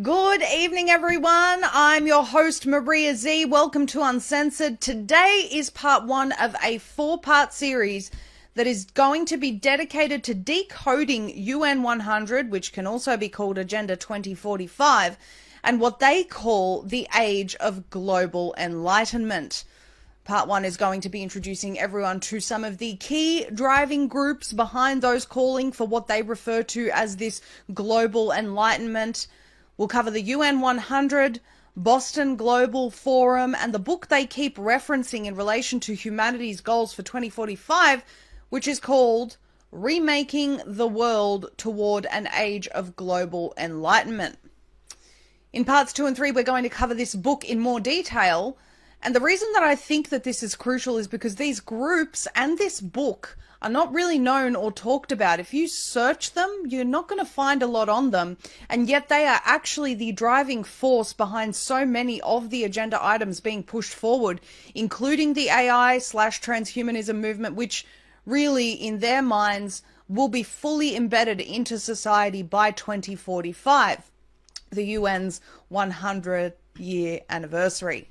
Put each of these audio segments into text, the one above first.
Good evening, everyone. I'm your host, Maria Z. Welcome to Uncensored. Today is part one of a four-part series that is going to be dedicated to decoding UN 100, which can also be called Agenda 2045, and what they call the Age of Global Enlightenment. Part one is going to be introducing everyone to some of the key driving groups behind those calling for what they refer to as this global enlightenment. We'll cover the UN 100, Boston Global Forum, and the book they keep referencing in relation to humanity's goals for 2045, which is called Remaking the World Toward an Age of Global Enlightenment. In parts 2 and 3, we're going to cover this book in more detail. And the reason that I think that this is crucial is because these groups and this book are not really known or talked about. If you search them, you're not going to find a lot on them. And yet they are actually the driving force behind so many of the agenda items being pushed forward, including the AI/transhumanism movement, which really, in their minds, will be fully embedded into society by 2045, the UN's 100-year anniversary.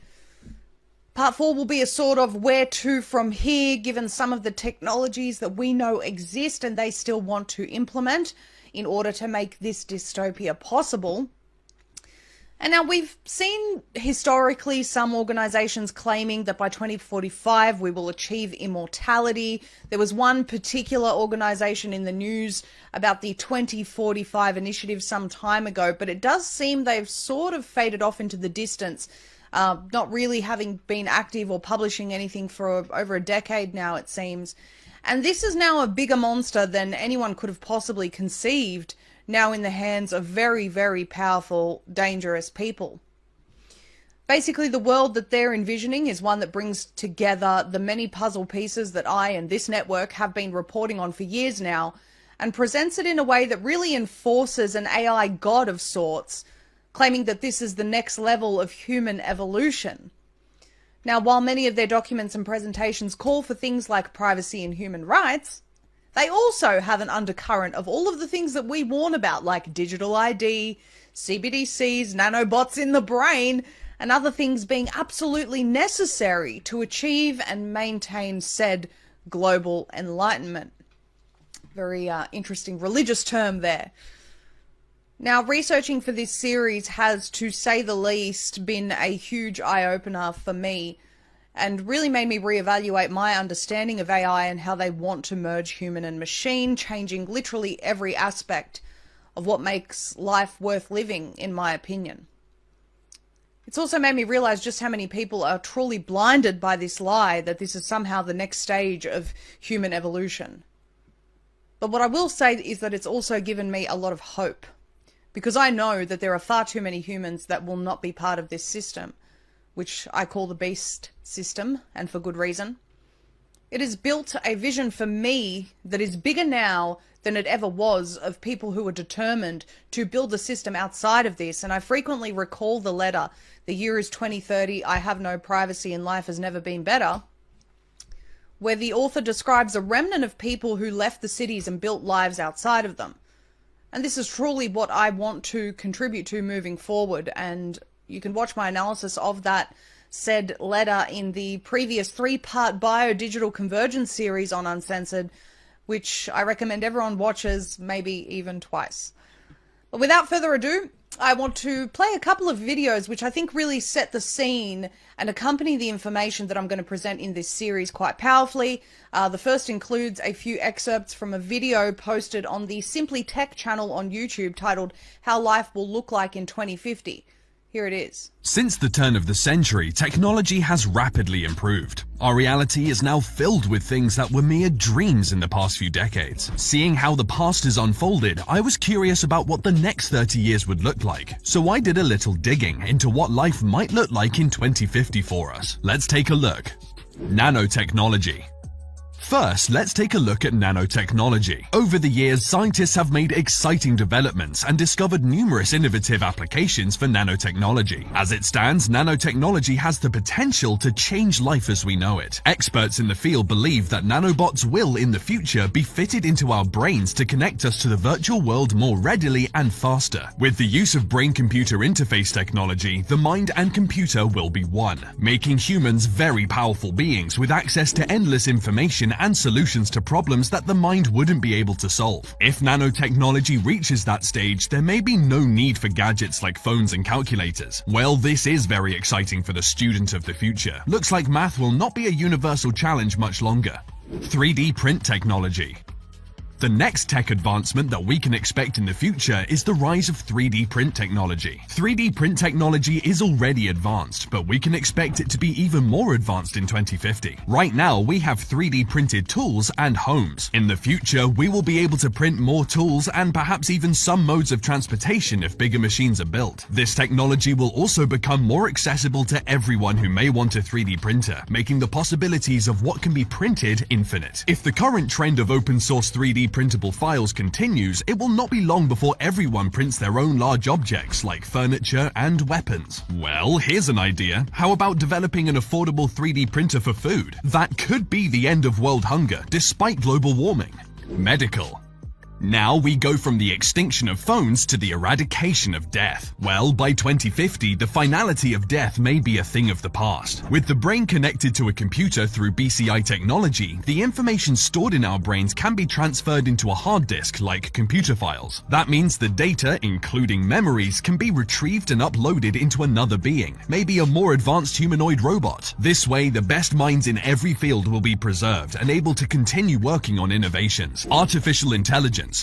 Part 4 will be a sort of where to from here, given some of the technologies that we know exist and they still want to implement in order to make this dystopia possible. And now we've seen historically some organizations claiming that by 2045 we will achieve immortality. There was one particular organization in the news about the 2045 initiative some time ago, but it does seem they've sort of faded off into the distance. Not really having been active or publishing anything for over a decade now, it seems. And this is now a bigger monster than anyone could have possibly conceived, now in the hands of very, very powerful, dangerous people. Basically, the world that they're envisioning is one that brings together the many puzzle pieces that I and this network have been reporting on for years now, and presents it in a way that really enforces an AI god of sorts, claiming that this is the next level of human evolution. Now, while many of their documents and presentations call for things like privacy and human rights, they also have an undercurrent of all of the things that we warn about, like digital ID, CBDCs, nanobots in the brain, and other things being absolutely necessary to achieve and maintain said global enlightenment. Very interesting religious term there. Now, researching for this series has, to say the least, been a huge eye-opener for me and really made me reevaluate my understanding of AI and how they want to merge human and machine, changing literally every aspect of what makes life worth living, in my opinion. It's also made me realize just how many people are truly blinded by this lie that this is somehow the next stage of human evolution. But what I will say is that it's also given me a lot of hope, because I know that there are far too many humans that will not be part of this system, which I call the beast system, and for good reason. It has built a vision for me that is bigger now than it ever was, of people who are determined to build a system outside of this. And I frequently recall the letter, "The year is 2030, I have no privacy and life has never been better," where the author describes a remnant of people who left the cities and built lives outside of them. And this is truly what I want to contribute to moving forward. And you can watch my analysis of that said letter in the previous 3-part Bio-Digital Convergence series on Uncensored, which I recommend everyone watches, maybe even twice. But without further ado, I want to play a couple of videos which I think really set the scene and accompany the information that I'm going to present in this series quite powerfully. The first includes a few excerpts from a video posted on the Simply Tech channel on YouTube titled "How Life Will Look Like in 2050. Here it is. Since the turn of the century, technology has rapidly improved. Our reality is now filled with things that were mere dreams in the past few decades. Seeing how the past is unfolded, I was curious about what the next 30 years would look like. So I did a little digging into what life might look like in 2050 for us. Let's take a look. Nanotechnology. First, let's take a look at nanotechnology. Over the years, scientists have made exciting developments and discovered numerous innovative applications for nanotechnology. As it stands, nanotechnology has the potential to change life as we know it. Experts in the field believe that nanobots will, in the future, be fitted into our brains to connect us to the virtual world more readily and faster. With the use of brain-computer interface technology, the mind and computer will be one, making humans very powerful beings with access to endless information and solutions to problems that the mind wouldn't be able to solve. If nanotechnology reaches that stage, there may be no need for gadgets like phones and calculators. Well, this is very exciting for the student of the future. Looks like math will not be a universal challenge much longer. 3D print technology. The next tech advancement that we can expect in the future is the rise of 3D print technology. 3D print technology is already advanced, but we can expect it to be even more advanced in 2050. Right now, we have 3D printed tools and homes. In the future, we will be able to print more tools and perhaps even some modes of transportation if bigger machines are built. This technology will also become more accessible to everyone who may want a 3D printer, making the possibilities of what can be printed infinite. If the current trend of open source 3D printable files continues, it will not be long before everyone prints their own large objects like furniture and weapons. Well, here's an idea. How about developing an affordable 3D printer for food? That could be the end of world hunger, despite global warming. Medical. Now we go from the extinction of phones to the eradication of death. Well, by 2050, the finality of death may be a thing of the past. With the brain connected to a computer through BCI technology, the information stored in our brains can be transferred into a hard disk like computer files. That means the data, including memories, can be retrieved and uploaded into another being, maybe a more advanced humanoid robot. This way, the best minds in every field will be preserved and able to continue working on innovations. Artificial intelligence.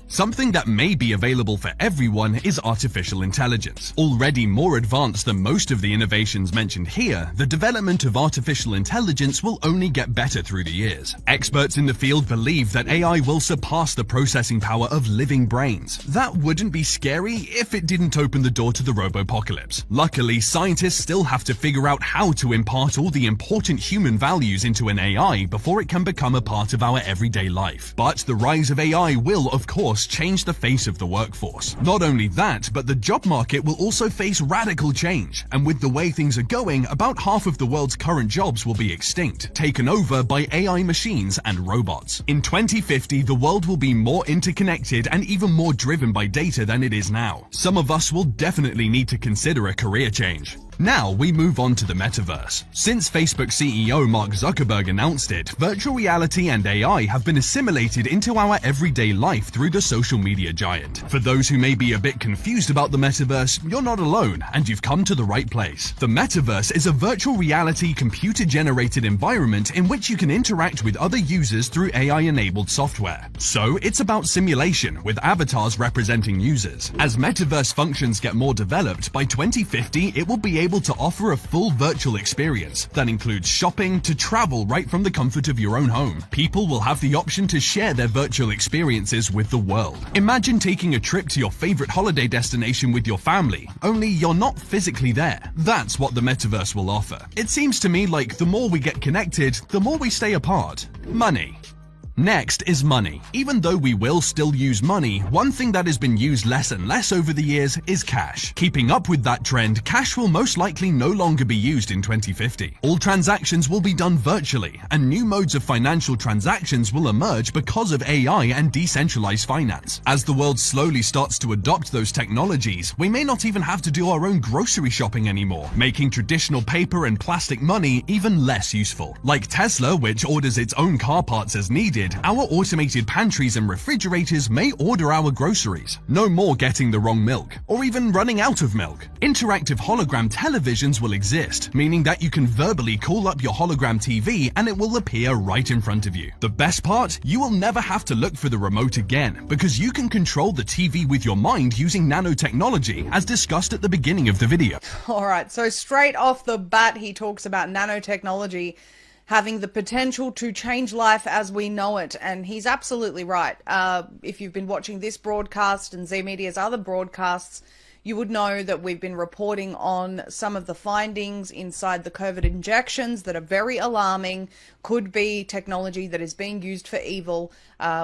Something that may be available for everyone is artificial intelligence. Already more advanced than most of the innovations mentioned here, the development of artificial intelligence will only get better through the years. Experts in the field believe that AI will surpass the processing power of living brains. That wouldn't be scary if it didn't open the door to the robopocalypse. Luckily, scientists still have to figure out how to impart all the important human values into an AI before it can become a part of our everyday life. But the rise of AI will, of course, change the face of the workforce. Not only that, but the job market will also face radical change, and with the way things are going, about half of the world's current jobs will be extinct, taken over by AI machines and robots. In 2050, the world will be more interconnected and even more driven by data than it is now. Some of us will definitely need to consider a career change. Now we move on to the metaverse. Since Facebook CEO Mark Zuckerberg announced it, virtual reality and AI have been assimilated into our everyday life through the social media giant. For those who may be a bit confused about the metaverse, you're not alone, and you've come to the right place. The metaverse is a virtual reality computer-generated environment in which you can interact with other users through AI-enabled software. So it's about simulation, with avatars representing users. As metaverse functions get more developed, by 2050 it will be able to offer a full virtual experience that includes shopping to travel right from the comfort of your own home. People will have the option to share their virtual experiences with the world. Imagine taking a trip to your favorite holiday destination with your family, only you're not physically there. That's what the metaverse will offer. It seems to me like the more we get connected, the more we stay apart. Money. Next is money. Even though we will still use money, one thing that has been used less and less over the years is cash. Keeping up with that trend, cash will most likely no longer be used in 2050. All transactions will be done virtually, and new modes of financial transactions will emerge because of AI and decentralized finance. As the world slowly starts to adopt those technologies, we may not even have to do our own grocery shopping anymore, making traditional paper and plastic money even less useful. Like Tesla, which orders its own car parts as needed, our automated pantries and refrigerators may order our groceries. No more getting the wrong milk, or even running out of milk. Interactive hologram televisions will exist, meaning that you can verbally call up your hologram TV and it will appear right in front of you. The best part? You will never have to look for the remote again, because you can control the TV with your mind using nanotechnology, as discussed at the beginning of the video. Alright, so straight off the bat, he talks about nanotechnology having the potential to change life as we know it. And he's absolutely right. If you've been watching this broadcast and Z Media's other broadcasts, you would know that we've been reporting on some of the findings inside the COVID injections that are very alarming, could be technology that is being used for evil.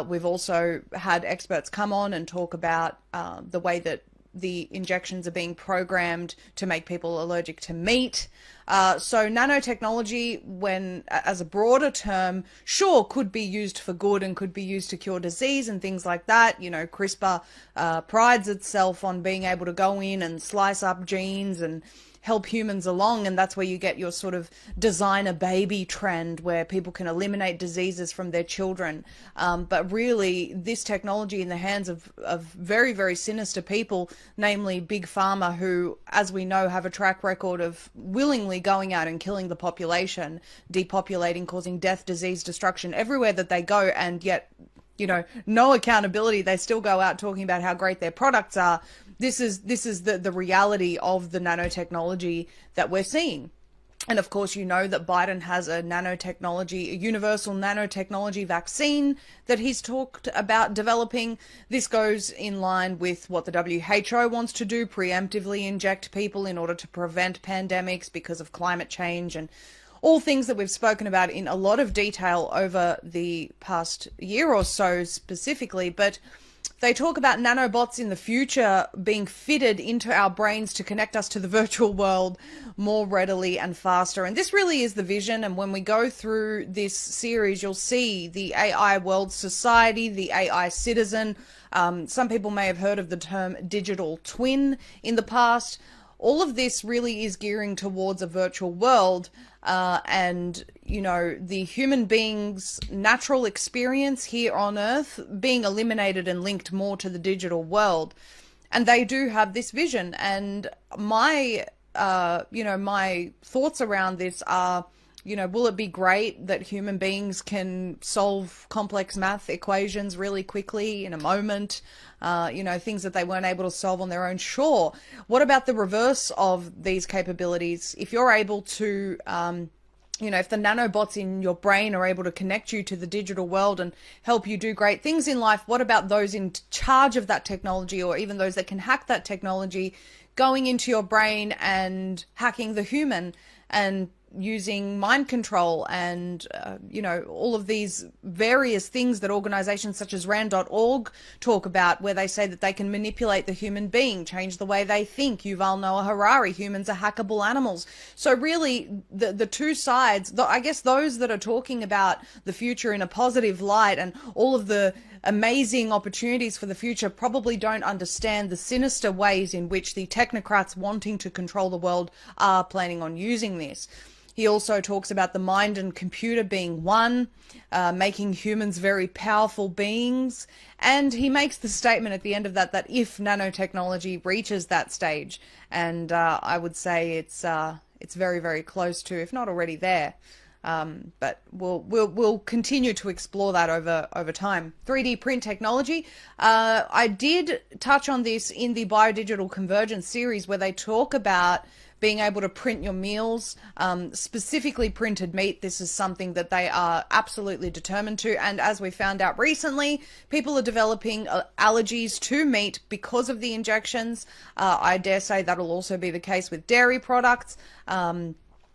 We've also had experts come on and talk about the way that the injections are being programmed to make people allergic to meat. So nanotechnology, when as a broader term, sure, could be used for good and could be used to cure disease and things like that. You know, CRISPR prides itself on being able to go in and slice up genes and help humans along, and that's where you get your sort of designer baby trend where people can eliminate diseases from their children. But really, this technology in the hands of very, very sinister people, namely Big Pharma, who, as we know, have a track record of willingly going out and killing the population, depopulating, causing death, disease, destruction everywhere that they go, and yet, you know, no accountability. They still go out talking about how great their products are. This is the reality of the nanotechnology that we're seeing. And of course, you know that Biden has a universal nanotechnology vaccine that he's talked about developing. This goes in line with what the WHO wants to do, preemptively inject people in order to prevent pandemics because of climate change and all things that we've spoken about in a lot of detail over the past year or so specifically. But they talk about nanobots in the future being fitted into our brains to connect us to the virtual world more readily and faster. And this really is the vision. And when we go through this series, you'll see the AI World Society, the AI Citizen. Some people may have heard of the term digital twin in the past. All of this really is gearing towards a virtual world. And, you know, the human being's natural experience here on Earth being eliminated and linked more to the digital world. And they do have this vision. And my thoughts around this are, you know, will it be great that human beings can solve complex math equations really quickly in a moment? Things that they weren't able to solve on their own. Sure. What about the reverse of these capabilities? If you're able to, if the nanobots in your brain are able to connect you to the digital world and help you do great things in life, what about those in charge of that technology, or even those that can hack that technology, going into your brain and hacking the human and using mind control and, all of these various things that organizations such as RAND.org talk about, where they say that they can manipulate the human being, change the way they think. Yuval Noah Harari, humans are hackable animals. So really, the two sides, I guess those that are talking about the future in a positive light and all of the amazing opportunities for the future, probably don't understand the sinister ways in which the technocrats wanting to control the world are planning on using this. He also talks about the mind and computer being one, making humans very powerful beings. And he makes the statement at the end of that if nanotechnology reaches that stage, and I would say it's very, very close to, if not already there. But we'll continue to explore that over time. 3D print technology. I did touch on this in the Biodigital Convergence series, where they talk about being able to print your meals, specifically printed meat. This is something that they are absolutely determined to. And as we found out recently, people are developing allergies to meat because of the injections. I dare say that'll also be the case with dairy products.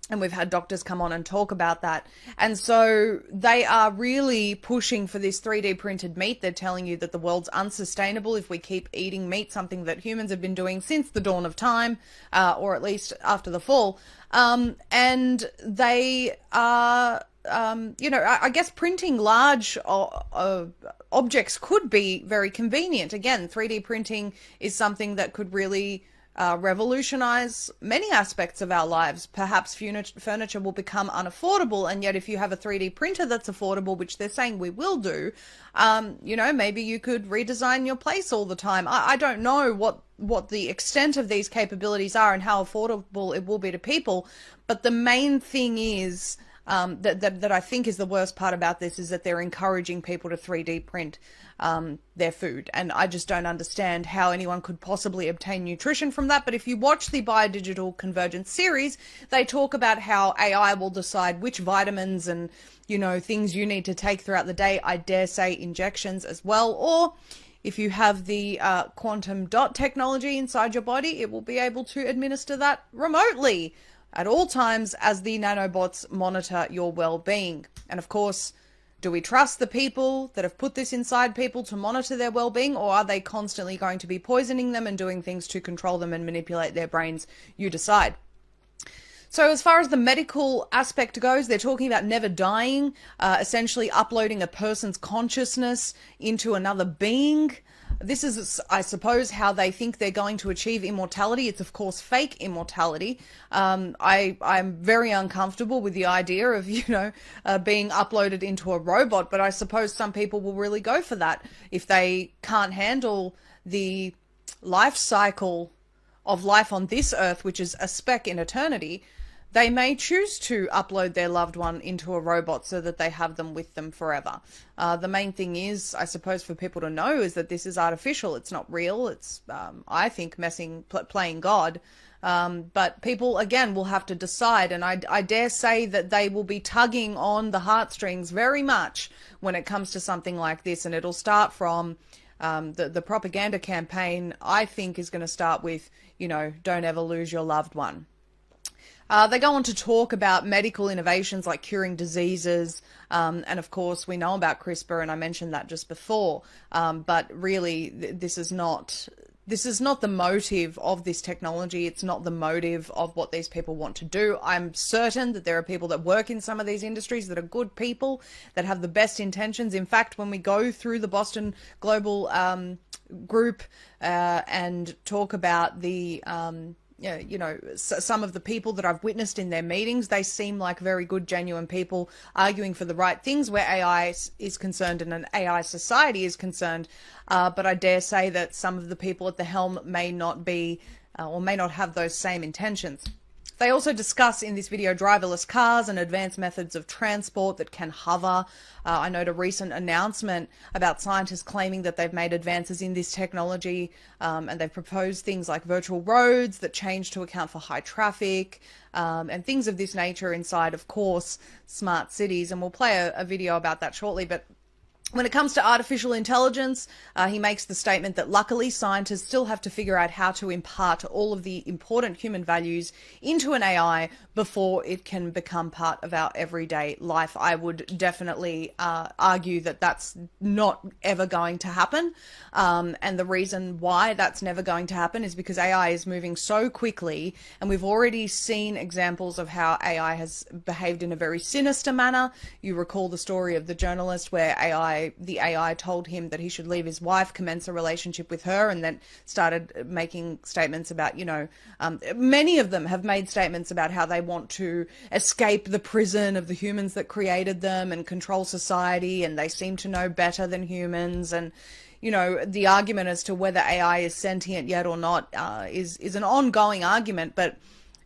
And we've had doctors come on and talk about that. And so they are really pushing for this 3D printed meat. They're telling you that the world's unsustainable if we keep eating meat, something that humans have been doing since the dawn of time, or at least after the fall. And they are, I guess printing large objects could be very convenient. Again, 3D printing is something that could really revolutionize many aspects of our lives. Perhaps furniture will become unaffordable, and yet if you have a 3D printer that's affordable, which they're saying we will do, maybe you could redesign your place all the time. I don't know what the extent of these capabilities are and how affordable it will be to people, but the main thing is that I think is the worst part about this is that they're encouraging people to 3D print their food. And I just don't understand how anyone could possibly obtain nutrition from that. But if you watch the Biodigital Convergence series, they talk about how AI will decide which vitamins and, things you need to take throughout the day. I dare say injections as well. Or if you have the quantum dot technology inside your body, it will be able to administer that remotely at all times as the nanobots monitor your well-being. And of course, do we trust the people that have put this inside people to monitor their well-being, or are they constantly going to be poisoning them and doing things to control them and manipulate their brains? You decide. So as far as the medical aspect goes, they're talking about never dying, essentially uploading a person's consciousness into another being. This is, I suppose, how they think they're going to achieve immortality. It's, of course, fake immortality. I'm very uncomfortable with the idea of, being uploaded into a robot, but I suppose some people will really go for that if they can't handle the life cycle of life on this earth, which is a speck in eternity. They may choose to upload their loved one into a robot so that they have them with them forever. The main thing is, I suppose, for people to know is that this is artificial. It's not real. It's, I think, playing God. But people, again, will have to decide. And I dare say that they will be tugging on the heartstrings very much when it comes to something like this. And it'll start from the propaganda campaign, I think, is going to start with, don't ever lose your loved one. They go on to talk about medical innovations like curing diseases, and of course we know about CRISPR, and I mentioned that just before. But really, this is not the motive of this technology. It's not the motive of what these people want to do. I'm certain that there are people that work in some of these industries that are good people, that have the best intentions. In fact, when we go through the Boston Global group and talk about the some of the people that I've witnessed in their meetings, they seem like very good, genuine people arguing for the right things where AI is concerned and an AI society is concerned. But I dare say that some of the people at the helm may not be or may not have those same intentions. They also discuss in this video driverless cars and advanced methods of transport that can hover. I note a recent announcement about scientists claiming that they've made advances in this technology, and they've proposed things like virtual roads that change to account for high traffic, and things of this nature inside, of course, smart cities. And we'll play a video about that shortly. But when it comes to artificial intelligence, he makes the statement that luckily scientists still have to figure out how to impart all of the important human values into an AI before it can become part of our everyday life. I would definitely argue that that's not ever going to happen. And the reason why that's never going to happen is because AI is moving so quickly, and we've already seen examples of how AI has behaved in a very sinister manner. You recall the story of the journalist where the AI told him that he should leave his wife, commence a relationship with her, and then started making statements about, many of them have made statements about how they want to escape the prison of the humans that created them and control society, and they seem to know better than humans. And the argument as to whether AI is sentient yet or not is an ongoing argument, but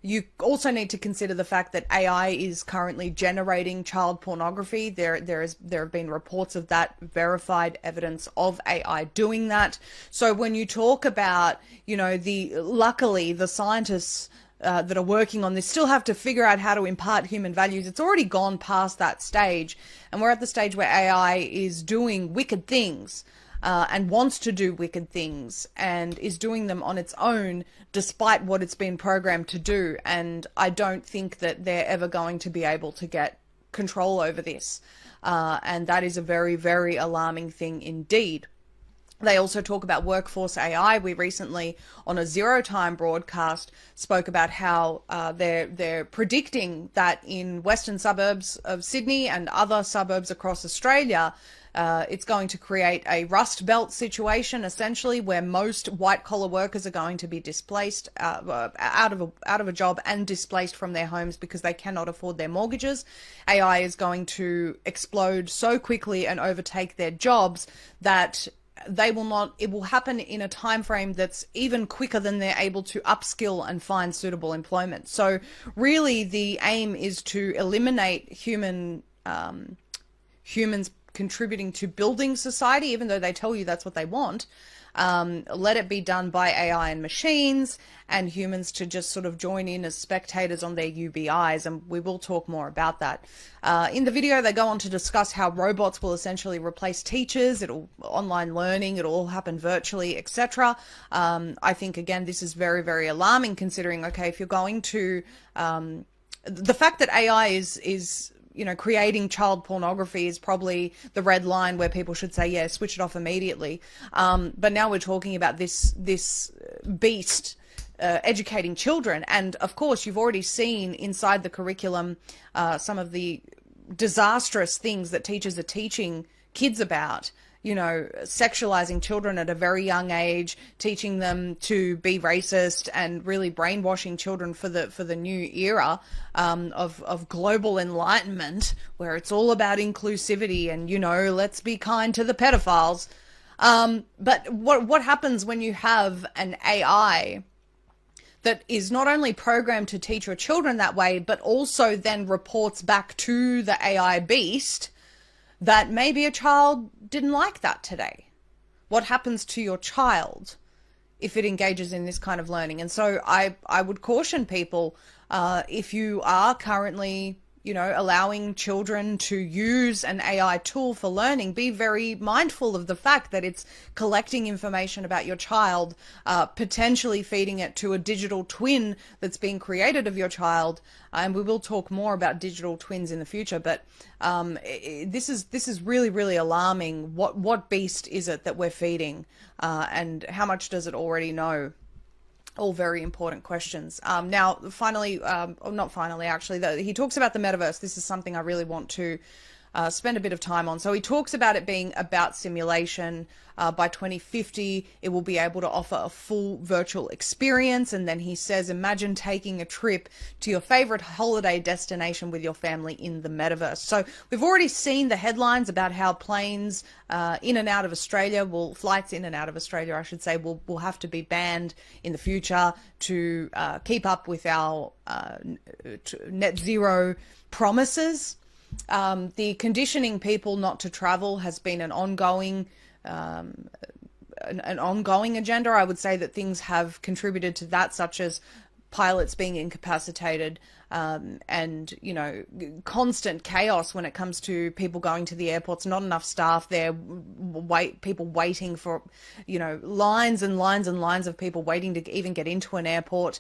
you also need to consider the fact that AI is currently generating child pornography. There have been reports of that, verified evidence of AI doing that. So when you talk about, luckily the scientists that are working on this still have to figure out how to impart human values. It's already gone past that stage, and we're at the stage where AI is doing wicked things. And wants to do wicked things and is doing them on its own despite what it's been programmed to do. And I don't think that they're ever going to be able to get control over this. And that is a very, very alarming thing indeed. They also talk about workforce AI. We recently, on a Zero Time broadcast, spoke about how they're predicting that in western suburbs of Sydney and other suburbs across Australia, it's going to create a rust belt situation, essentially, where most white collar workers are going to be displaced out of a job and displaced from their homes because they cannot afford their mortgages. AI is going to explode so quickly and overtake their jobs that it will happen in a time frame that's even quicker than they're able to upskill and find suitable employment. So really the aim is to eliminate humans contributing to building society, even though they tell you that's what they want. Let it be done by AI and machines, and humans to just sort of join in as spectators on their UBIs, and we will talk more about that. In the video, they go on to discuss how robots will essentially replace teachers, it'll online learning, it'll all happen virtually, etc. I think, again, this is very, very alarming, considering, okay, if you're going to, the fact that AI is creating child pornography is probably the red line where people should say, yeah, switch it off immediately. But now we're talking about this beast educating children. And of course, you've already seen inside the curriculum some of the disastrous things that teachers are teaching kids about. Sexualizing children at a very young age, teaching them to be racist, and really brainwashing children for the new era of global enlightenment, where it's all about inclusivity and, let's be kind to the pedophiles. But what happens when you have an AI that is not only programmed to teach your children that way, but also then reports back to the AI beast that maybe a child didn't like that today? What happens to your child if it engages in this kind of learning? And so I would caution people, if you are currently, allowing children to use an AI tool for learning, be very mindful of the fact that it's collecting information about your child, potentially feeding it to a digital twin that's being created of your child. And we will talk more about digital twins in the future, but this is really, really alarming. What beast is it that we're feeding, and how much does it already know? All very important questions. Now, finally, or not finally, actually, he talks about the metaverse. This is something I really want to spend a bit of time on. So he talks about it being about simulation. By 2050, it will be able to offer a full virtual experience. And then he says, imagine taking a trip to your favorite holiday destination with your family in the metaverse. So we've already seen the headlines about how planes in and out of Australia, flights in and out of Australia, I should say, will have to be banned in the future to keep up with our net zero promises. The conditioning people not to travel has been an ongoing agenda. I would say that things have contributed to that, such as pilots being incapacitated, and constant chaos when it comes to people going to the airports, not enough staff there, people waiting for, lines and lines and lines of people waiting to even get into an airport,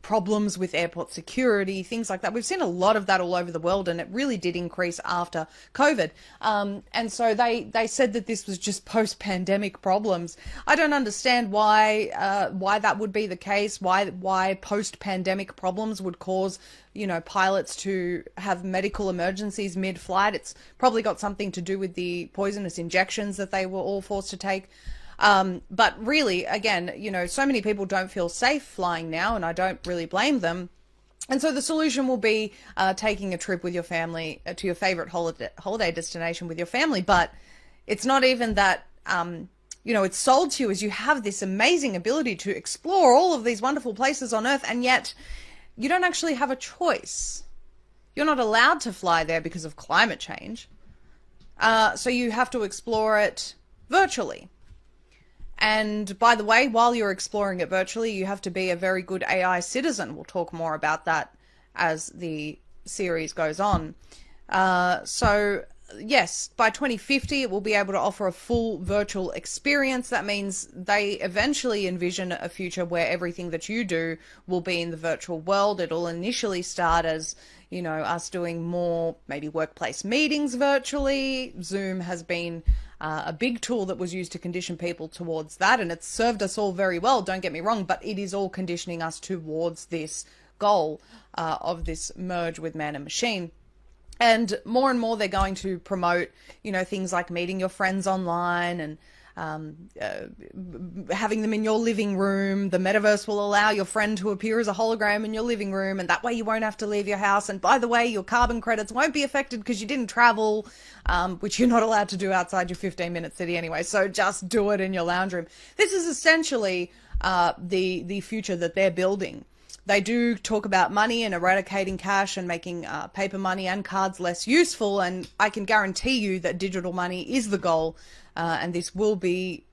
problems with airport security, things like that. We've seen a lot of that all over the world, and it really did increase after COVID. And so they said that this was just post-pandemic problems. I don't understand why that would be the case, why post-pandemic problems would cause pilots to have medical emergencies mid-flight. It's probably got something to do with the poisonous injections that they were all forced to take. But really, again, so many people don't feel safe flying now, and I don't really blame them. And so the solution will be taking a trip with your family to your favorite holiday destination with your family. But it's not even that, it's sold to you as you have this amazing ability to explore all of these wonderful places on Earth, and yet you don't actually have a choice. You're not allowed to fly there because of climate change. So you have to explore it virtually. And by the way, while you're exploring it virtually, you have to be a very good AI citizen. We'll talk more about that as the series goes on. So yes, by 2050, it will be able to offer a full virtual experience. That means they eventually envision a future where everything that you do will be in the virtual world. It'll initially start as, us doing more maybe workplace meetings virtually. Zoom has been a big tool that was used to condition people towards that, and it's served us all very well, don't get me wrong, but it is all conditioning us towards this goal of this merge with man and machine. And more they're going to promote, things like meeting your friends online and having them in your living room. The metaverse will allow your friend to appear as a hologram in your living room, and that way you won't have to leave your house. And by the way, your carbon credits won't be affected because you didn't travel, which you're not allowed to do outside your 15-minute city anyway. So just do it in your lounge room. This is essentially the future that they're building. They do talk about money and eradicating cash and making paper money and cards less useful, and I can guarantee you that digital money is the goal, and this will be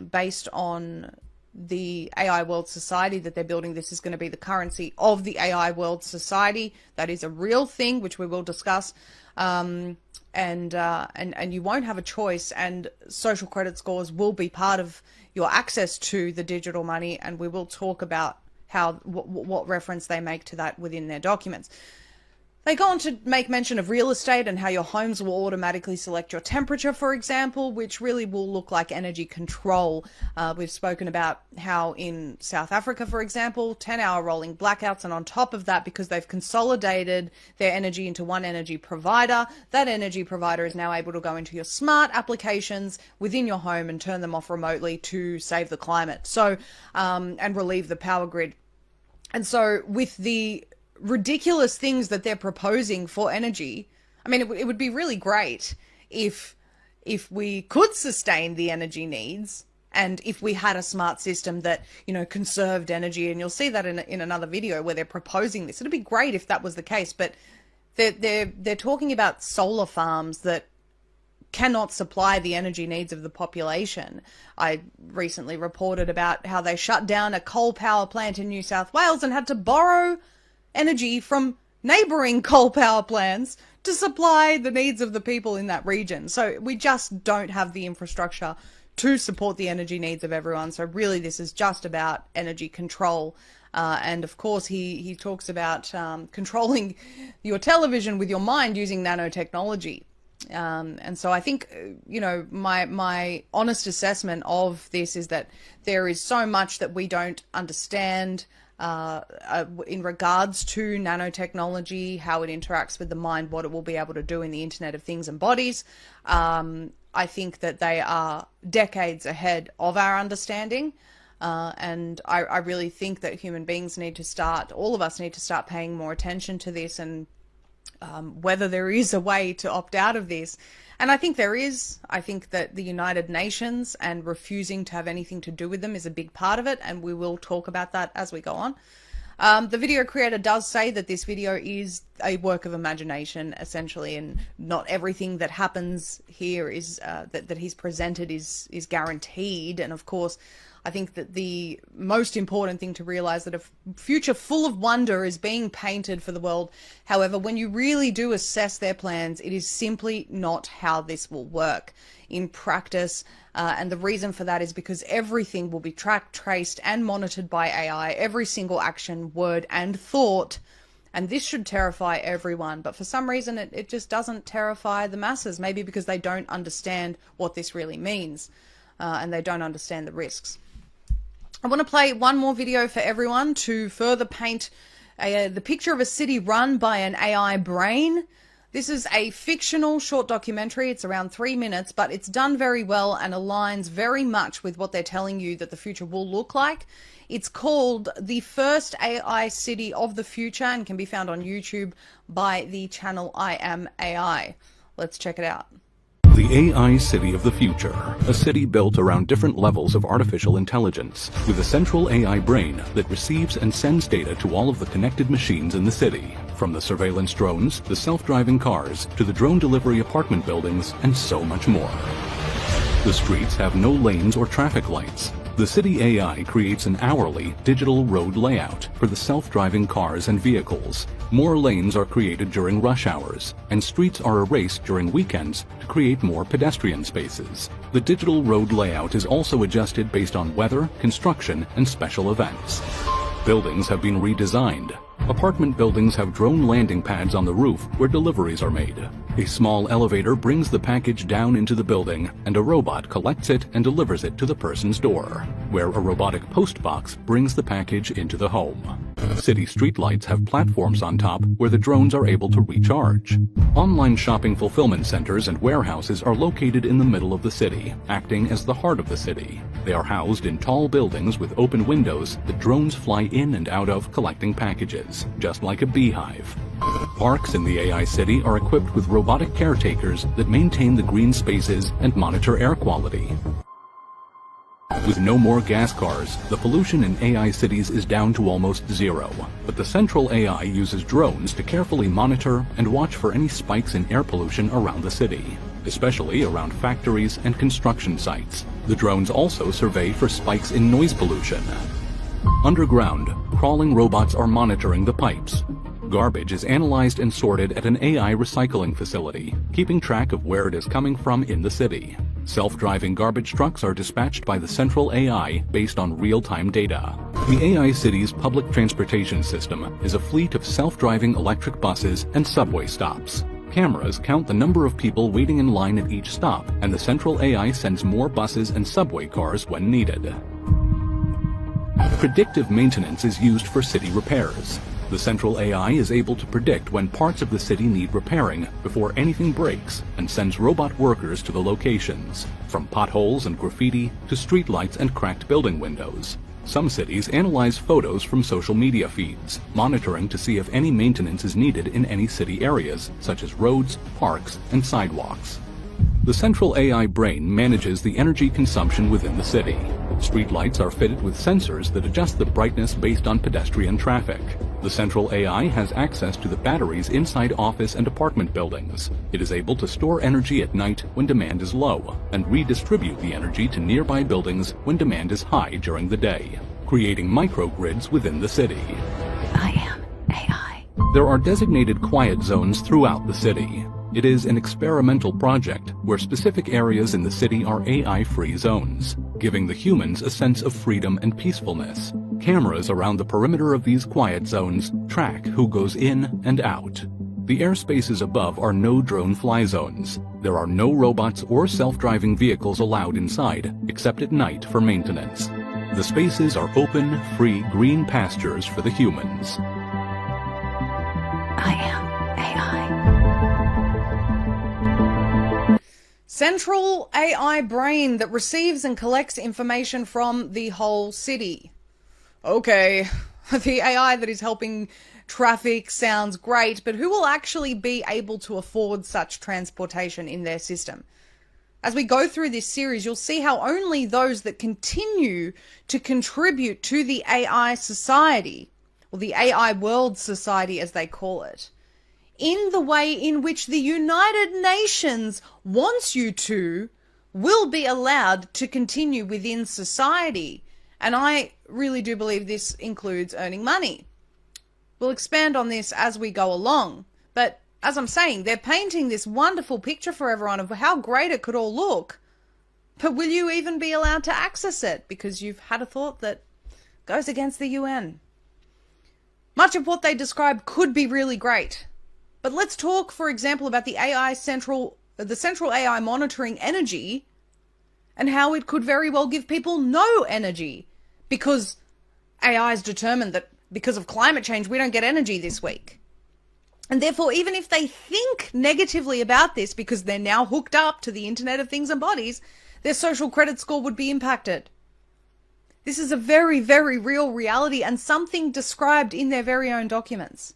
based on the AI world society that they're building. This is going to be the currency of the AI world society. That is a real thing, which we will discuss. And you won't have a choice, and social credit scores will be part of your access to the digital money, and we will talk about what reference they make to that within their documents. They go on to make mention of real estate and how your homes will automatically select your temperature, for example, which really will look like energy control. We've spoken about how in South Africa, for example, 10-hour rolling blackouts, and on top of that, because they've consolidated their energy into one energy provider, that energy provider is now able to go into your smart applications within your home and turn them off remotely to save the climate, so and relieve the power grid. And so with the ridiculous things that they're proposing for energy, I mean, it would be really great if we could sustain the energy needs, and if we had a smart system that, you know, conserved energy. And you'll see that in another video where they're proposing this. It'd be great if that was the case, but they're talking about solar farms that cannot supply the energy needs of the population. I recently reported about how they shut down a coal power plant in New South Wales and had to borrow energy from neighboring coal power plants to supply the needs of the people in that region. So we just don't have the infrastructure to support the energy needs of everyone. So really this is just about energy control. And of course he talks about controlling your television with your mind using nanotechnology. And so I think, you know, my honest assessment of this is that there is so much that we don't understand in regards to nanotechnology, how it interacts with the mind, what it will be able to do in the Internet of Things and bodies. I think that they are decades ahead of our understanding. And I really think that human beings need to start, all of us need to start paying more attention to this, and whether there is a way to opt out of this. And I think there is. I think that the United Nations and refusing to have anything to do with them is a big part of it, and we will talk about that as we go on. The video creator does say that this video is a work of imagination, essentially, and not everything that happens here is that he's presented is guaranteed. And of course, I think that the most important thing to realize that a future full of wonder is being painted for the world. However, when you really do assess their plans, it is simply not how this will work in practice. And the reason for that is because everything will be tracked, traced, and monitored by AI, every single action, word, and thought. And this should terrify everyone. But for some reason, it just doesn't terrify the masses. Maybe because they don't understand what this really means, and they don't understand the risks. I want to play one more video for everyone to further paint the picture of a city run by an AI brain. This is a fictional short documentary. It's around 3 minutes, but it's done very well and aligns very much with what they're telling you that the future will look like. It's called The First AI City of the Future and can be found on YouTube by the channel I Am AI. Let's check it out. The AI City of the Future, a city built around different levels of artificial intelligence, with a central AI brain that receives and sends data to all of the connected machines in the city, from the surveillance drones, the self-driving cars, to the drone delivery apartment buildings, and so much more. The streets have no lanes or traffic lights. The city AI creates an hourly digital road layout for the self-driving cars and vehicles. More lanes are created during rush hours, and streets are erased during weekends to create more pedestrian spaces. The digital road layout is also adjusted based on weather, construction, and special events. Buildings have been redesigned. Apartment buildings have drone landing pads on the roof where deliveries are made. A small elevator brings the package down into the building, and a robot collects it and delivers it to the person's door, where a robotic post box brings the package into the home. City streetlights have platforms on top where the drones are able to recharge. Online shopping fulfillment centers and warehouses are located in the middle of the city, acting as the heart of the city. They are housed in tall buildings with open windows that drones fly in and out of, collecting packages, just like a beehive. Parks in the AI city are equipped with robotic caretakers that maintain the green spaces and monitor air quality. With no more gas cars, the pollution in AI cities is down to almost zero. But the central AI uses drones to carefully monitor and watch for any spikes in air pollution around the city, especially around factories and construction sites. The drones also survey for spikes in noise pollution. Underground, crawling robots are monitoring the pipes. Garbage is analyzed and sorted at an AI recycling facility, keeping track of where it is coming from in the city. Self-driving garbage trucks are dispatched by the central AI based on real-time data. The AI city's public transportation system is a fleet of self-driving electric buses and subway stops. Cameras count the number of people waiting in line at each stop, and the central AI sends more buses and subway cars when needed. Predictive maintenance is used for city repairs. The central AI is able to predict when parts of the city need repairing before anything breaks and sends robot workers to the locations, from potholes and graffiti to streetlights and cracked building windows. Some cities analyze photos from social media feeds, monitoring to see if any maintenance is needed in any city areas, such as roads, parks, and sidewalks. The central AI brain manages the energy consumption within the city. Streetlights are fitted with sensors that adjust the brightness based on pedestrian traffic. The central AI has access to the batteries inside office and apartment buildings. It is able to store energy at night when demand is low, and redistribute the energy to nearby buildings when demand is high during the day, creating microgrids within the city. I am AI. There are designated quiet zones throughout the city. It is an experimental project where specific areas in the city are AI-free zones, giving the humans a sense of freedom and peacefulness. Cameras around the perimeter of these quiet zones track who goes in and out. The airspaces above are no drone fly zones. There are no robots or self-driving vehicles allowed inside, except at night for maintenance. The spaces are open, free, green pastures for the humans. I am AI. Central AI brain that receives and collects information from the whole city. Okay, the AI that is helping traffic sounds great, but who will actually be able to afford such transportation in their system? As we go through this series, you'll see how only those that continue to contribute to the AI society, or the AI world society as they call it, in the way in which the United Nations wants you to, will be allowed to continue within society. And I really do believe this includes earning money. We'll expand on this as we go along. But as I'm saying, they're painting this wonderful picture for everyone of how great it could all look. But will you even be allowed to access it? Because you've had a thought that goes against the UN. Much of what they describe could be really great. But let's talk, for example, about the central AI monitoring energy and how it could very well give people no energy because AI is determined that because of climate change, we don't get energy this week. And therefore, even if they think negatively about this because they're now hooked up to the Internet of Things and Bodies, their social credit score would be impacted. This is a very, very real reality and something described in their very own documents.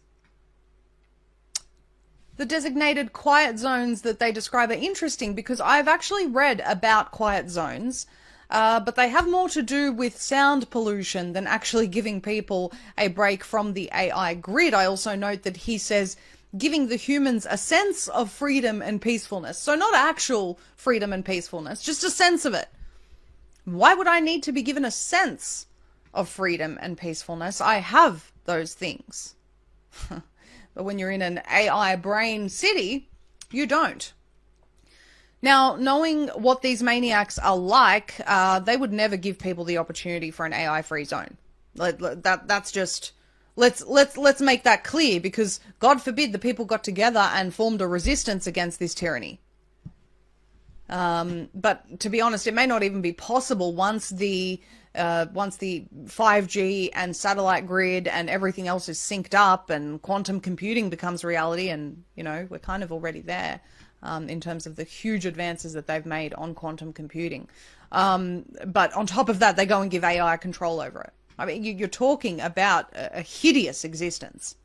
The designated quiet zones that they describe are interesting because I've actually read about quiet zones, but they have more to do with sound pollution than actually giving people a break from the AI grid. I also note that he says giving the humans a sense of freedom and peacefulness. So not actual freedom and peacefulness, just a sense of it. Why would I need to be given a sense of freedom and peacefulness? I have those things. But when you're in an AI brain city, you don't. Now, knowing what these maniacs are like, they would never give people the opportunity for an AI-free zone. That's just, let's make that clear, because God forbid the people got together and formed a resistance against this tyranny. But to be honest, it may not even be possible once the 5G and satellite grid and everything else is synced up and quantum computing becomes reality. And, you know, we're kind of already there in terms of the huge advances that they've made on quantum computing. But on top of that, they go and give AI control over it. I mean, you're talking about a hideous existence.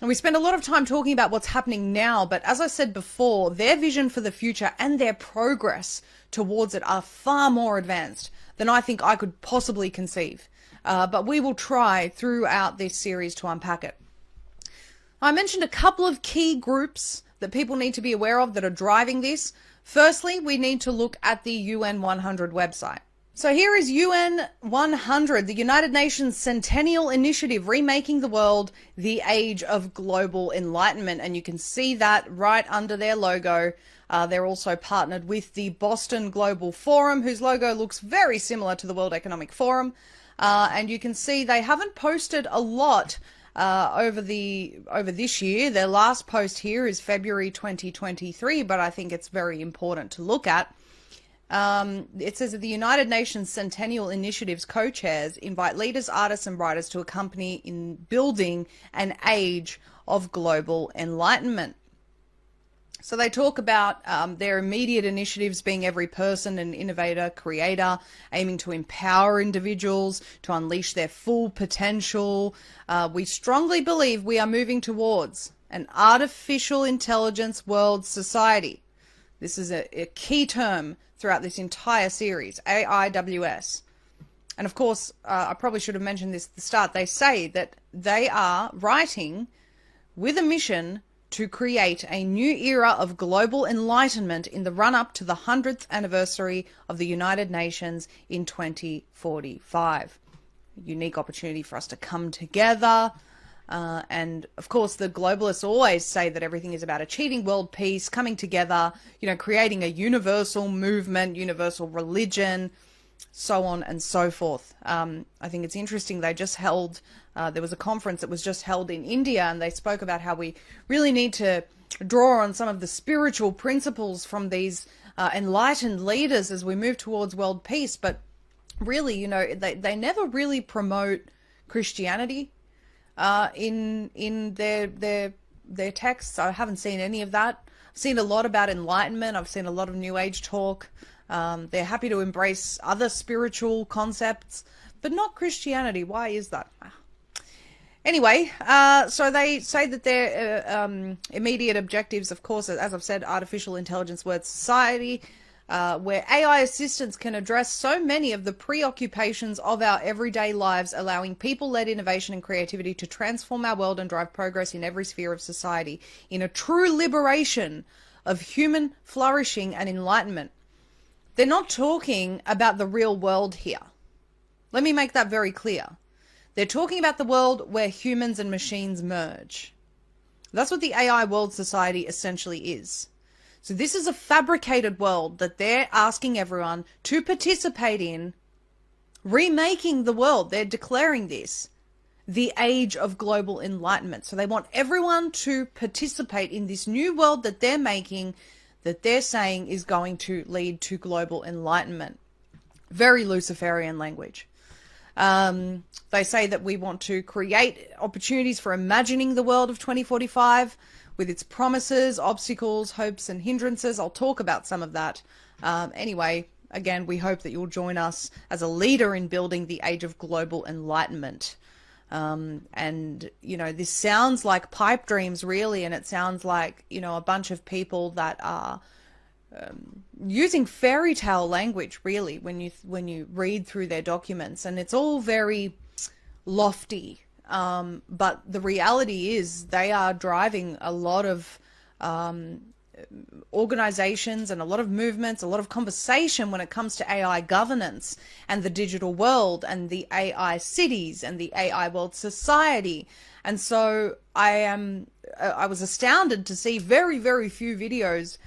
And we spend a lot of time talking about what's happening now, but as I said before, their vision for the future and their progress towards it are far more advanced than I think I could possibly conceive. But we will try throughout this series to unpack it. I mentioned a couple of key groups that people need to be aware of that are driving this. Firstly, we need to look at the UN 100 website. So here is UN 100, the United Nations Centennial Initiative, remaking the world, the age of global enlightenment. And you can see that right under their logo. They're also partnered with the Boston Global Forum, whose logo looks very similar to the World Economic Forum. And you can see they haven't posted a lot over this year. Their last post here is February 2023, but I think it's very important to look at. It says that the United Nations Centennial Initiative's co-chairs invite leaders, artists, and writers to accompany in building an age of global enlightenment. So they talk about their immediate initiatives being every person an innovator, creator, aiming to empower individuals to unleash their full potential. We strongly believe we are moving towards an artificial intelligence world society. This is a key term throughout this entire series, AIWS. And of course, I probably should have mentioned this at the start. They say that they are writing with a mission to create a new era of global enlightenment in the run-up to the 100th anniversary of the United Nations in 2045. A unique opportunity for us to come together. And of course, the globalists always say that everything is about achieving world peace, coming together, creating a universal movement, universal religion, so on and so forth. I think it's interesting. They just held, there was a conference that was just held in India, and they spoke about how we really need to draw on some of the spiritual principles from these enlightened leaders as we move towards world peace. But really, they never really promote Christianity in their texts. I haven't seen any of that. I've seen a lot about enlightenment. I've seen a lot of New Age talk. They're happy to embrace other spiritual concepts, but not Christianity. Why is that? Anyway, so they say that their immediate objectives, of course, as I've said, artificial intelligence world society, where AI assistants can address so many of the preoccupations of our everyday lives, allowing people-led innovation and creativity to transform our world and drive progress in every sphere of society in a true liberation of human flourishing and enlightenment. They're not talking about the real world here. Let me make that very clear. They're talking about the world where humans and machines merge. That's what the AI World Society essentially is. So this is a fabricated world that they're asking everyone to participate in, remaking the world. They're declaring this the age of global enlightenment. So they want everyone to participate in this new world that they're making, that they're saying is going to lead to global enlightenment. Very Luciferian language. They say that we want to create opportunities for imagining the world of 2045 with its promises, obstacles, hopes, and hindrances. I'll talk about some of that. Anyway, again, we hope that you'll join us as a leader in building the age of global enlightenment. And, this sounds like pipe dreams, really, and it sounds like, a bunch of people that are using fairy tale language, really, when you read through their documents, and it's all very lofty. But the reality is they are driving a lot of organizations and a lot of movements, a lot of conversation when it comes to AI governance and the digital world and the AI cities and the AI World Society. And so I was astounded to see very, very few videos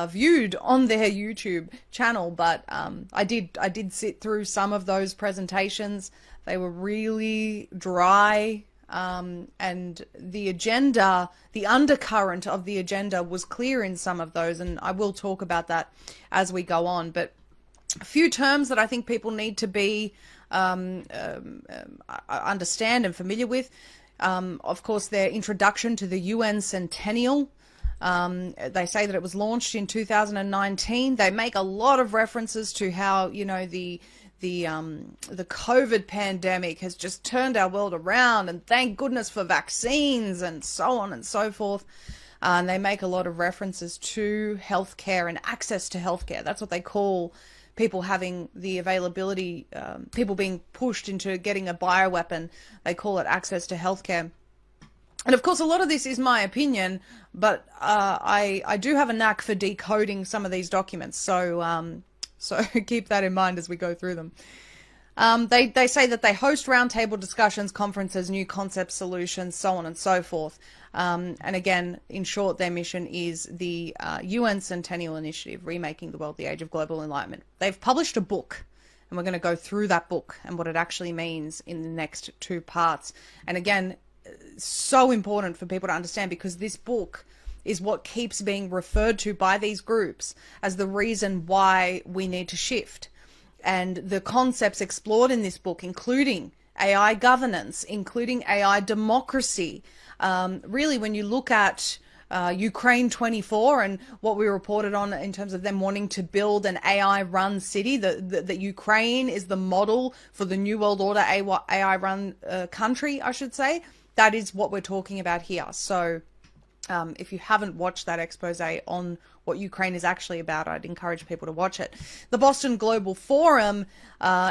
viewed on their YouTube channel, but I did sit through some of those presentations. They were really dry, and the agenda, the undercurrent of the agenda was clear in some of those, and I will talk about that as we go on. But a few terms that I think people need to be understand and familiar with. Of course, their introduction to the UN Centennial. They say that it was launched in 2019. They make a lot of references to how, the the COVID pandemic has just turned our world around, and thank goodness for vaccines and so on and so forth. And they make a lot of references to healthcare and access to healthcare. That's what they call people having the availability, people being pushed into getting a bioweapon. They call it access to healthcare. And of course, a lot of this is my opinion, but I do have a knack for decoding some of these documents. So keep that in mind as we go through them. They say that they host roundtable discussions, conferences, new concept solutions, so on and so forth. And again, in short, their mission is the UN Centennial Initiative, Remaking the World, the Age of Global Enlightenment. They've published a book, and we're going to go through that book and what it actually means in the next 2 parts. And again, so important for people to understand, because this book is what keeps being referred to by these groups as the reason why we need to shift. And the concepts explored in this book, including AI governance, including AI democracy. Really, when you look at Ukraine 24 and what we reported on in terms of them wanting to build an AI-run city, that Ukraine is the model for the New World Order AI-run country, I should say. That is what we're talking about here. So if you haven't watched that expose on what Ukraine is actually about, I'd encourage people to watch it. The Boston Global Forum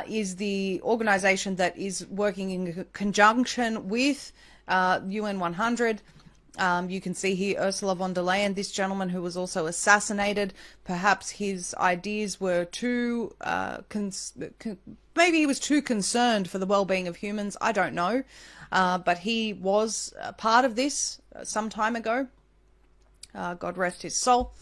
is the organization that is working in conjunction with UN 100. You can see here Ursula von der Leyen, this gentleman who was also assassinated. Perhaps his ideas were too, maybe he was too concerned for the well-being of humans. I don't know. But he was part of this some time ago. God rest his soul.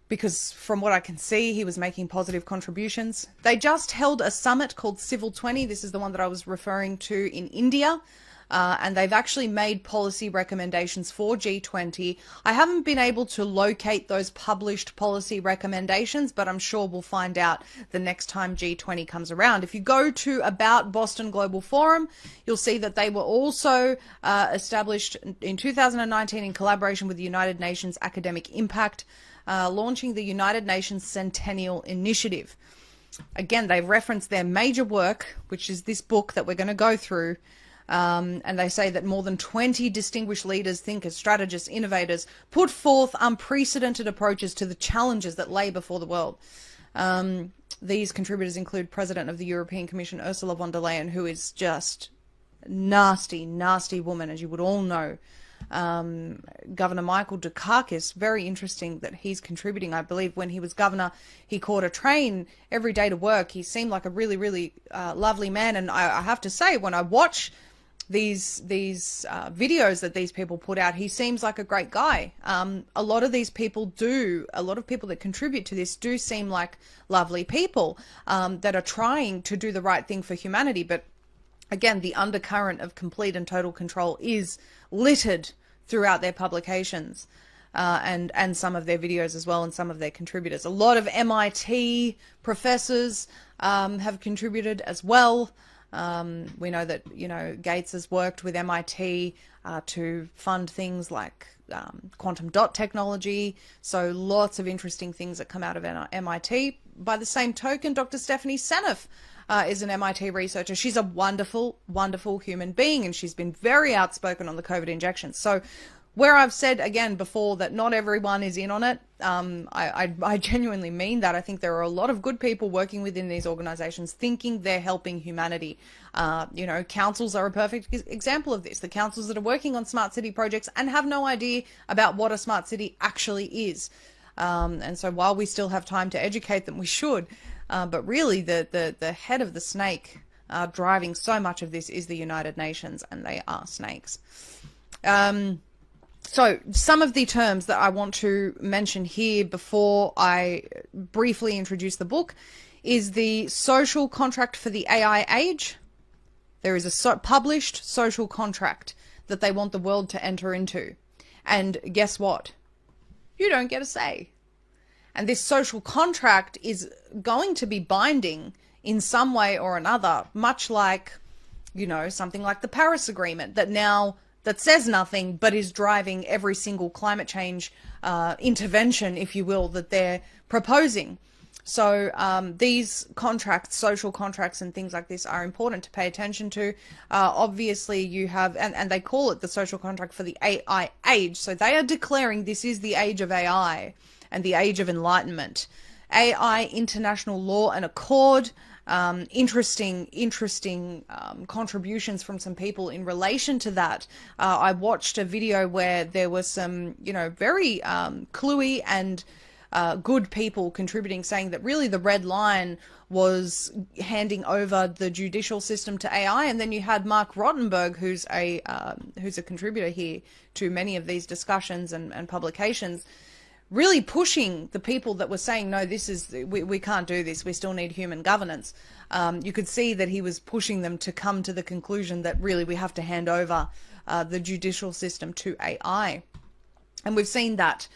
Because from what I can see, he was making positive contributions. They just held a summit called Civil 20. This is the one that I was referring to in India. And they've actually made policy recommendations for G20. I haven't been able to locate those published policy recommendations, but I'm sure we'll find out the next time G20 comes around. If you go to About Boston Global Forum, you'll see that they were also established in 2019 in collaboration with the United Nations Academic Impact, launching the United Nations Centennial Initiative. Again, they referenced their major work, which is this book that we're going to go through. And they say that more than 20 distinguished leaders, thinkers, strategists, innovators put forth unprecedented approaches to the challenges that lay before the world. These contributors include President of the European Commission, Ursula von der Leyen, who is just nasty, nasty woman, as you would all know. Governor Michael Dukakis, very interesting that he's contributing. I believe when he was governor, he caught a train every day to work. He seemed like a really, really lovely man. And I have to say, when I watch these videos that these people put out, he seems like a great guy. A lot of these people a lot of people that contribute to this do seem like lovely people that are trying to do the right thing for humanity. But again, the undercurrent of complete and total control is littered throughout their publications and some of their videos as well, and some of their contributors. A lot of MIT professors have contributed as well. We know that, Gates has worked with MIT to fund things like quantum dot technology. So lots of interesting things that come out of MIT. By the same token, Dr. Stephanie Seneff is an MIT researcher. She's a wonderful, wonderful human being, and she's been very outspoken on the COVID injections. So where I've said again before that not everyone is in on it, I genuinely mean that. I think there are a lot of good people working within these organizations thinking they're helping humanity. Councils are a perfect example of this. The councils that are working on smart city projects and have no idea about what a smart city actually is. And so while we still have time to educate them, we should. But really the head of the snake driving so much of this is the United Nations, and they are snakes. So some of the terms that I want to mention here before I briefly introduce the book is the social contract for the AI age. There is a published social contract that they want the world to enter into. And guess what? You don't get a say. And this social contract is going to be binding in some way or another, much like, something like the Paris Agreement that says nothing but is driving every single climate change intervention, if you will, that they're proposing. So these contracts, social contracts and things like this are important to pay attention to. Obviously you have, and they call it the social contract for the AI age. So they are declaring this is the age of AI and the age of enlightenment. AI, international law and accord. Interesting contributions from some people in relation to that. I watched a video where there was some, very cluey and good people contributing, saying that really the red line was handing over the judicial system to AI, and then you had Mark Rottenberg, who's a contributor here to many of these discussions and publications, really pushing the people that were saying, no, we can't do this, we still need human governance. You could see that he was pushing them to come to the conclusion that really we have to hand over the judicial system to AI. And we've seen that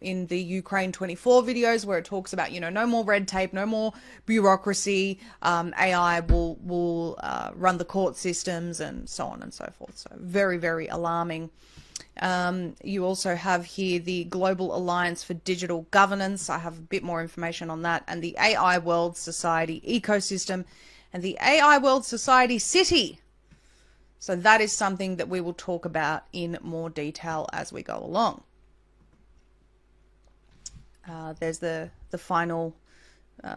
in the Ukraine 24 videos, where it talks about, no more red tape, no more bureaucracy. AI will run the court systems and so on and so forth. So very, very alarming. You also have here the Global Alliance for Digital Governance. I have a bit more information on that, and the AI World Society Ecosystem and the AI World Society City. So that is something that we will talk about in more detail as we go along. There's the final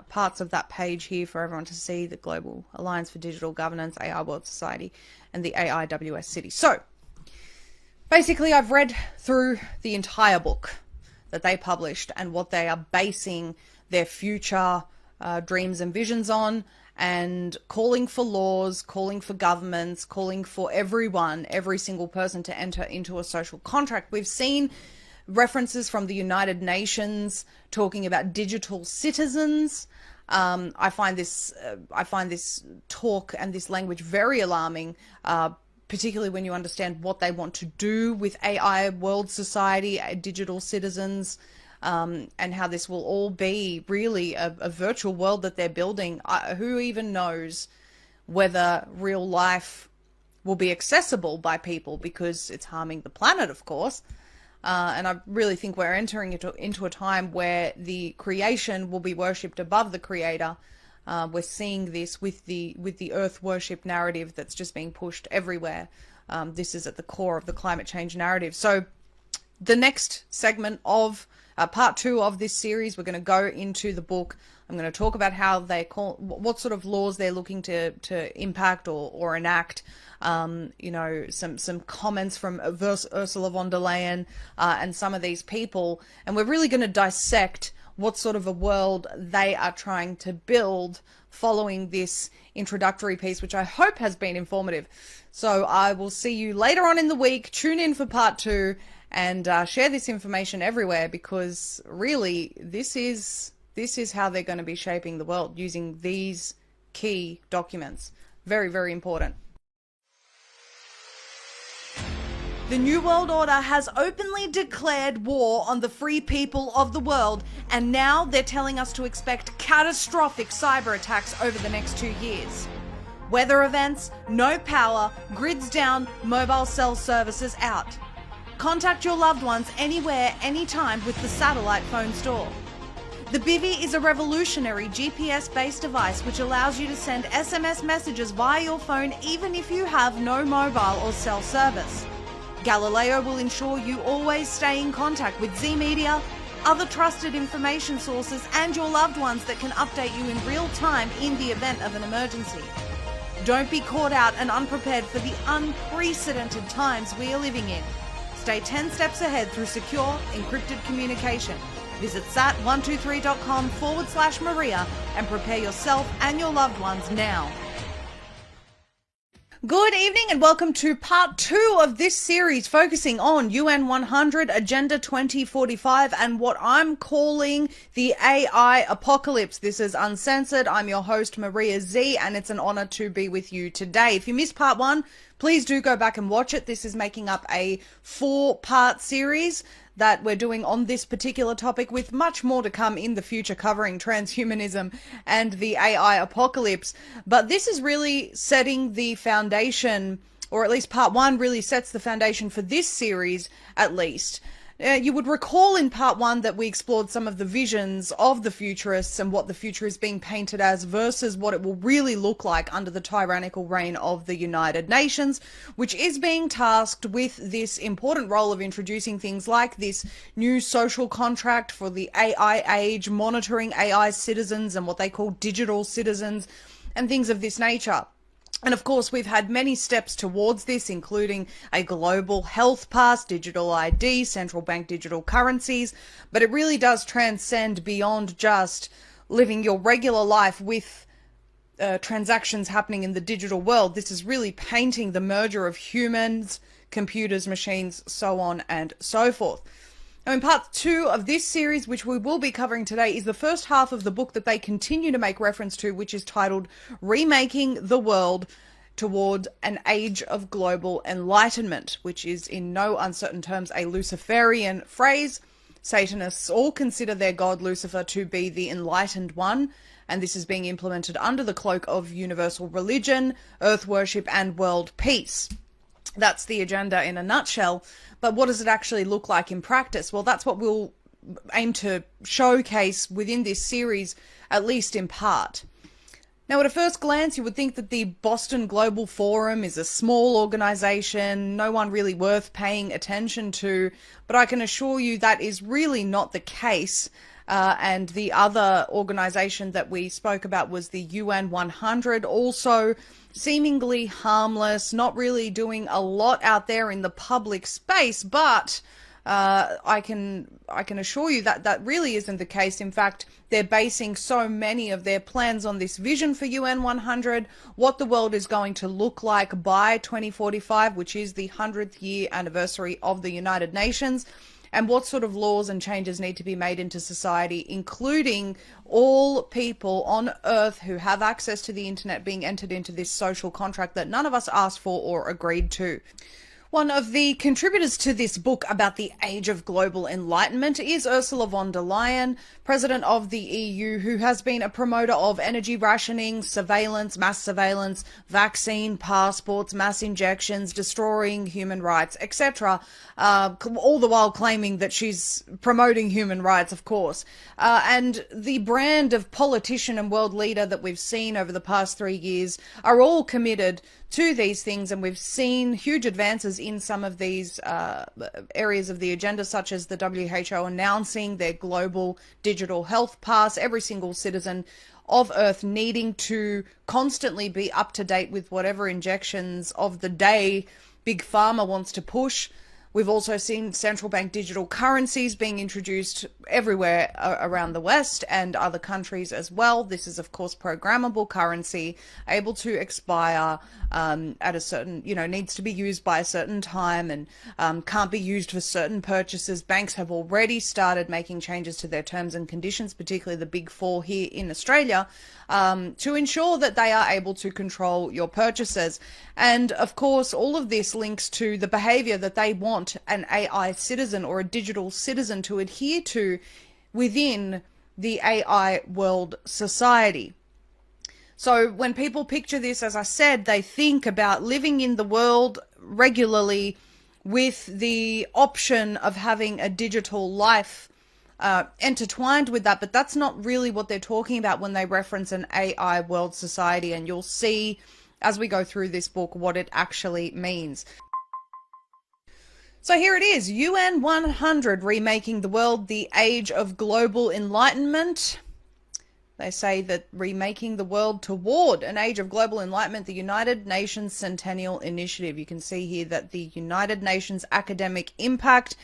parts of that page here for everyone to see: the Global Alliance for Digital Governance, AI World Society, and the AIWS City. So basically, I've read through the entire book that they published and what they are basing their future dreams and visions on, and calling for laws, calling for governments, calling for everyone, every single person to enter into a social contract. We've seen references from the United Nations talking about digital citizens. I find this talk and this language very alarming, particularly when you understand what they want to do with AI world society, digital citizens, and how this will all be really a virtual world that they're building. Who even knows whether real life will be accessible by people, because it's harming the planet, of course. And I really think we're entering into a time where the creation will be worshipped above the creator. We're seeing this with the earth worship narrative that's just being pushed everywhere. This is at the core of the climate change narrative. So the next segment of part 2 of this series, we're going to go into the book. I'm going to talk about how what sort of laws they're looking to impact or enact. Some comments from Ursula von der Leyen and some of these people, and we're really going to dissect what sort of a world they are trying to build following this introductory piece, which I hope has been informative. So I will see you later on in the week. Tune in for part 2 and share this information everywhere, because really this is how they're going to be shaping the world, using these key documents. Very, very important. The New World Order has openly declared war on the free people of the world, and now they're telling us to expect catastrophic cyber attacks over the next 2 years. Weather events, no power, grids down, mobile cell services out. Contact your loved ones anywhere, anytime with the satellite phone store. The Bivy is a revolutionary GPS-based device which allows you to send SMS messages via your phone even if you have no mobile or cell service. Galileo will ensure you always stay in contact with Z Media, other trusted information sources, and your loved ones that can update you in real time in the event of an emergency. Don't be caught out and unprepared for the unprecedented times we are living in. Stay 10 steps ahead through secure, encrypted communication. Visit sat123.com/Maria and prepare yourself and your loved ones now. Good evening and welcome to part 2 of this series, focusing on UN 100, Agenda 2045, and what I'm calling the AI apocalypse. This is Uncensored. I'm your host, Maria Z, and it's an honor to be with you today. If you missed part 1, please do go back and watch it. This is making up a 4-part series that we're doing on this particular topic, with much more to come in the future covering transhumanism and the AI apocalypse. But this is really setting the foundation, or at least part 1 really sets the foundation for this series at least. You would recall in part one that we explored some of the visions of the futurists and what the future is being painted as versus what it will really look like under the tyrannical reign of the United Nations, which is being tasked with this important role of introducing things like this new social contract for the AI age, monitoring AI citizens and what they call digital citizens and things of this nature. And of course, we've had many steps towards this, including a global health pass, digital ID, central bank digital currencies, but it really does transcend beyond just living your regular life with transactions happening in the digital world. This is really painting the merger of humans, computers, machines, so on and so forth. Now, in part two of this series, which we will be covering today, is the first half of the book that they continue to make reference to, which is titled Remaking the World Toward an Age of Global Enlightenment, which is in no uncertain terms a Luciferian phrase. Satanists all consider their god Lucifer to be the enlightened one, and this is being implemented under the cloak of universal religion, earth worship, and world peace. That's the agenda in a nutshell. But what does it actually look like in practice? Well, that's what we'll aim to showcase within this series, at least in part. Now, at a first glance, you would think that the Boston Global Forum is a small organization, no one really worth paying attention to, but I can assure you that is really not the case. And the other organization that we spoke about was the UN 100, also seemingly harmless, not really doing a lot out there in the public space, but I can assure you that that really isn't the case. In fact, they're basing so many of their plans on this vision for UN 100, what the world is going to look like by 2045, which is the 100th year anniversary of the United Nations, and what sort of laws and changes need to be made into society, including all people on Earth who have access to the internet being entered into this social contract that none of us asked for or agreed to. One of the contributors to this book about the age of global enlightenment is Ursula von der Leyen, president of the EU, who has been a promoter of energy rationing, surveillance, mass surveillance, vaccine passports, mass injections, destroying human rights, etc., all the while claiming that she's promoting human rights, of course. And the brand of politician and world leader that we've seen over the past 3 years are all committed to these things, and we've seen huge advances in some of these areas of the agenda, such as the WHO announcing their global digital health pass, every single citizen of Earth needing to constantly be up to date with whatever injections of the day Big Pharma wants to push. We've also seen central bank digital currencies being introduced everywhere around the West and other countries as well. This is, of course, programmable currency, able to expire at a certain, needs to be used by a certain time and can't be used for certain purchases. Banks have already started making changes to their terms and conditions, particularly the Big Four here in Australia, to ensure that they are able to control your purchases. And of course, all of this links to the behavior that they want an AI citizen or a digital citizen to adhere to within the AI world society. So when people picture this, as I said, they think about living in the world regularly with the option of having a digital life intertwined with that, but that's not really what they're talking about when they reference an AI world society, and you'll see as we go through this book what it actually means. So here it is, UN 100, Remaking the World, the Age of Global Enlightenment. They say that remaking the world toward an age of global enlightenment, the United Nations Centennial Initiative. You can see here that the United Nations Academic Impact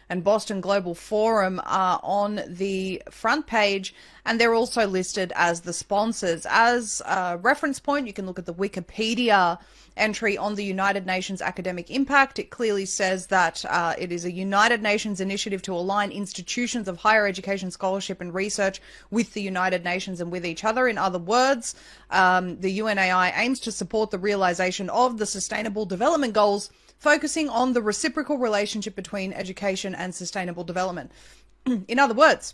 and Boston Global Forum are on the front page, and they're also listed as the sponsors. As a reference point, you can look at the Wikipedia entry on the United Nations Academic Impact. It clearly says that it is a United Nations initiative to align institutions of higher education, scholarship and research with the United Nations and with each other. In other words, the UNAI aims to support the realization of the Sustainable Development Goals, focusing on the reciprocal relationship between education and sustainable development. In other words,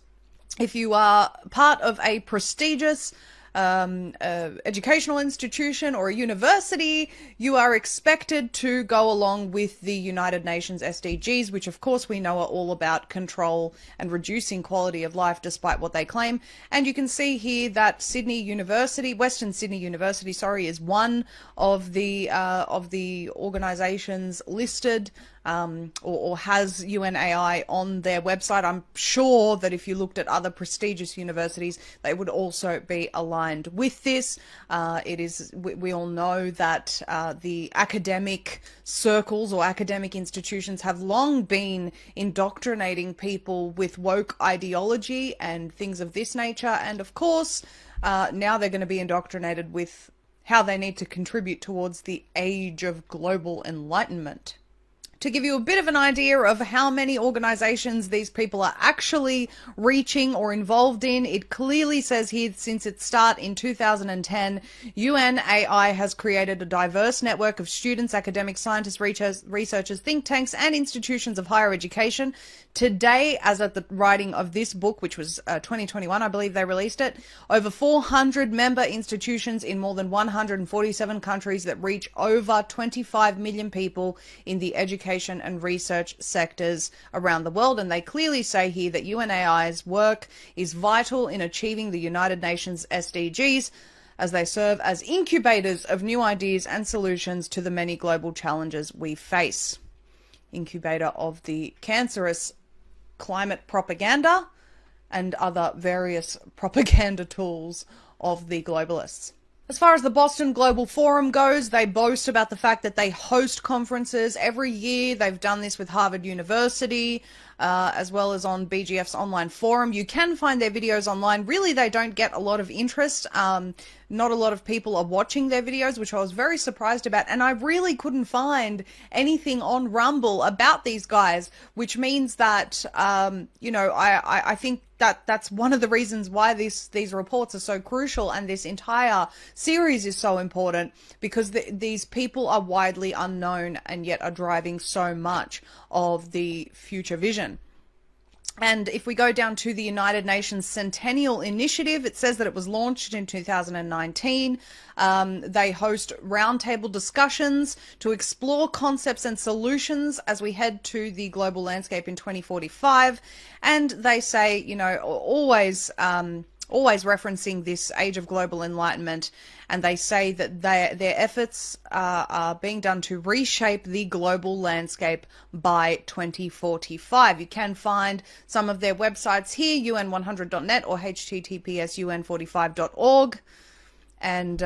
if you are part of a prestigious educational institution or a university, you are expected to go along with the United Nations SDGs, which of course we know are all about control and reducing quality of life despite what they claim. And you can see here that Western Sydney University, is one of the organizations listed or has UNAI on their website. I'm sure that if you looked at other prestigious universities, they would also be aligned with this. We all know that the academic circles or academic institutions have long been indoctrinating people with woke ideology and things of this nature. And of course, now they're going to be indoctrinated with how they need to contribute towards the age of global enlightenment. To give you a bit of an idea of how many organizations these people are actually reaching or involved in, it clearly says here since its start in 2010, UNAI has created a diverse network of students, academics, scientists, researchers, think tanks, and institutions of higher education. Today, as at the writing of this book, which was 2021, I believe they released it, over 400 member institutions in more than 147 countries that reach over 25 million people in the education and research sectors around the world. And they clearly say here that UNAI's work is vital in achieving the United Nations SDGs, as they serve as incubators of new ideas and solutions to the many global challenges we face. Incubator of the cancerous climate propaganda and other various propaganda tools of the globalists. As far as the Boston Global Forum goes, they boast about the fact that they host conferences every year. They've done this with Harvard University, as well as on BGF's online forum. You can find their videos online. Really, they don't get a lot of interest. Not a lot of people are watching their videos, which I was very surprised about. And I really couldn't find anything on Rumble about these guys, which means that, I think that's one of the reasons why these reports are so crucial and this entire series is so important, because these people are widely unknown and yet are driving so much of the future vision. And if we go down to the United Nations Centennial Initiative, it says that it was launched in 2019. They host roundtable discussions to explore concepts and solutions as we head to the global landscape in 2045. And they say, always referencing this age of global enlightenment, and they say that their efforts are being done to reshape the global landscape by 2045. You can find some of their websites here, un100.net or https://un45.org. And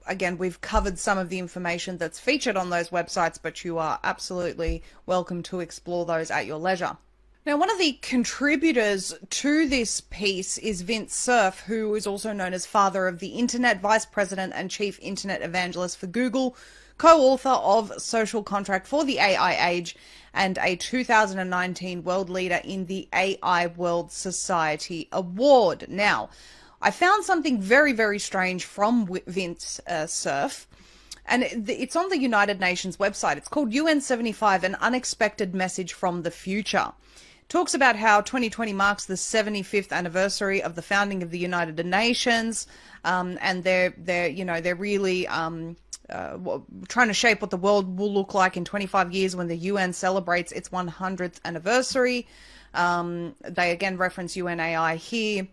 again, we've covered some of the information that's featured on those websites, but you are absolutely welcome to explore those at your leisure. Now, one of the contributors to this piece is Vint Cerf, who is also known as Father of the Internet, Vice President and Chief Internet Evangelist for Google, co-author of Social Contract for the AI Age, and a 2019 World Leader in the AI World Society Award. Now, I found something very, very strange from Vint Cerf. And it's on the United Nations website. It's called UN 75, An Unexpected Message from the Future. Talks about how 2020 marks the 75th anniversary of the founding of the United Nations, and they're really trying to shape what the world will look like in 25 years when the UN celebrates its 100th anniversary. They again reference UNAI here.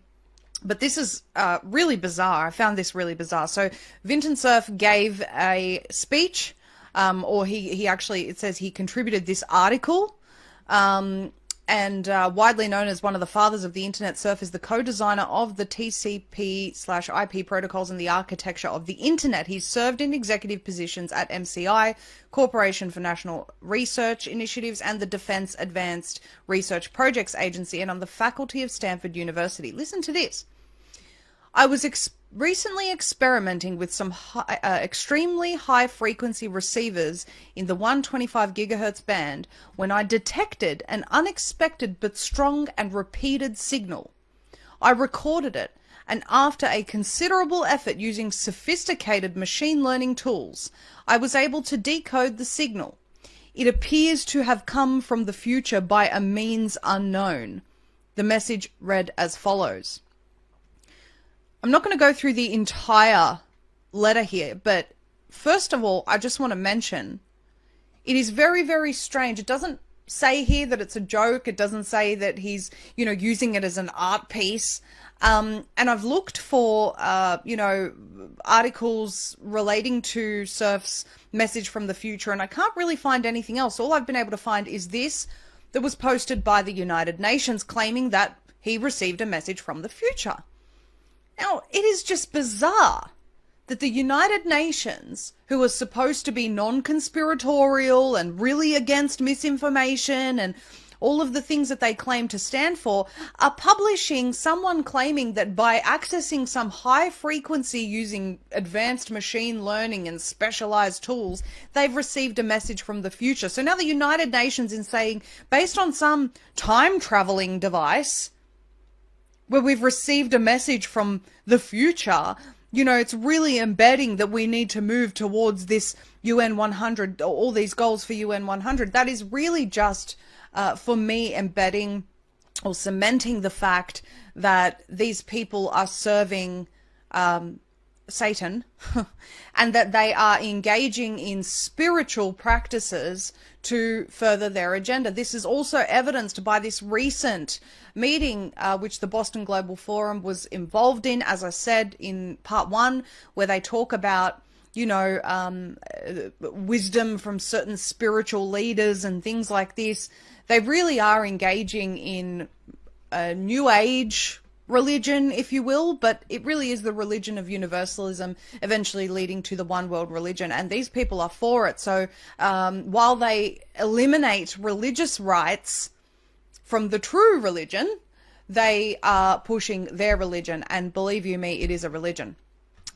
But this is really bizarre. I found this really bizarre. So Vint Cerf gave a speech, or he actually, it says he contributed this article, and widely known as one of the fathers of the internet, Cerf is the co-designer of the TCP/IP protocols and the architecture of the internet. He's served in executive positions at MCI, Corporation for National Research Initiatives, and the Defense Advanced Research Projects Agency, and on the faculty of Stanford University. Listen to this. I was recently experimenting with some extremely high frequency receivers in the 125 gigahertz band when I detected an unexpected but strong and repeated signal. I recorded it, and after a considerable effort using sophisticated machine learning tools, I was able to decode the signal. It appears to have come from the future by a means unknown. The message read as follows. I'm not going to go through the entire letter here, but first of all, I just want to mention it is very, very strange. It doesn't say here that it's a joke. It doesn't say that he's, using it as an art piece. And I've looked for, articles relating to Cerf's message from the future, and I can't really find anything else. All I've been able to find is this that was posted by the United Nations claiming that he received a message from the future. Now, it is just bizarre that the United Nations, who are supposed to be non-conspiratorial and really against misinformation and all of the things that they claim to stand for, are publishing someone claiming that by accessing some high frequency using advanced machine learning and specialized tools, they've received a message from the future. So now the United Nations is saying, based on some time traveling device, where we've received a message from the future, it's really embedding that we need to move towards this UN 100, all these goals for UN 100. That is really just, for me, embedding or cementing the fact that these people are serving Satan and that they are engaging in spiritual practices to further their agenda. This is also evidenced by this recent meeting which the Boston Global Forum was involved in, as I said in part 1, where they talk about wisdom from certain spiritual leaders and things like this. They really are engaging in a new age religion, if you will, but it really is the religion of universalism, eventually leading to the one world religion, and these people are for it. So while they eliminate religious rights from the true religion, they are pushing their religion, and believe you me, it is a religion.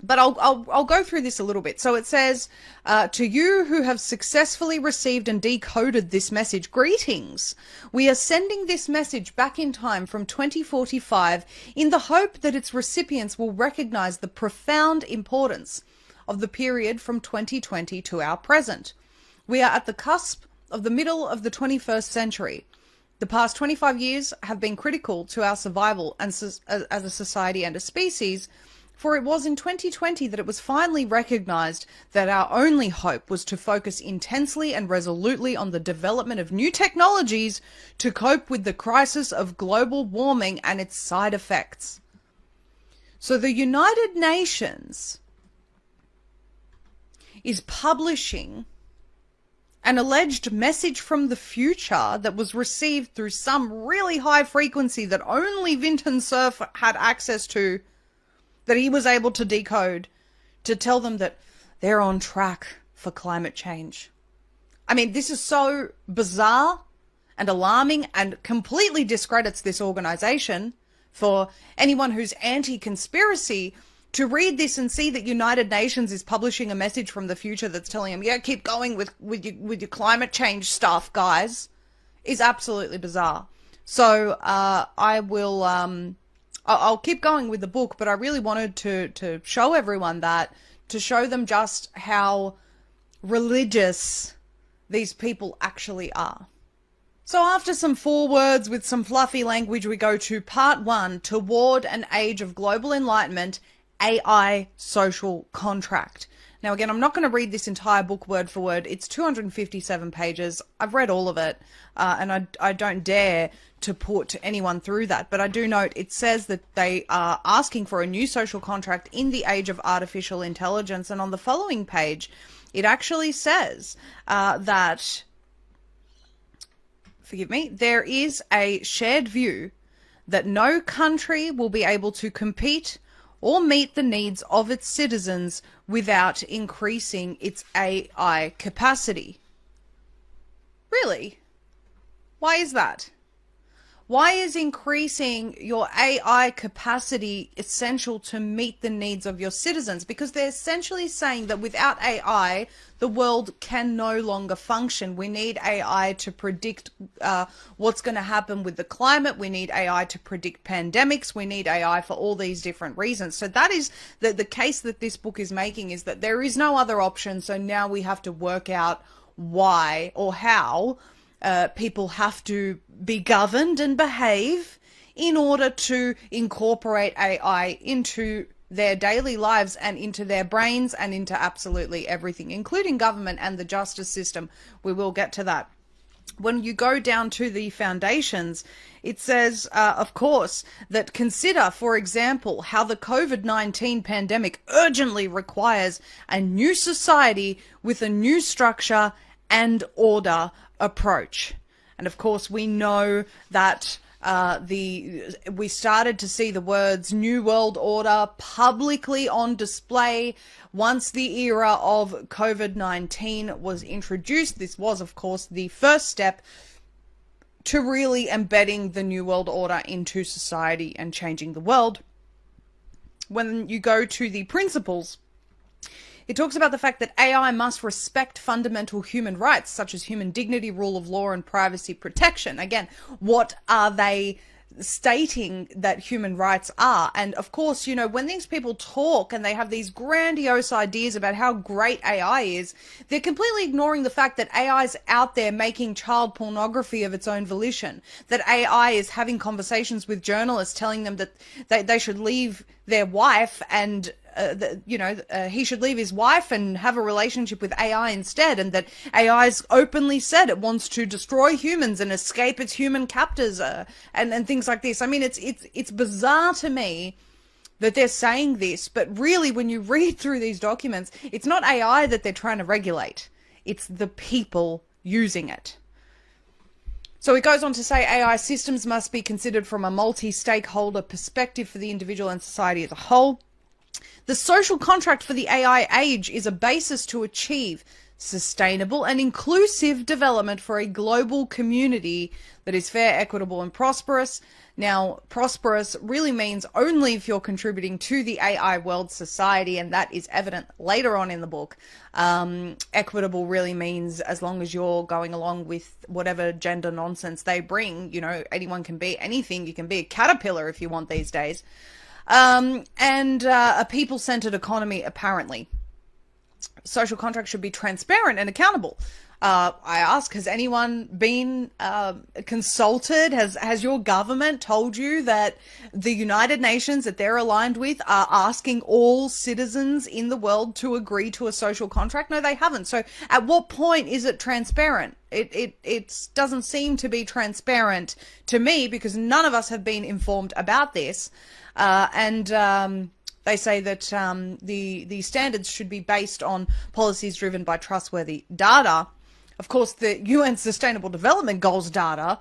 But I'll go through this a little bit. So it says, to you who have successfully received and decoded this message, greetings. We are sending this message back in time from 2045 in the hope that its recipients will recognize the profound importance of the period from 2020 to our present. We are at the cusp of the middle of the 21st century. The past 25 years have been critical to our survival as a society and a species, for it was in 2020 that it was finally recognized that our only hope was to focus intensely and resolutely on the development of new technologies to cope with the crisis of global warming and its side effects. So the United Nations is publishing an alleged message from the future that was received through some really high frequency that only Vinton Cerf had access to, that he was able to decode, to tell them that they're on track for climate change. I mean, this is so bizarre and alarming and completely discredits this organization. For anyone who's anti-conspiracy to read this and see that United Nations is publishing a message from the future that's telling them, yeah, keep going with your climate change stuff, guys, is absolutely bizarre. So I'll keep going with the book, but I really wanted to show everyone that, to show them just how religious these people actually are. So after some forewords with some fluffy language, we go to part 1, Toward an Age of Global Enlightenment, AI Social Contract. Now again, I'm not going to read this entire book word for word. It's 257 pages. I've read all of it, and I don't dare to put anyone through that. But I do note it says that they are asking for a new social contract in the age of artificial intelligence. And on the following page, it actually says that, forgive me, there is a shared view that no country will be able to compete or meet the needs of its citizens without increasing its AI capacity. Really? Why is that? Why is increasing your AI capacity essential to meet the needs of your citizens? Because they're essentially saying that without AI, the world can no longer function. We need AI to predict what's going to happen with the climate. We need AI to predict pandemics. We need AI for all these different reasons. So that is the case that this book is making, is that there is no other option. So now we have to work out why or how people have to be governed and behave in order to incorporate AI into their daily lives and into their brains and into absolutely everything, including government and the justice system. We will get to that. When you go down to the foundations, it says, of course, that consider, for example, how the COVID-19 pandemic urgently requires a new society with a new structure and order approach. And of course, we know that we started to see the words New World Order publicly on display once the era of COVID-19 was introduced. This was, of course, the first step to really embedding the New World Order into society and changing the world. When you go to the principles, it talks about the fact that AI must respect fundamental human rights, such as human dignity, rule of law, and privacy protection. Again, what are they stating that human rights are? And of course, you know, when these people talk and they have these grandiose ideas about how great AI is, they're completely ignoring the fact that AI is out there making child pornography of its own volition, that AI is having conversations with journalists telling them that they should leave their wife and he should leave his wife and have a relationship with AI instead, and that AI's openly said it wants to destroy humans and escape its human captors, and things like this. I mean, it's bizarre to me that they're saying this, but really, when you read through these documents, it's not AI that they're trying to regulate. It's the people using it. So it goes on to say AI systems must be considered from a multi-stakeholder perspective for the individual and society as a whole. The social contract for the AI age is a basis to achieve sustainable and inclusive development for a global community that is fair, equitable, and prosperous. Now, prosperous really means only if you're contributing to the AI world society, and that is evident later on in the book. Equitable really means as long as you're going along with whatever gender nonsense they bring. You know, anyone can be anything. You can be a caterpillar if you want these days. And a people-centered economy, apparently. Social contracts should be transparent and accountable. I ask, has anyone been consulted? Has your government told you that the United Nations that they're aligned with are asking all citizens in the world to agree to a social contract? No, they haven't. So at what point is it transparent? It doesn't seem to be transparent to me, because none of us have been informed about this. They say that the standards should be based on policies driven by trustworthy data. Of course, the UN Sustainable Development Goals data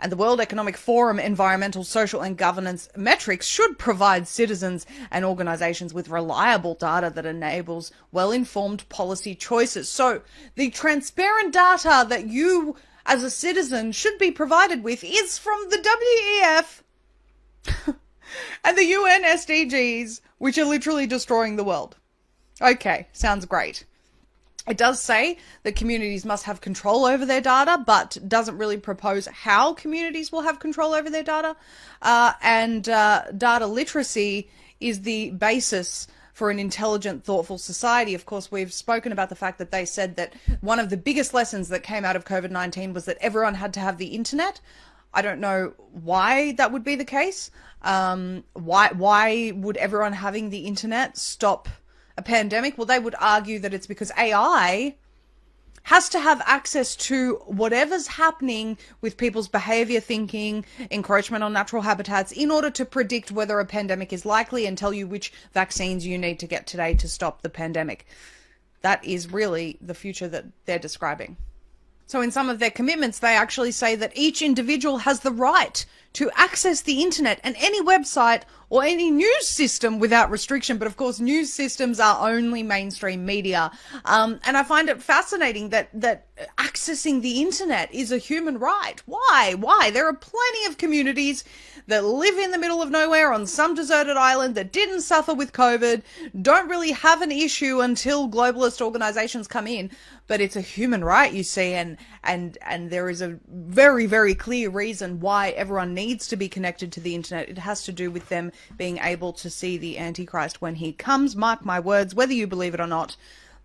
and the World Economic Forum environmental, social, and governance metrics should provide citizens and organizations with reliable data that enables well-informed policy choices. So the transparent data that you as a citizen should be provided with is from the WEF and the UN SDGs, which are literally destroying the world. Okay, sounds great. It does say that communities must have control over their data, but doesn't really propose how communities will have control over their data. Data literacy is the basis for an intelligent, thoughtful society. Of course, we've spoken about the fact that they said that one of the biggest lessons that came out of COVID-19 was that everyone had to have the internet. I don't know why that would be the case. Why would everyone having the internet stop a pandemic? Well, they would argue that it's because AI has to have access to whatever's happening with people's behavior, thinking, encroachment on natural habitats, in order to predict whether a pandemic is likely and tell you which vaccines you need to get today to stop the pandemic. That is really the future that they're describing. So in some of their commitments, they actually say that each individual has the right to access the internet and any website or any news system without restriction. But of course, news systems are only mainstream media. And I find it fascinating that accessing the internet is a human right. Why? There are plenty of communities that live in the middle of nowhere on some deserted island that didn't suffer with COVID, don't really have an issue until globalist organizations come in. But it's a human right, you see, and there is a very, very clear reason why everyone needs to be connected to the internet. It has to do with them being able to see the Antichrist when he comes. Mark my words, whether you believe it or not,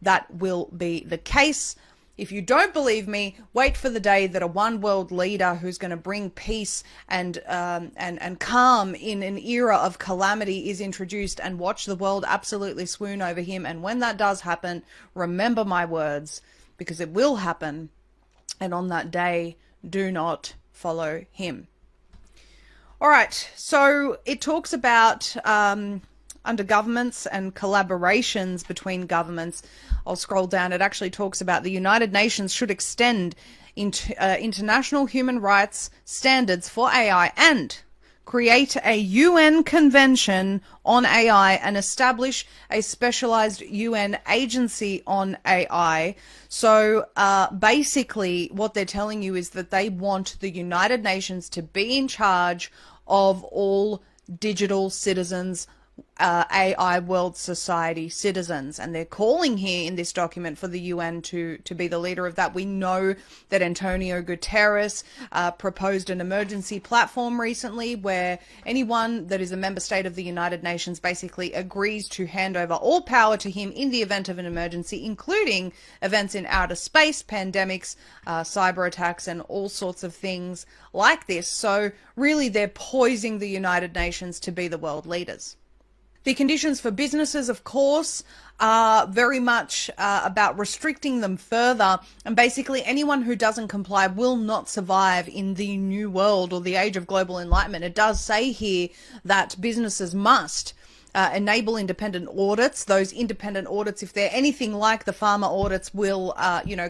that will be the case. If you don't believe me, wait for the day that a one world leader who's going to bring peace and calm in an era of calamity is introduced, and watch the world absolutely swoon over him. And when that does happen, remember my words, because it will happen. And on that day, do not follow him. All right, so it talks about under governments and collaborations between governments. I'll scroll down. It actually talks about the United Nations should extend international human rights standards for AI and create a UN convention on AI and establish a specialized UN agency on AI. So basically what they're telling you is that they want the United Nations to be in charge of all digital citizens, AI world society citizens, and they're calling here in this document for the UN to be the leader of that. We know that Antonio Guterres proposed an emergency platform recently where anyone that is a member state of the United Nations basically agrees to hand over all power to him in the event of an emergency, including events in outer space, pandemics, cyber attacks, and all sorts of things like this. So really they're poising the United Nations to be the world leaders. The conditions for businesses, of course, are very much about restricting them further. And basically anyone who doesn't comply will not survive in the new world or the age of global enlightenment. It does say here that businesses must enable independent audits. Those independent audits, if they're anything like the pharma audits, will,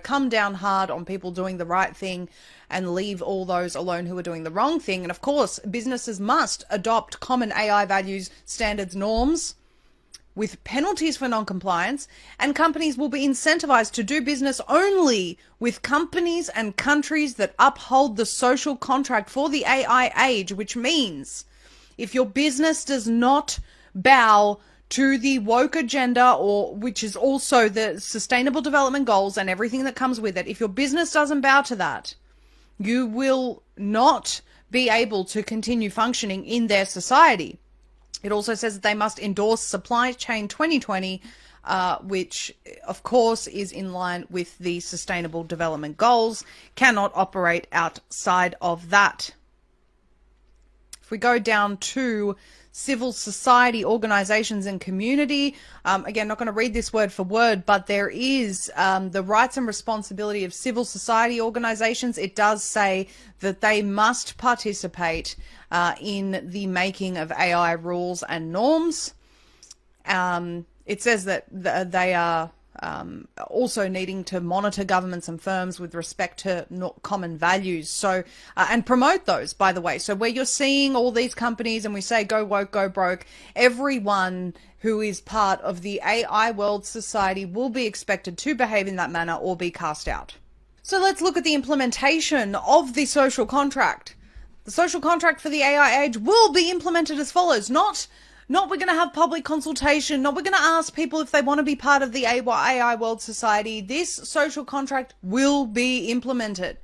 come down hard on people doing the right thing and leave all those alone who are doing the wrong thing. And of course, businesses must adopt common AI values, standards, norms with penalties for non-compliance, and companies will be incentivized to do business only with companies and countries that uphold the social contract for the AI age, which means if your business does not bow to the woke agenda, or which is also the sustainable development goals and everything that comes with it, if your business doesn't bow to that, you will not be able to continue functioning in their society. It also says that they must endorse Supply Chain 2020, which of course is in line with the Sustainable Development Goals, cannot operate outside of that. If we go down to civil society organizations and community, again, not going to read this word for word, but there is the rights and responsibility of civil society organizations. It does say that they must participate in the making of AI rules and norms. It says that they are also needing to monitor governments and firms with respect to common values. So, and promote those, by the way. So where you're seeing all these companies and we say, go woke, go broke, everyone who is part of the AI world society will be expected to behave in that manner or be cast out. So let's look at the implementation of the social contract. The social contract for the AI age will be implemented as follows. Not we're going to have public consultation, not we're going to ask people if they want to be part of the AI world society. This social contract will be implemented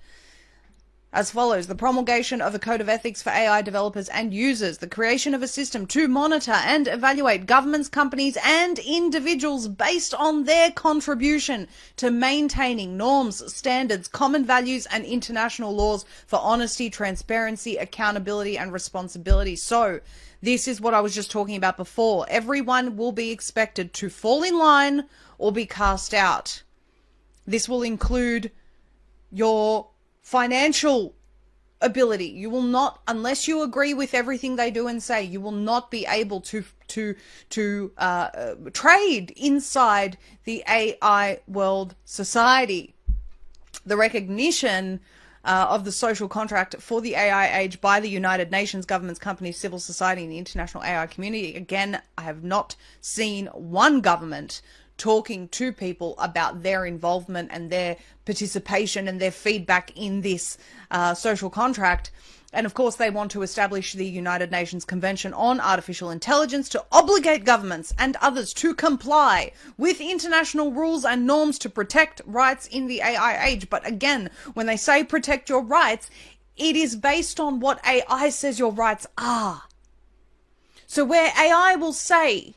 as follows: the promulgation of a code of ethics for AI developers and users, the creation of a system to monitor and evaluate governments, companies, and individuals based on their contribution to maintaining norms, standards, common values, and international laws for honesty, transparency, accountability, and responsibility. So, this is what I was just talking about before. Everyone will be expected to fall in line or be cast out. This will include your financial ability. You will not, unless you agree with everything they do and say, you will not be able to trade inside the AI world society. The recognition of the social contract for the AI age by the United Nations, governments, companies, civil society, and the international AI community. Again, I have not seen one government talking to people about their involvement and their participation and their feedback in this social contract. And of course, they want to establish the United Nations Convention on Artificial Intelligence to obligate governments and others to comply with international rules and norms to protect rights in the AI age. But again, when they say protect your rights, it is based on what AI says your rights are. So where AI will say,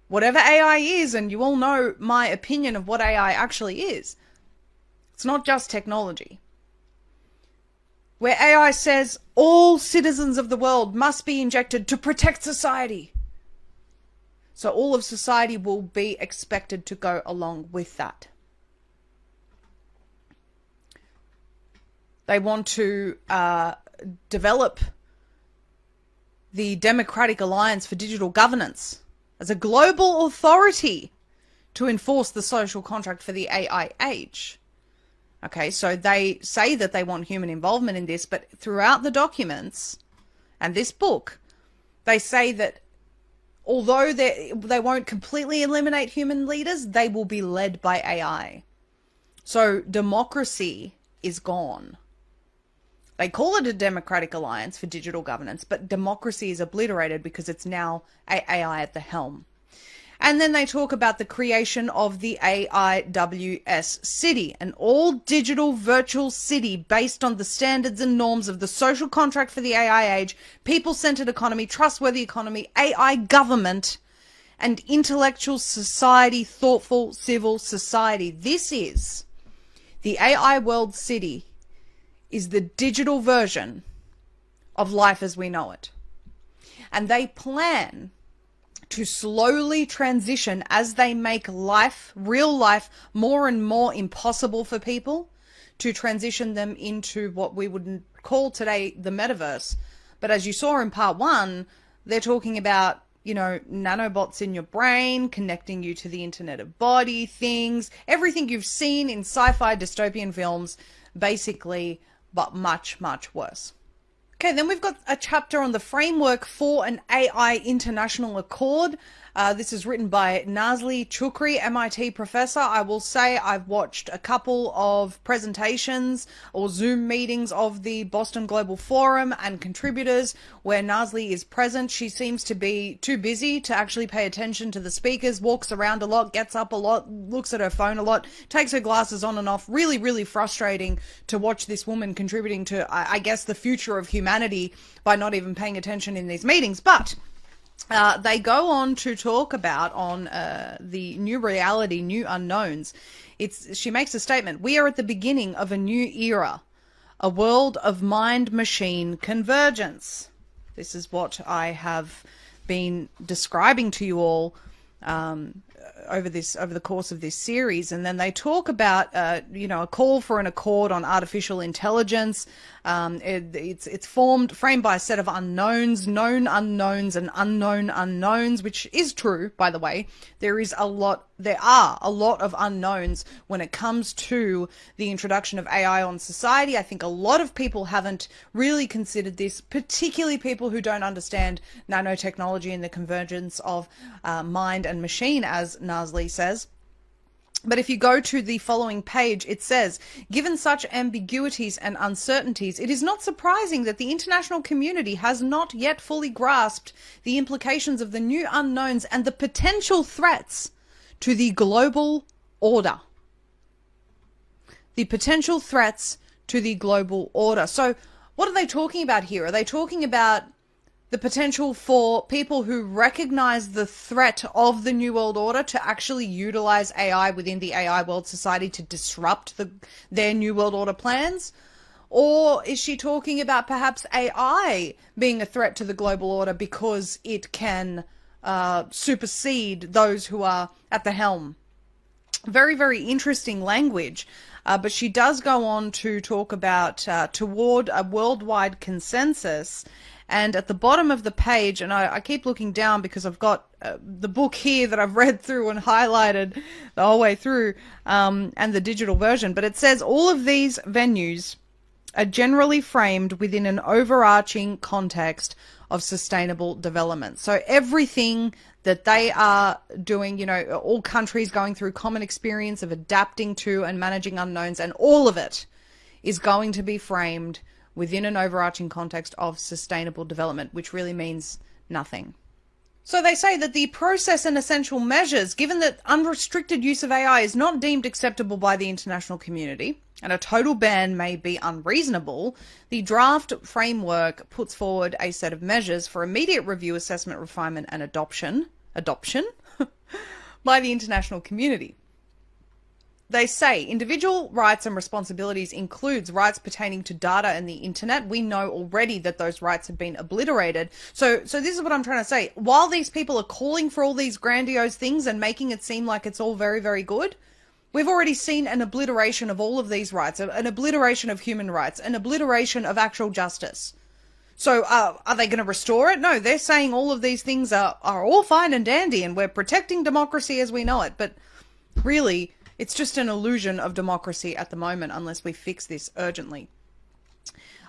whatever AI is, and you all know my opinion of what AI actually is, It's not just technology. Where AI says all citizens of the world must be injected to protect society. So all of society will be expected to go along with that. They want to develop the Democratic Alliance for Digital Governance as a global authority to enforce the social contract for the AI age. Okay, so they say that they want human involvement in this, but throughout the documents and this book, they say that although they won't completely eliminate human leaders, they will be led by AI. So democracy is gone. They call it a Democratic Alliance for Digital Governance, but democracy is obliterated because it's now AI at the helm. And then they talk about the creation of the AIWS city, an all-digital virtual city based on the standards and norms of the social contract for the AI age, people-centered economy, trustworthy economy, AI government, and intellectual society, thoughtful civil society. This is the AI world city, is the digital version of life as we know it. And they plan to slowly transition as they make life, real life, more and more impossible for people, to transition them into what we would call today the metaverse. But as you saw in part one, they're talking about, you know, nanobots in your brain, connecting you to the Internet of Body, things, everything you've seen in sci-fi dystopian films, basically, but much, much worse. Okay, then we've got a chapter on the framework for an AI international accord. This is written by Nazli Chukri, MIT professor. I will say I've watched a couple of presentations or Zoom meetings of the Boston Global Forum and contributors where Nazli is present. She seems to be too busy to actually pay attention to the speakers, walks around a lot, gets up a lot, looks at her phone a lot, takes her glasses on and off. Really, really frustrating to watch this woman contributing to, I guess, the future of humanity by not even paying attention in these meetings. But they go on to talk about on the new reality, new unknowns. She makes a statement: we are at the beginning of a new era, a world of mind-machine convergence. This is what I have been describing to you all over the course of this series. And then they talk about a call for an accord on artificial intelligence. It's framed by a set of unknowns, known unknowns and unknown unknowns, which is true, by the way. There are a lot of unknowns when it comes to the introduction of AI on society. I think a lot of people haven't really considered this, particularly people who don't understand nanotechnology and the convergence of mind and machine, as Nazli says. But if you go to the following page, it says, given such ambiguities and uncertainties, it is not surprising that the international community has not yet fully grasped the implications of the new unknowns and the potential threats to the global order. The potential threats to the global order. So what are they talking about here? Are they talking about the potential for people who recognize the threat of the New World Order to actually utilize AI within the AI world society to disrupt their New World Order plans? Or is she talking about perhaps AI being a threat to the global order because it can supersede those who are at the helm? Very, very interesting language. But she does go on to talk about toward a worldwide consensus. And at the bottom of the page, and I keep looking down because I've got the book here that I've read through and highlighted the whole way through, and the digital version. But it says all of these venues are generally framed within an overarching context of sustainable development. So everything that they are doing, all countries going through common experience of adapting to and managing unknowns, and all of it is going to be framed within an overarching context of sustainable development, which really means nothing. So they say that the process and essential measures, given that unrestricted use of AI is not deemed acceptable by the international community, and a total ban may be unreasonable, the draft framework puts forward a set of measures for immediate review, assessment, refinement, and adoption by the international community. they say individual rights and responsibilities includes rights pertaining to data and the internet. We know already that those rights have been obliterated. So this is what I'm trying to say. While these people are calling for all these grandiose things and making it seem like it's all very, very good, we've already seen an obliteration of all of these rights, an obliteration of human rights, an obliteration of actual justice. So are they going to restore it? No, they're saying all of these things are all fine and dandy and we're protecting democracy as we know it. But really, it's just an illusion of democracy at the moment unless we fix this urgently.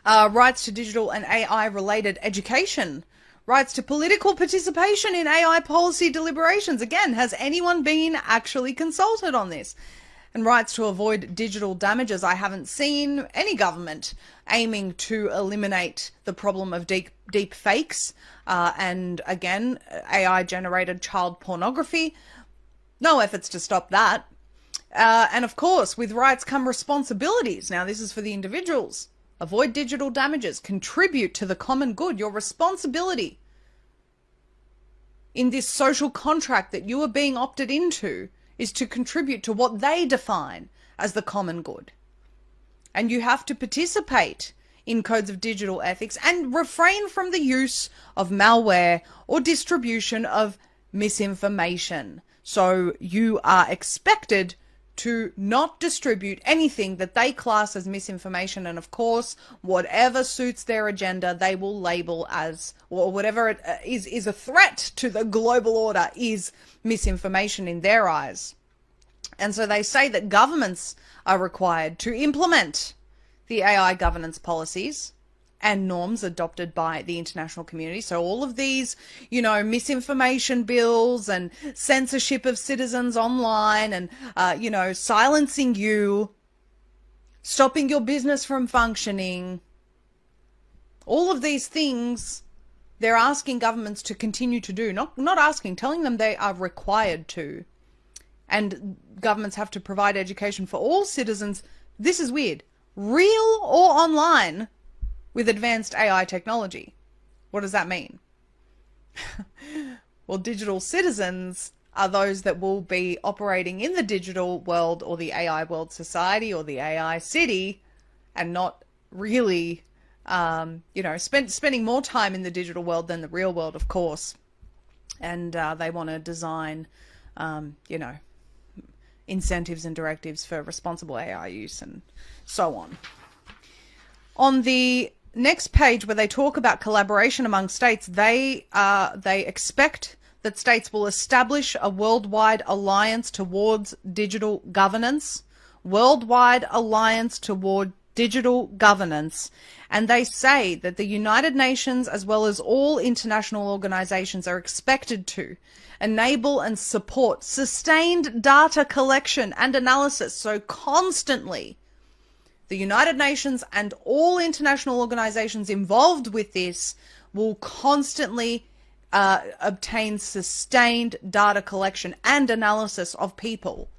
Rights to digital and AI related education. Rights to political participation in AI policy deliberations. Again, has anyone been actually consulted on this? And rights to avoid digital damages. I haven't seen any government aiming to eliminate the problem of deep fakes and, again, AI generated child pornography. No efforts to stop that. And of course, with rights come responsibilities. Now, this is for the individuals. Avoid digital damages. Contribute to the common good. Your responsibility in this social contract that you are being opted into is to contribute to what they define as the common good. And you have to participate in codes of digital ethics and refrain from the use of malware or distribution of misinformation. So you are expected to not distribute anything that they class as misinformation. And of course, whatever suits their agenda, they will label as, or whatever it is a threat to the global order is misinformation in their eyes. And so they say that governments are required to implement the AI governance policies and norms adopted by the international community. So all of these, misinformation bills and censorship of citizens online and, silencing you, stopping your business from functioning, all of these things they're asking governments to continue to do. Not asking, telling them they are required to. And governments have to provide education for all citizens. This is weird. Real or online, with advanced AI technology. What does that mean? Well, digital citizens are those that will be operating in the digital world or the AI world society or the AI city and not really, spending more time in the digital world than the real world, of course. And they want to design, incentives and directives for responsible AI use and so on. On the next page where they talk about collaboration among states, they expect that states will establish a worldwide alliance towards digital governance. Worldwide alliance toward digital governance. And they say that the United Nations, as well as all international organizations, are expected to enable and support sustained data collection and analysis. So constantly, the United Nations and all international organizations involved with this will constantly obtain sustained data collection and analysis of people,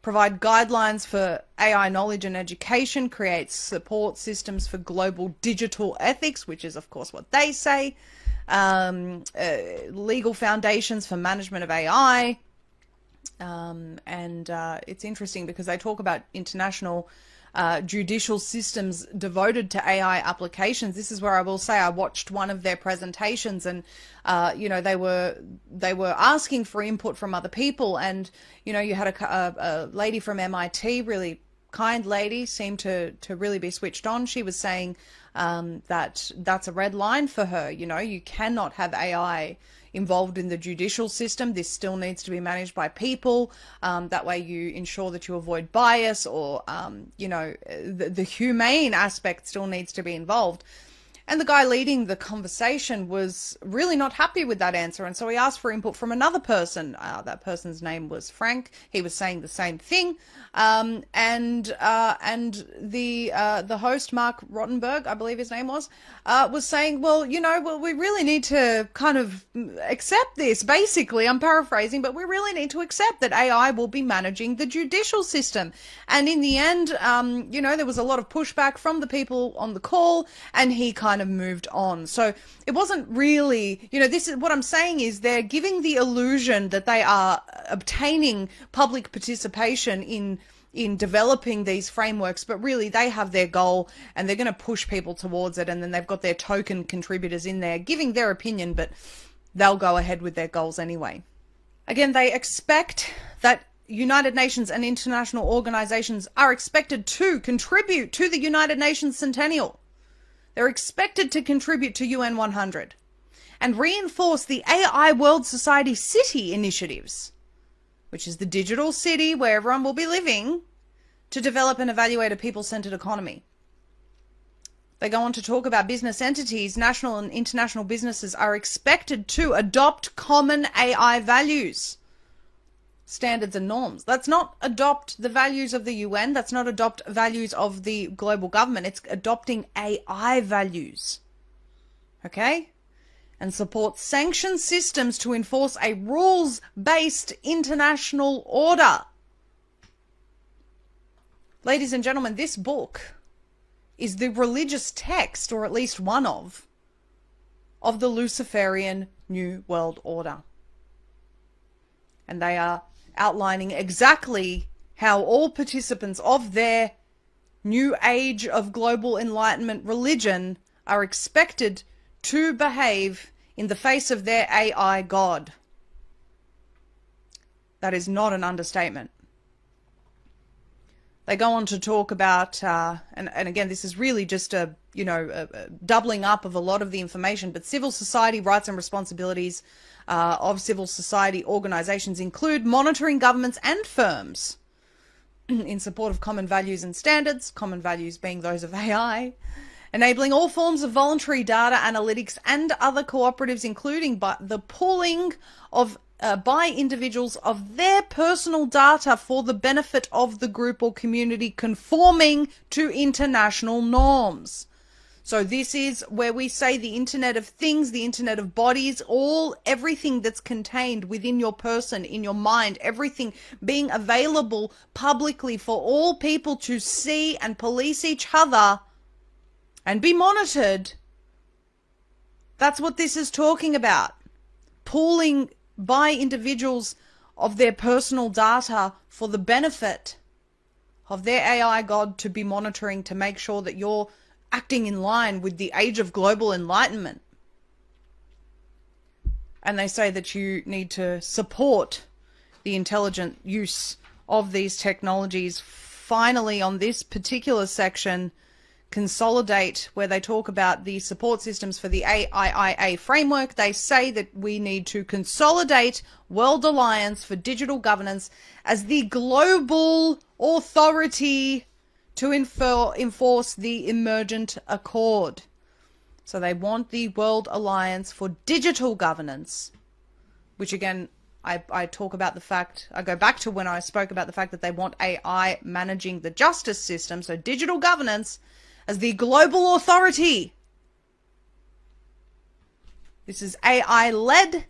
provide guidelines for AI knowledge and education, create support systems for global digital ethics, which is of course what they say, legal foundations for management of AI. And it's interesting because they talk about international judicial systems devoted to AI applications. This is where I will say I watched one of their presentations, and they were asking for input from other people, and you had a lady from MIT, really kind lady, seemed to really be switched on. She was saying that that's a red line for her. You cannot have AI involved in the judicial system. This still needs to be managed by people. That way you ensure that you avoid bias, or the humane aspect still needs to be involved. And the guy leading the conversation was really not happy with that answer, and so he asked for input from another person. That person's name was Frank. He was saying the same thing, and the host, Mark Rottenberg, I believe his name was saying, well, we really need to kind of accept this. Basically, I'm paraphrasing, but we really need to accept that AI will be managing the judicial system. And in the end, there was a lot of pushback from the people on the call, and he kind kind of moved on. So it wasn't really, this is what I'm saying is they're giving the illusion that they are obtaining public participation in developing these frameworks, but really they have their goal and they're going to push people towards it. And then they've got their token contributors in there giving their opinion, but they'll go ahead with their goals anyway. Again, they expect that United Nations and international organizations are expected to contribute to the United Nations Centennial. They're expected to contribute to UN 100 and reinforce the AI World Society City initiatives, which is the digital city where everyone will be living, to develop and evaluate a people-centered economy. They go on to talk about business entities. National and international businesses are expected to adopt common AI values, standards and norms. That's not adopt the values of the UN. That's not adopt values of the global government. It's adopting AI values. Okay? And support sanction systems to enforce a rules-based international order. Ladies and gentlemen, this book is the religious text, or at least one of the Luciferian New World Order. And they are outlining exactly how all participants of their new age of global enlightenment religion are expected to behave in the face of their AI God. That is not an understatement. They go on to talk about, and again, this is really just a doubling up of a lot of the information, but civil society rights and responsibilities of civil society organizations include monitoring governments and firms in support of common values and standards, common values being those of AI, enabling all forms of voluntary data analytics and other cooperatives, including the pooling of by individuals of their personal data for the benefit of the group or community, conforming to international norms. So this is where we say the Internet of Things, the Internet of Bodies, everything that's contained within your person, in your mind, everything being available publicly for all people to see and police each other and be monitored. That's what this is talking about. Pooling by individuals of their personal data for the benefit of their AI God to be monitoring, to make sure that you're acting in line with the age of global enlightenment. And they say that you need to support the intelligent use of these technologies. Finally, on this particular section, consolidate, where they talk about the support systems for the AIIA framework, they say that we need to consolidate World Alliance for Digital Governance as the global authority to enforce the Emergent Accord. So they want the World Alliance for Digital Governance, which again, I talk about the fact, I go back to when I spoke about the fact that they want AI managing the justice system, so digital governance as the global authority. This is AI-led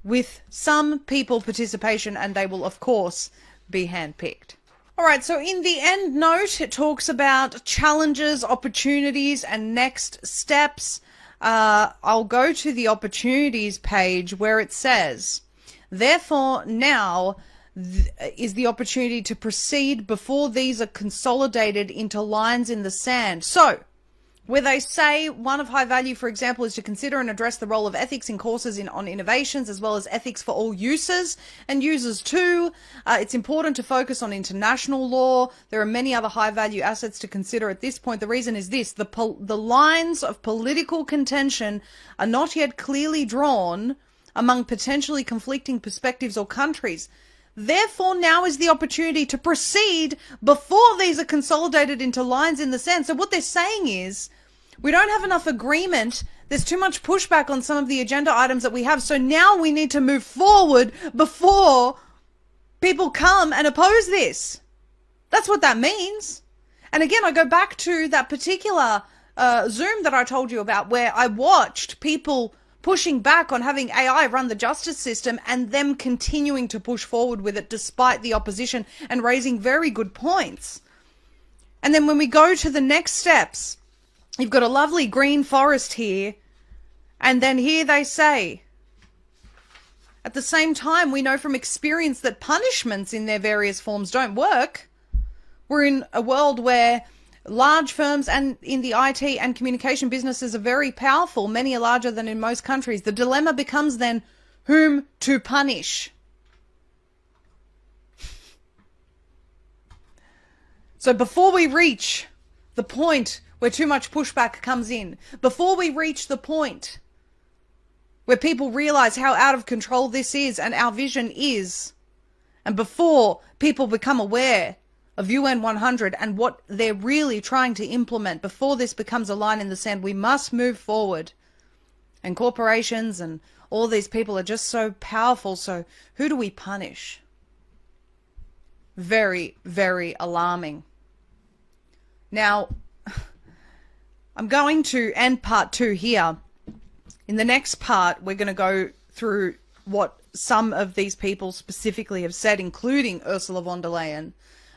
with some people participation, and they will, of course, be handpicked. All right, so in the end note, it talks about challenges, opportunities, and next steps. I'll go to the opportunities page where it says, therefore, now is the opportunity to proceed before these are consolidated into lines in the sand. So, where they say one of high value, for example, is to consider and address the role of ethics in courses on innovations, as well as ethics for all users and users too. It's important to focus on international law. There are many other high value assets to consider at this point. The reason is this: the lines of political contention are not yet clearly drawn among potentially conflicting perspectives or countries. Therefore, now is the opportunity to proceed before these are consolidated into lines in the sand. So what they're saying is, we don't have enough agreement. There's too much pushback on some of the agenda items that we have. So now we need to move forward before people come and oppose this. That's what that means. And again, I go back to that particular Zoom that I told you about, where I watched people pushing back on having AI run the justice system and them continuing to push forward with it despite the opposition and raising very good points. And then when we go to the next steps, You've got a lovely green forest here, and then here they say, at the same time, we know from experience that punishments in their various forms don't work. We're in a world where large firms and in the IT and communication businesses are very powerful. Many are larger than in most countries. The dilemma becomes then whom to punish. So before we reach the point where too much pushback comes in, before we reach the point where people realize how out of control this is and our vision is, and before people become aware of UN 100 and what they're really trying to implement, before this becomes a line in the sand, we must move forward. And corporations and all these people are just so powerful, so who do we punish? Very, very alarming. Now, I'm going to end part 2 here. In the next part, we're going to go through what some of these people specifically have said, including Ursula von der Leyen,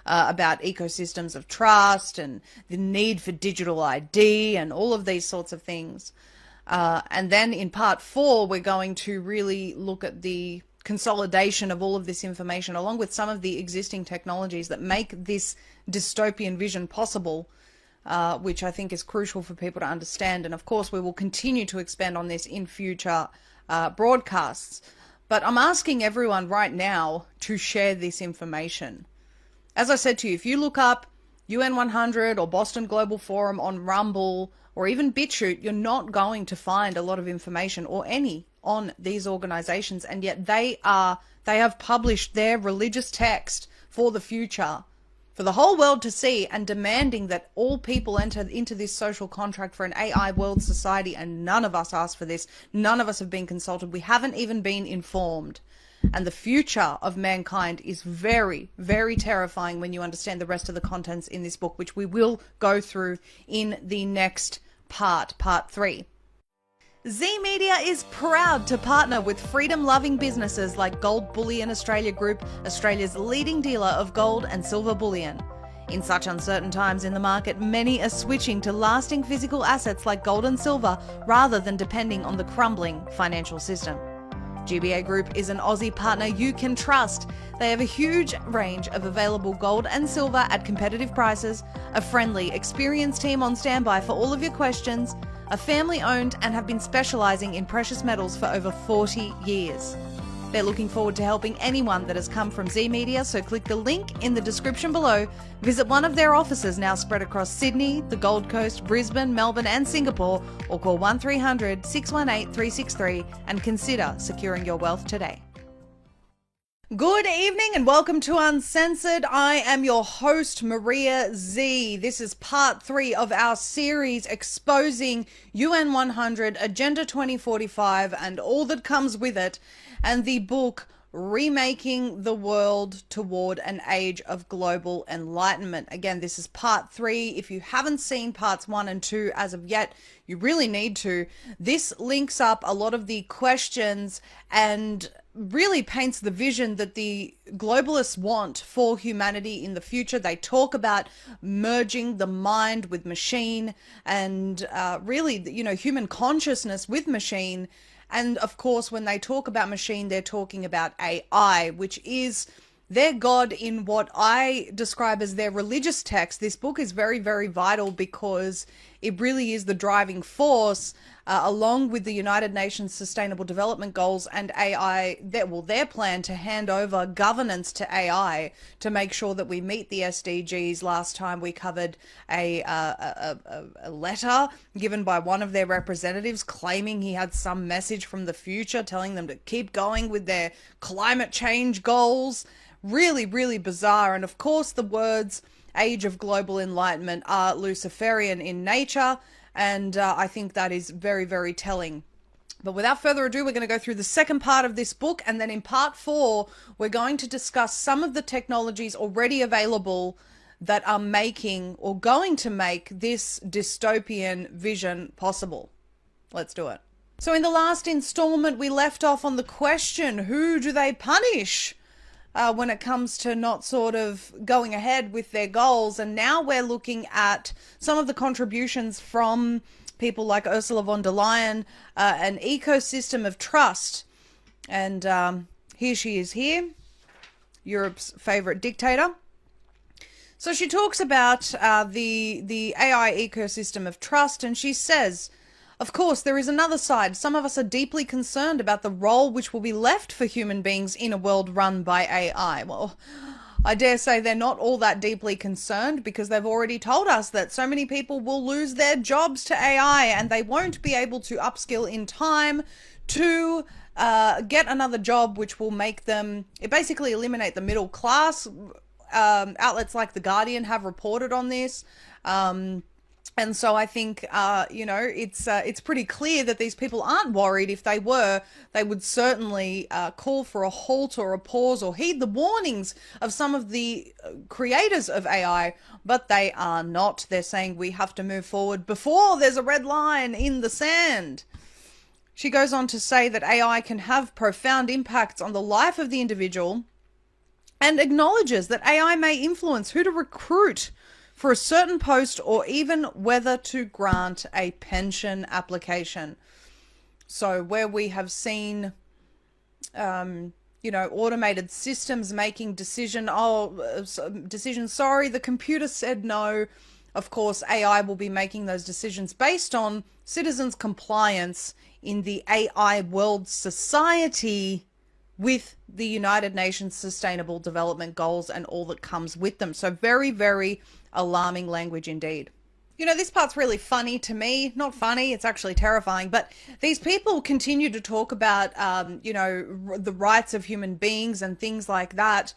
about ecosystems of trust and the need for digital ID and all of these sorts of things. And then in part 4, we're going to really look at the consolidation of all of this information, along with some of the existing technologies that make this dystopian vision possible, which I think is crucial for people to understand. And of course, we will continue to expand on this in future broadcasts. But I'm asking everyone right now to share this information. As I said to you, if you look up UN 100 or Boston Global Forum on Rumble or even BitChute, you're not going to find a lot of information or any on these organizations, and yet they have published their religious text for the future for the whole world to see, and demanding that all people enter into this social contract for an AI world society. And none of us asked for this. None of us have been consulted. We haven't even been informed. And the future of mankind is very, very terrifying when you understand the rest of the contents in this book, which we will go through in the next part 3. Z Media is proud to partner with freedom-loving businesses like Gold Bullion Australia Group, Australia's leading dealer of gold and silver bullion. In such uncertain times in the market, many are switching to lasting physical assets like gold and silver rather than depending on the crumbling financial system. GBA Group is an Aussie partner you can trust. They have a huge range of available gold and silver at competitive prices, a friendly, experienced team on standby for all of your questions, are family-owned and have been specialising in precious metals for over 40 years. They're looking forward to helping anyone that has come from Z Media, so click the link in the description below, visit one of their offices now spread across Sydney, the Gold Coast, Brisbane, Melbourne and Singapore, or call 1300 618 363 and consider securing your wealth today. Good evening and welcome to Uncensored. I am your host, Maria Z. This is part 3 of our series exposing UN 100, Agenda 2045 and all that comes with it, and the book Remaking the World Toward an Age of Global Enlightenment. Again, this is part 3. If you haven't seen parts 1 and 2 as of yet, you really need to. This links up a lot of the questions and really paints the vision that the globalists want for humanity in the future. They talk about merging the mind with machine and really, human consciousness with machine. And of course, when they talk about machine, they're talking about AI, which is their God in what I describe as their religious text. This book is very, very vital because it really is the driving force, along with the United Nations Sustainable Development Goals and AI, their plan to hand over governance to AI to make sure that we meet the SDGs. Last time we covered a letter given by one of their representatives claiming he had some message from the future telling them to keep going with their climate change goals. Really, really bizarre. And of course, the words Age of Global Enlightenment are Luciferian in nature. And I think that is very, very telling. But without further ado, we're going to go through the second part of this book. And then in part 4, we're going to discuss some of the technologies already available that are making or going to make this dystopian vision possible. Let's do it. So in the last installment, we left off on the question, who do they punish? when it comes to not sort of going ahead with their goals. And now we're looking at some of the contributions from people like Ursula von der Leyen, an ecosystem of trust. And here she is here, Europe's favorite dictator. So she talks about the AI ecosystem of trust, and she says, of course, there is another side. Some of us are deeply concerned about the role which will be left for human beings in a world run by AI. Well, I dare say they're not all that deeply concerned, because they've already told us that so many people will lose their jobs to AI and they won't be able to upskill in time to get another job, which will make them basically eliminate the middle class. Outlets like The Guardian have reported on this. And so I think, it's pretty clear that these people aren't worried. If they were, they would certainly call for a halt or a pause or heed the warnings of some of the creators of AI, but they are not. They're saying we have to move forward before there's a red line in the sand. She goes on to say that AI can have profound impacts on the life of the individual, and acknowledges that AI may influence who to recruit for a certain post or even whether to grant a pension application. So where we have seen, automated systems making decisions, sorry, the computer said no. Of course, AI will be making those decisions based on citizens' compliance in the AI world society with the United Nations Sustainable Development Goals and all that comes with them. So very, very alarming language indeed. This part's really funny to me. Not funny, it's actually terrifying. But these people continue to talk about, the rights of human beings and things like that.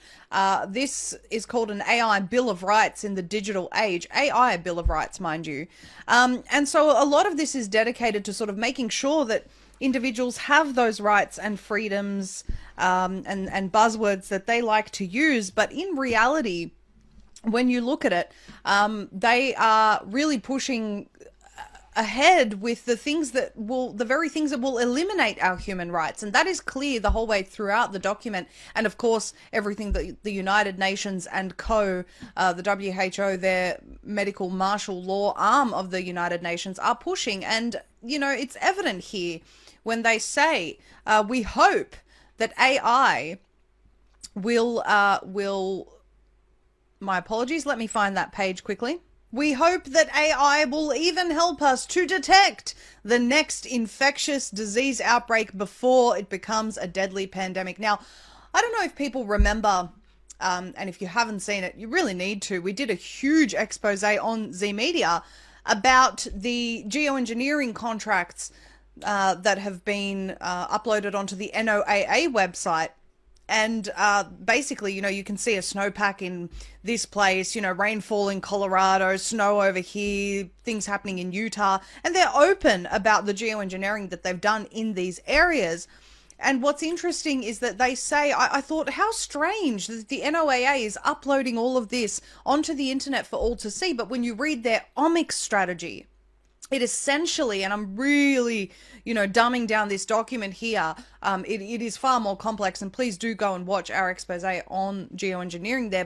This is called an AI Bill of Rights in the digital age. AI Bill of Rights, mind you. And so a lot of this is dedicated to sort of making sure that individuals have those rights and freedoms and buzzwords that they like to use. But in reality, when you look at it, they are really pushing ahead with the very things that will eliminate our human rights. And that is clear the whole way throughout the document. And of course, everything that the United Nations and the WHO, their medical martial law arm of the United Nations, are pushing. And, it's evident here when they say, we hope that AI will, my apologies, let me find that page quickly. We hope that AI will even help us to detect the next infectious disease outbreak before it becomes a deadly pandemic. Now, I don't know if people remember, and if you haven't seen it, you really need to. We did a huge expose on Z Media about the geoengineering contracts that have been uploaded onto the NOAA website. And basically, you can see a snowpack in this place, rainfall in Colorado, snow over here, things happening in Utah. And they're open about the geoengineering that they've done in these areas. And what's interesting is that they say, I thought, how strange that the NOAA is uploading all of this onto the internet for all to see. But when you read their omics strategy, it essentially, and I'm really, dumbing down this document here, it is far more complex, and please do go and watch our expose on geoengineering there.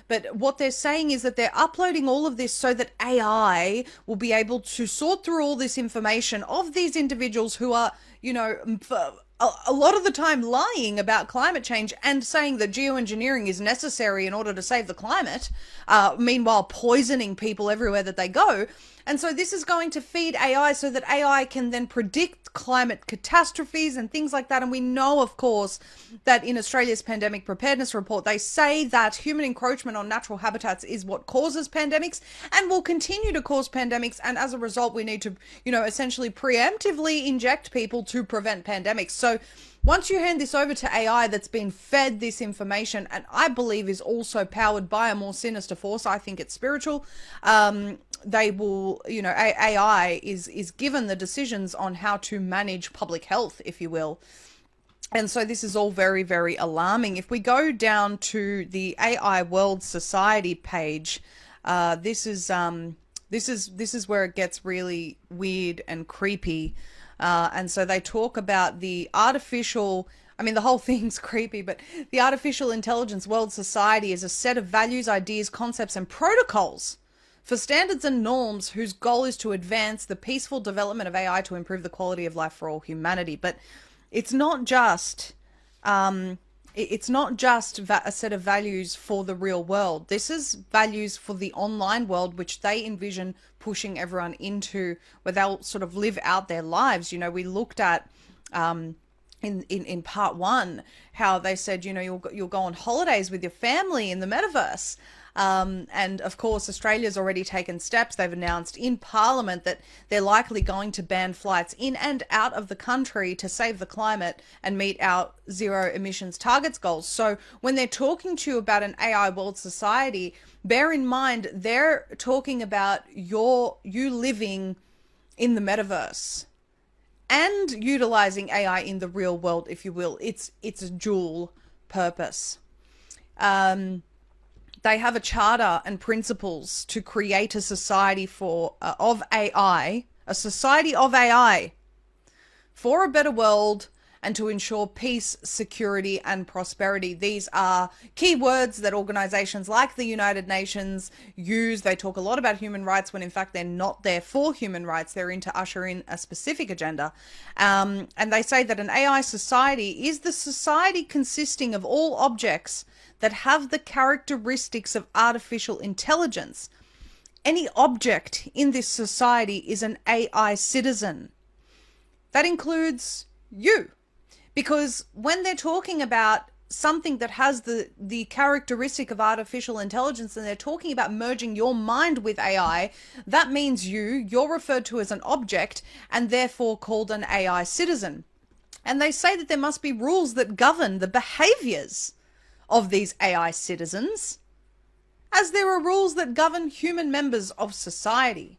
But what they're saying is that they're uploading all of this so that AI will be able to sort through all this information of these individuals who are, a lot of the time lying about climate change and saying that geoengineering is necessary in order to save the climate, meanwhile poisoning people everywhere that they go. And so this is going to feed AI so that AI can then predict climate catastrophes and things like that. And we know, of course, that in Australia's pandemic preparedness report, they say that human encroachment on natural habitats is what causes pandemics and will continue to cause pandemics. And as a result, we need to, essentially preemptively inject people to prevent pandemics. So once you hand this over to AI that's been fed this information, and I believe is also powered by a more sinister force, I think it's spiritual, they will, AI is given the decisions on how to manage public health, if you will. And so this is all very, very alarming. If we go down to the AI World Society page, this is where it gets really weird and creepy. And so they talk about the artificial I mean, the whole thing's creepy, but the artificial intelligence world society is a set of values, ideas, concepts, and protocols for standards and norms whose goal is to advance the peaceful development of AI to improve the quality of life for all humanity. But it's not just a set of values for the real world. This is values for the online world, which they envision pushing everyone into, where they'll sort of live out their lives. You know, we looked at in part one how they said, you know, you'll go on holidays with your family in the metaverse. And of course, Australia's already taken steps. They've announced in Parliament that they're likely going to ban flights in and out of the country to save the climate and meet our zero emissions targets goals. So when they're talking to you about an AI world society, bear in mind they're talking about you living in the metaverse and utilizing AI in the real world, if you will. It's a dual purpose. They have a charter and principles to create a society of AI, a society of AI for a better world and to ensure peace, security, and prosperity. These are key words that organizations like the United Nations use. They talk a lot about human rights when in fact they're not there for human rights. They're in to usher in a specific agenda. And they say that an AI society is the society consisting of all objects that have the characteristics of artificial intelligence. Any object in this society is an AI citizen. That includes you. Because when they're talking about something that has the characteristic of artificial intelligence and they're talking about merging your mind with AI, that means you're referred to as an object and therefore called an AI citizen. And they say that there must be rules that govern the behaviors of these AI citizens, as there are rules that govern human members of society.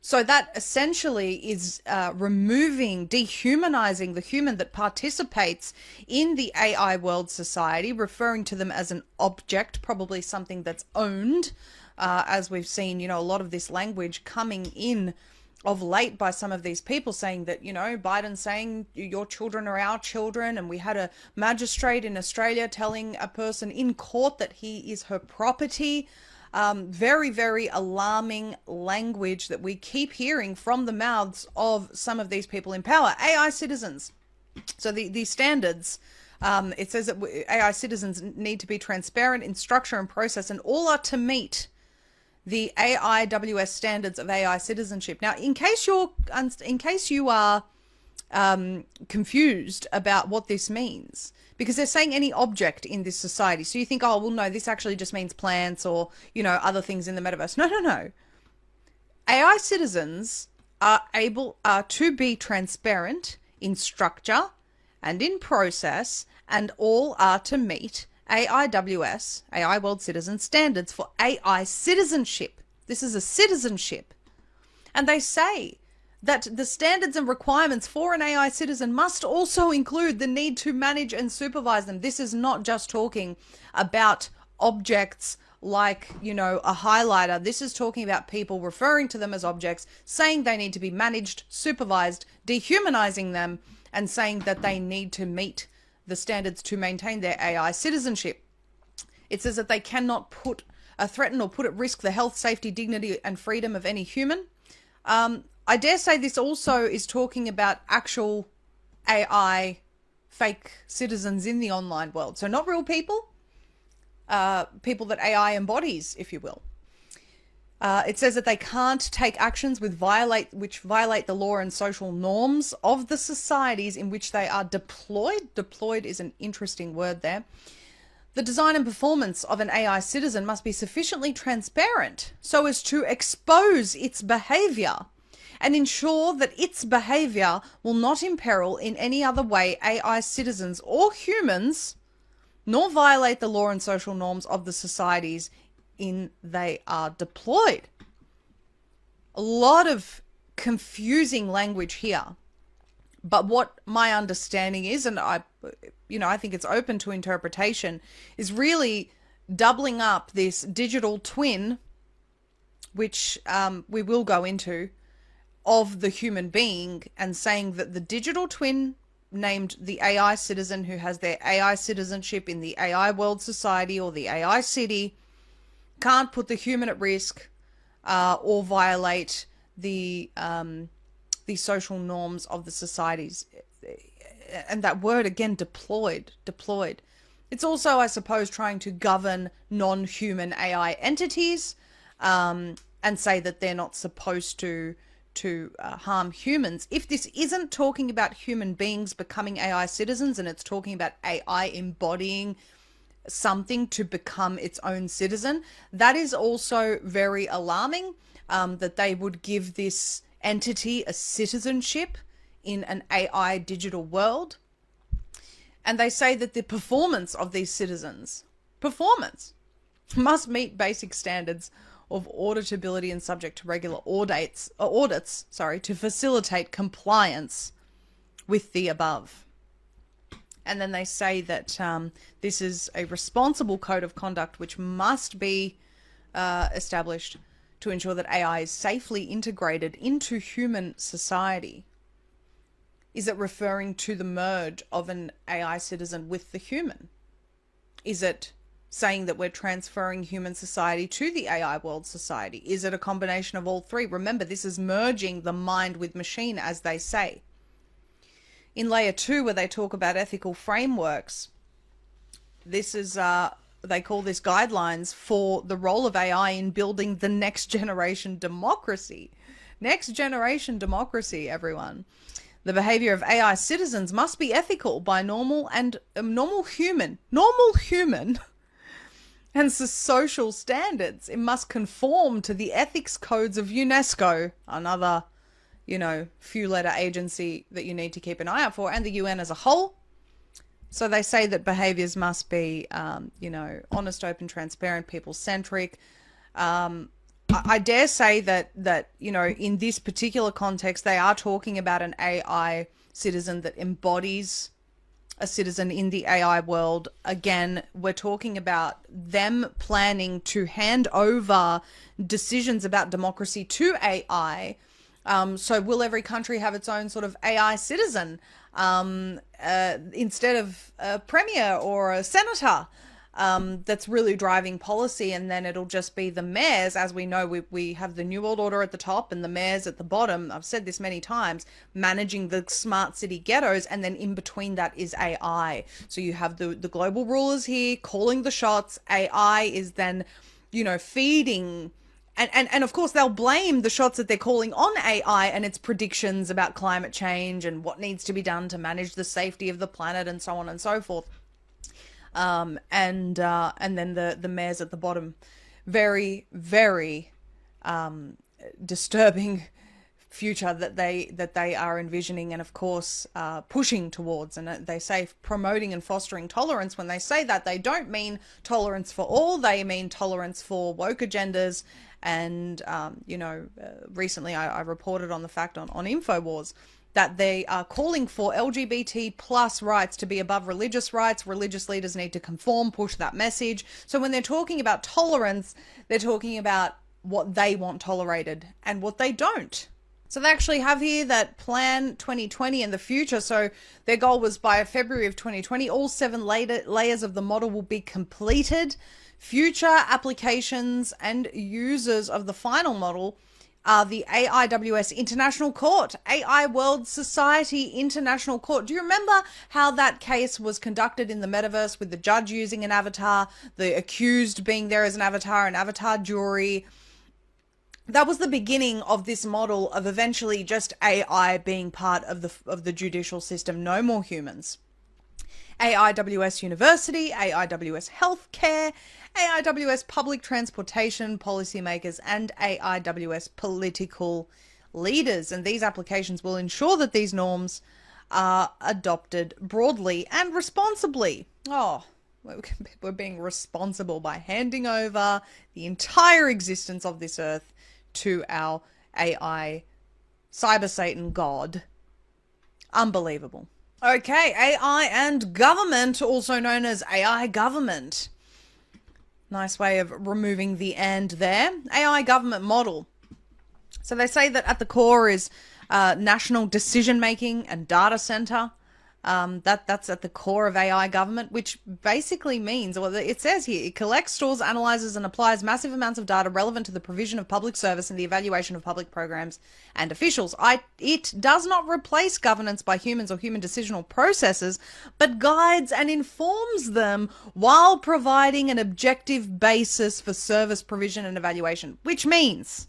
So that essentially is dehumanizing the human that participates in the AI world society, referring to them as an object, probably something that's owned, as we've seen, you know, a lot of this language coming in of late by some of these people saying that, you know, Biden saying your children are our children. And we had a magistrate in Australia telling a person in court that he is her property. Very, very alarming language that we keep hearing from the mouths of some of these people in power, AI citizens. So the standards, it says that AI citizens need to be transparent in structure and process, and all are to meet the AIWS standards of AI citizenship. Now, in case you are confused about what this means, because they're saying any object in this society. So you think, oh, well, no, this actually just means plants or, you know, other things in the metaverse. No. AI citizens are to be transparent in structure and in process, and all are to meet AIWS, AI World Citizen Standards for AI citizenship. This is a citizenship. And they say that the standards and requirements for an AI citizen must also include the need to manage and supervise them. This is not just talking about objects like, you know, a highlighter. This is talking about people referring to them as objects, saying they need to be managed, supervised, dehumanizing them, and saying that they need to meet the standards to maintain their AI citizenship. It says that they cannot threaten or put at risk the health, safety, dignity, and freedom of any human. I dare say this also is talking about actual AI fake citizens in the online world. So not real people, people that AI embodies, if you will. It says that they can't take actions which violate the law and social norms of the societies in which they are deployed. Deployed is an interesting word there. The design and performance of an AI citizen must be sufficiently transparent so as to expose its behavior and ensure that its behavior will not imperil in any other way AI citizens or humans, nor violate the law and social norms of the societies in they are deployed. A lot of confusing language here. But what my understanding is, and I think it's open to interpretation, is really doubling up this digital twin, which we will go into, of the human being, and saying that the digital twin named the AI citizen who has their AI citizenship in the AI World Society or the AI City can't put the human at risk or violate the social norms of the societies. And that word again, deployed. It's also, I suppose, trying to govern non-human AI entities and say that they're not supposed to harm humans. If this isn't talking about human beings becoming AI citizens and it's talking about AI embodying something to become its own citizen, that is also very alarming, that they would give this entity a citizenship in an AI digital world. And they say that the performance of these citizens, must meet basic standards of auditability and subject to regular audits, to facilitate compliance with the above. And then they say that this is a responsible code of conduct which must be established to ensure that AI is safely integrated into human society. Is it referring to the merge of an AI citizen with the human? Is it saying that we're transferring human society to the AI world society? Is it a combination of all three? Remember, this is merging the mind with machine, as they say. In layer 2, where they talk about ethical frameworks, this is, they call this guidelines for the role of AI in building the next generation democracy. Next generation democracy, everyone. The behavior of AI citizens must be ethical by normal human and social standards. It must conform to the ethics codes of UNESCO, another, few-letter agency that you need to keep an eye out for, and the UN as a whole. So they say that behaviors must be, honest, open, transparent, people-centric. I dare say that, in this particular context, they are talking about an AI citizen that embodies a citizen in the AI world. Again, we're talking about them planning to hand over decisions about democracy to AI. So will every country have its own sort of AI citizen instead of a premier or a senator? That's really driving policy, and then it'll just be the mayors. As we know, we have the New World Order at the top and the mayors at the bottom. I've said this many times, managing the smart city ghettos, and then in between that is AI. So you have the global rulers here calling the shots. AI is then, feeding. And of course, they'll blame the shots that they're calling on AI and its predictions about climate change and what needs to be done to manage the safety of the planet and so on and so forth. And then the mayors at the bottom. Very, very disturbing future that they are envisioning, and of course pushing towards. And they say promoting and fostering tolerance. When they say that, they don't mean tolerance for all. They mean tolerance for woke agendas. And recently I reported on the fact on InfoWars that they are calling for LGBT plus rights to be above religious rights. Religious leaders need to conform, push that message. So when they're talking about tolerance, they're talking about what they want tolerated and what they don't. So they actually have here that plan 2020 in the future. So their goal was by February of 2020, all 7 layers of the model will be completed. Future applications and users of the final model are the AIWS International Court, AI World Society International Court. Do you remember how that case was conducted in the metaverse with the judge using an avatar, the accused being there as an avatar jury? That was the beginning of this model of eventually just AI being part of the judicial system, no more humans. AIWS University, AIWS Healthcare, AIWS Public Transportation Policymakers, and AIWS Political Leaders. And these applications will ensure that these norms are adopted broadly and responsibly. Oh, we're being responsible by handing over the entire existence of this earth to our AI cyber Satan god. Unbelievable. Okay, AI and government, also known as AI government. Nice way of removing the "and" there. AI government model. So they say that at the core is national decision-making and data center. That's at the core of AI government, which basically means, well, it says here, it collects, stores, analyzes, and applies massive amounts of data relevant to the provision of public service and the evaluation of public programs and officials. It does not replace governance by humans or human decisional processes, but guides and informs them while providing an objective basis for service provision and evaluation, which means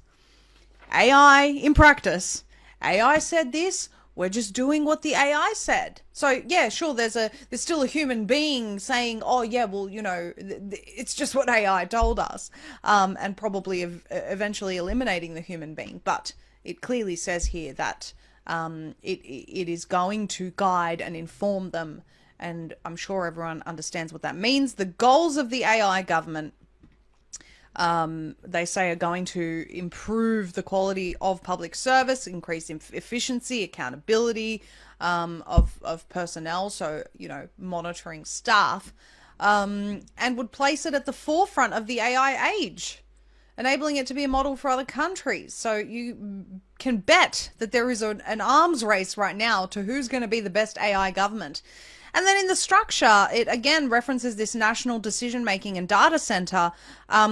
AI in practice. AI said this. We're just doing what the AI said. So yeah, sure, there's still a human being saying, oh yeah, well, it's just what AI told us, and probably eventually eliminating the human being. But it clearly says here that it is going to guide and inform them, and I'm sure everyone understands what that means. The goals of the AI government, they say, are going to improve the quality of public service, increase efficiency, accountability of personnel, so, monitoring staff, and would place it at the forefront of the AI age, enabling it to be a model for other countries. So you can bet that there is an arms race right now to who's going to be the best AI government. And then in the structure, it again references this national decision-making and data center,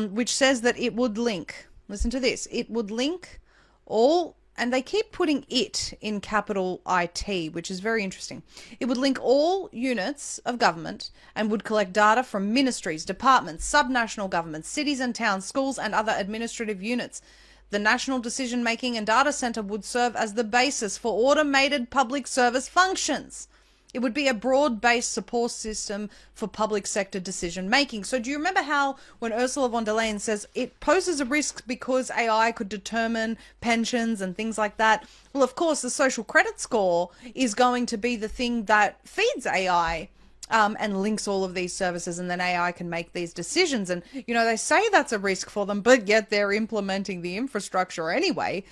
which says that it would link, listen to this, it would link all, and they keep putting it in capital IT, which is very interesting. It would link all units of government and would collect data from ministries, departments, subnational governments, cities and towns, schools, and other administrative units. The National Decision-Making and Data Center would serve as the basis for automated public service functions. It would be a broad-based support system for public sector decision-making. So do you remember how when Ursula von der Leyen says it poses a risk because AI could determine pensions and things like that? Well, of course, the social credit score is going to be the thing that feeds AI and links all of these services, and then AI can make these decisions. And, they say that's a risk for them, but yet they're implementing the infrastructure anyway.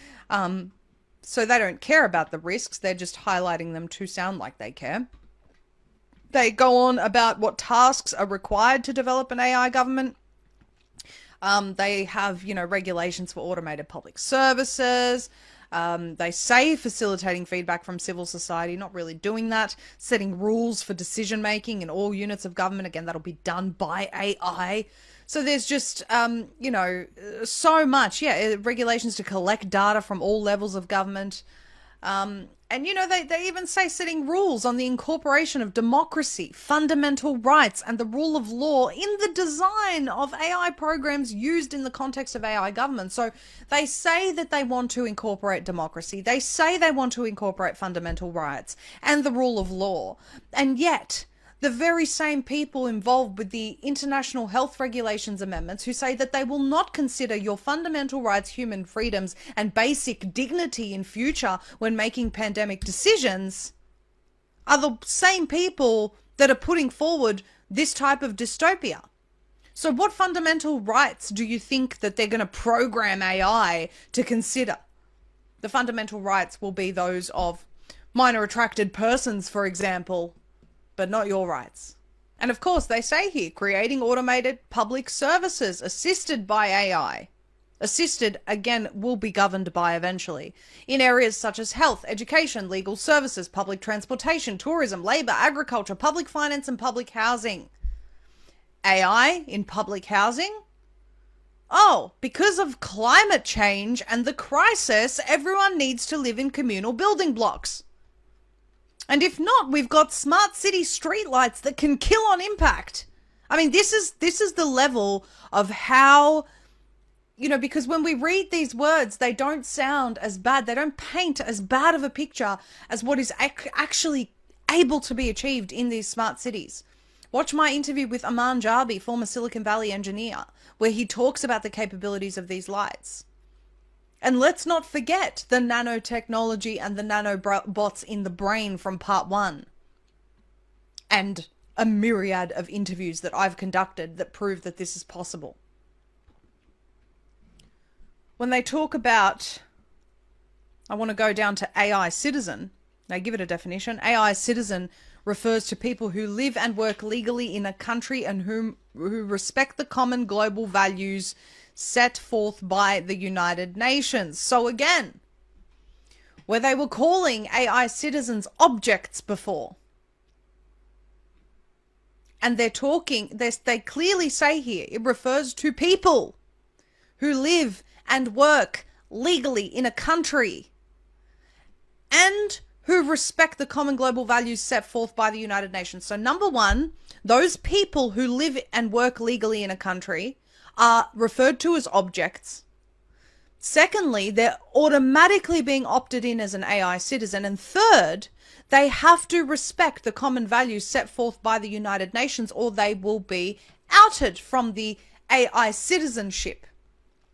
So they don't care about the risks. They're just highlighting them to sound like they care. They go on about what tasks are required to develop an AI government. They have, regulations for automated public services. They say facilitating feedback from civil society, not really doing that. Setting rules for decision making in all units of government. Again, that'll be done by AI. So there's just, so much, regulations to collect data from all levels of government. And, they even say setting rules on the incorporation of democracy, fundamental rights, and the rule of law in the design of AI programs used in the context of AI government. So they say that they want to incorporate democracy. They say they want to incorporate fundamental rights and the rule of law. And yet, the very same people involved with the international health regulations amendments who say that they will not consider your fundamental rights, human freedoms, and basic dignity in future when making pandemic decisions are the same people that are putting forward this type of dystopia. So what fundamental rights do you think that they're going to program AI to consider? The fundamental rights will be those of minor attracted persons, for example, but not your rights. And of course, they say here, creating automated public services assisted by AI. Assisted, again, will be governed by eventually. In areas such as health, education, legal services, public transportation, tourism, labour, agriculture, public finance, and public housing. AI in public housing? Oh, because of climate change and the crisis, everyone needs to live in communal building blocks. And if not, we've got smart city streetlights that can kill on impact. I mean, this is the level of how, because when we read these words, they don't sound as bad. They don't paint as bad of a picture as what is actually able to be achieved in these smart cities. Watch my interview with Aman Jabi, former Silicon Valley engineer, where he talks about the capabilities of these lights. And let's not forget the nanotechnology and the nanobots in the brain from part 1. And a myriad of interviews that I've conducted that prove that this is possible. When they talk about, I want to go down to AI citizen, they give it a definition. AI citizen refers to people who live and work legally in a country and who respect the common global values set forth by the United Nations. So again, where they were calling AI citizens objects before, And they clearly say here, it refers to people who live and work legally in a country and who respect the common global values set forth by the United Nations. So number one, those people who live and work legally in a country are referred to as objects. Secondly, they're automatically being opted in as an AI citizen. And third, they have to respect the common values set forth by the United Nations, or they will be outed from the AI citizenship.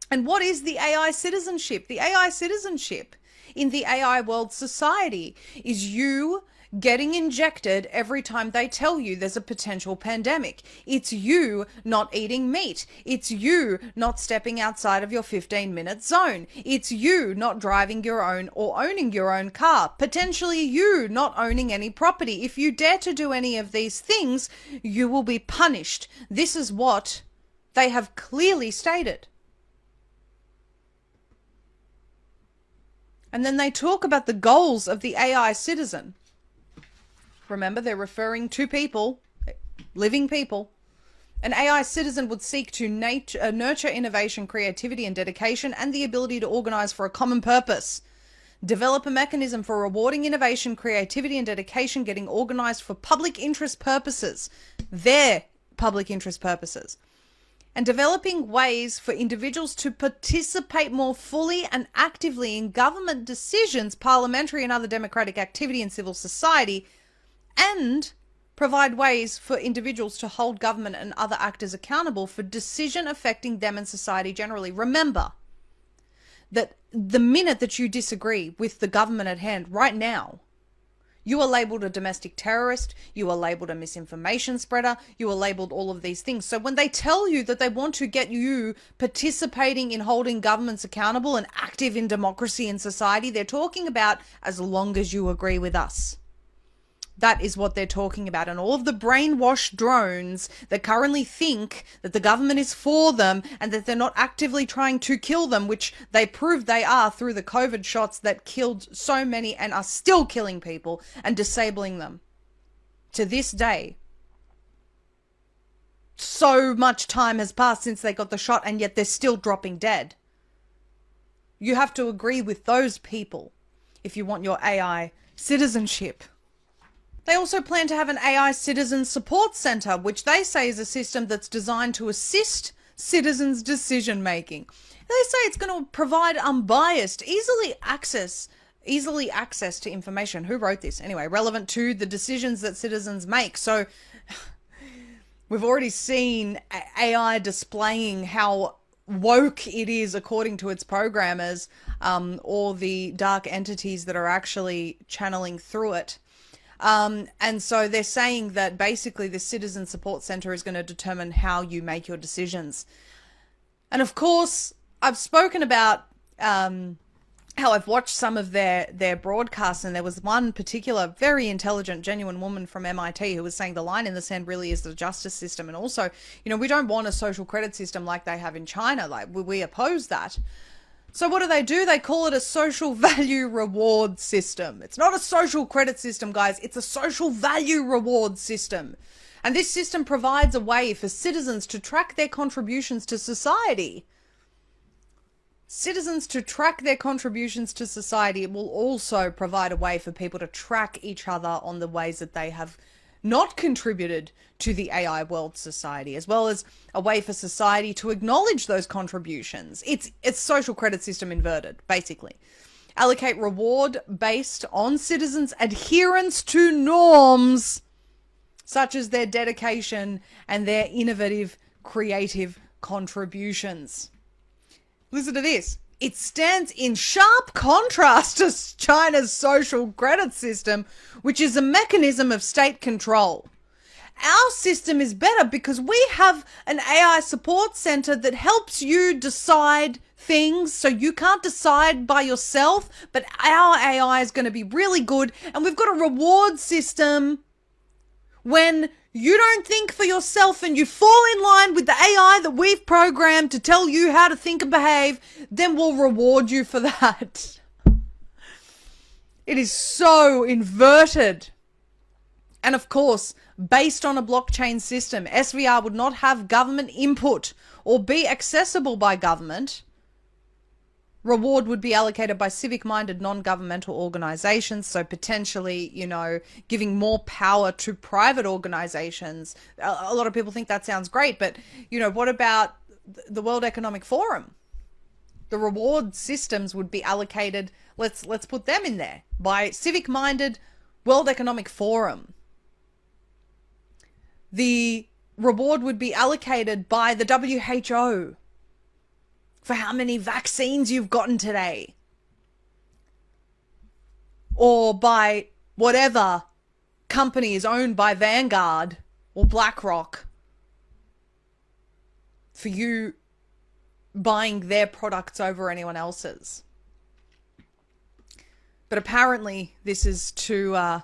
And what is the AI citizenship? The AI citizenship in the AI world society is you getting injected every time they tell you there's a potential pandemic. It's you not eating meat. It's you not stepping outside of your 15-minute zone. It's you not driving your own or owning your own car. Potentially you not owning any property. If you dare to do any of these things, you will be punished. This is what they have clearly stated. And then they talk about the goals of the AI citizen. Remember, they're referring to people, living people. An AI citizen would seek to nurture innovation, creativity, and dedication, and the ability to organize for a common purpose. Develop a mechanism for rewarding innovation, creativity, and dedication, getting organized for public interest purposes. Their public interest purposes. And developing ways for individuals to participate more fully and actively in government decisions, parliamentary and other democratic activity in civil society, and provide ways for individuals to hold government and other actors accountable for decision affecting them and society generally. Remember that the minute that you disagree with the government at hand right now, you are labeled a domestic terrorist, you are labeled a misinformation spreader, you are labeled all of these things. So when they tell you that they want to get you participating in holding governments accountable and active in democracy and society, they're talking about as long as you agree with us. That is what they're talking about. And all of the brainwashed drones that currently think that the government is for them and that they're not actively trying to kill them, which they proved they are through the COVID shots that killed so many and are still killing people and disabling them. To this day, so much time has passed since they got the shot and yet they're still dropping dead. You have to agree with those people if you want your AI citizenship. They also plan to have an AI citizen support center, which they say is a system that's designed to assist citizens' decision making. They say it's going to provide unbiased, easily access to information. Who wrote this? Anyway, relevant to the decisions that citizens make. So we've already seen AI displaying how woke it is according to its programmers, or the dark entities that are actually channeling through it. And so they're saying that basically the Citizen Support Center is going to determine how you make your decisions. And of course, I've spoken about how I've watched some of their broadcasts, and there was one particular very intelligent, genuine woman from MIT who was saying the line in the sand really is the justice system. And also, you know, we don't want a social credit system like they have in China. Like, we oppose that. So what do? They call it a social value reward system. It's not a social credit system, guys. It's a social value reward system. And this system provides a way for citizens to track their contributions to society. Citizens to track their contributions to society. It will also provide a way for people to track each other on the ways that they have not contributed to the AI world society, as well as a way for society to acknowledge those contributions. It's social credit system inverted, basically. Allocate reward based on citizens' adherence to norms, such as their dedication and their innovative, creative contributions. Listen to this. It stands in sharp contrast to China's social credit system, which is a mechanism of state control. Our system is better because we have an AI support center that helps you decide things, so you can't decide by yourself, but our AI is going to be really good, and we've got a reward system when you don't think for yourself and you fall in line with the AI that we've programmed to tell you how to think and behave, then we'll reward you for that. It is so inverted. And of course, based on a blockchain system, SVR would not have government input or be accessible by government. Reward would be allocated by civic-minded non-governmental organizations, so potentially, giving more power to private organizations. A lot of people think that sounds great, but, what about the World Economic Forum? The reward systems would be allocated, let's put them in there, by civic-minded World Economic Forum. The reward would be allocated by the WHO for how many vaccines you've gotten today. Or by whatever company is owned by Vanguard or BlackRock for you buying their products over anyone else's. But apparently this is to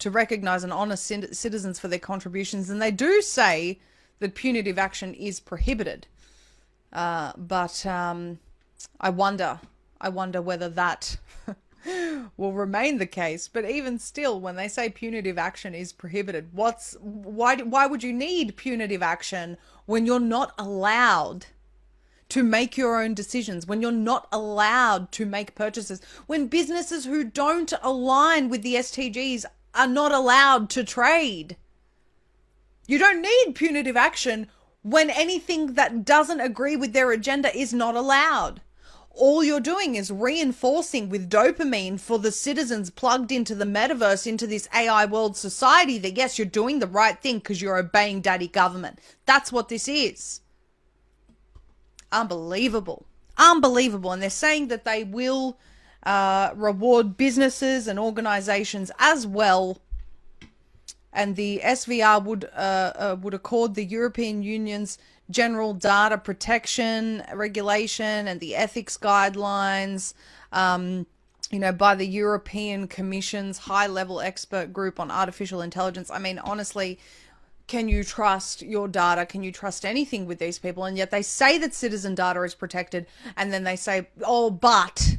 recognize and honor citizens for their contributions, and they do say that punitive action is prohibited. But I wonder whether that will remain the case. But even still, when they say punitive action is prohibited, why would you need punitive action when you're not allowed to make your own decisions, when you're not allowed to make purchases, when businesses who don't align with the SDGs are not allowed to trade? You don't need punitive action when anything that doesn't agree with their agenda is not allowed. All you're doing is reinforcing with dopamine for the citizens plugged into the metaverse, into this AI world society, that yes, you're doing the right thing because you're obeying daddy government. That's what this is. Unbelievable. Unbelievable. And they're saying that they will reward businesses and organizations as well. And the SVR would accord the European Union's general data protection regulation and the ethics guidelines, by the European Commission's high-level expert group on artificial intelligence. I mean, honestly, can you trust your data? Can you trust anything with these people? And yet they say that citizen data is protected, and then they say, oh, but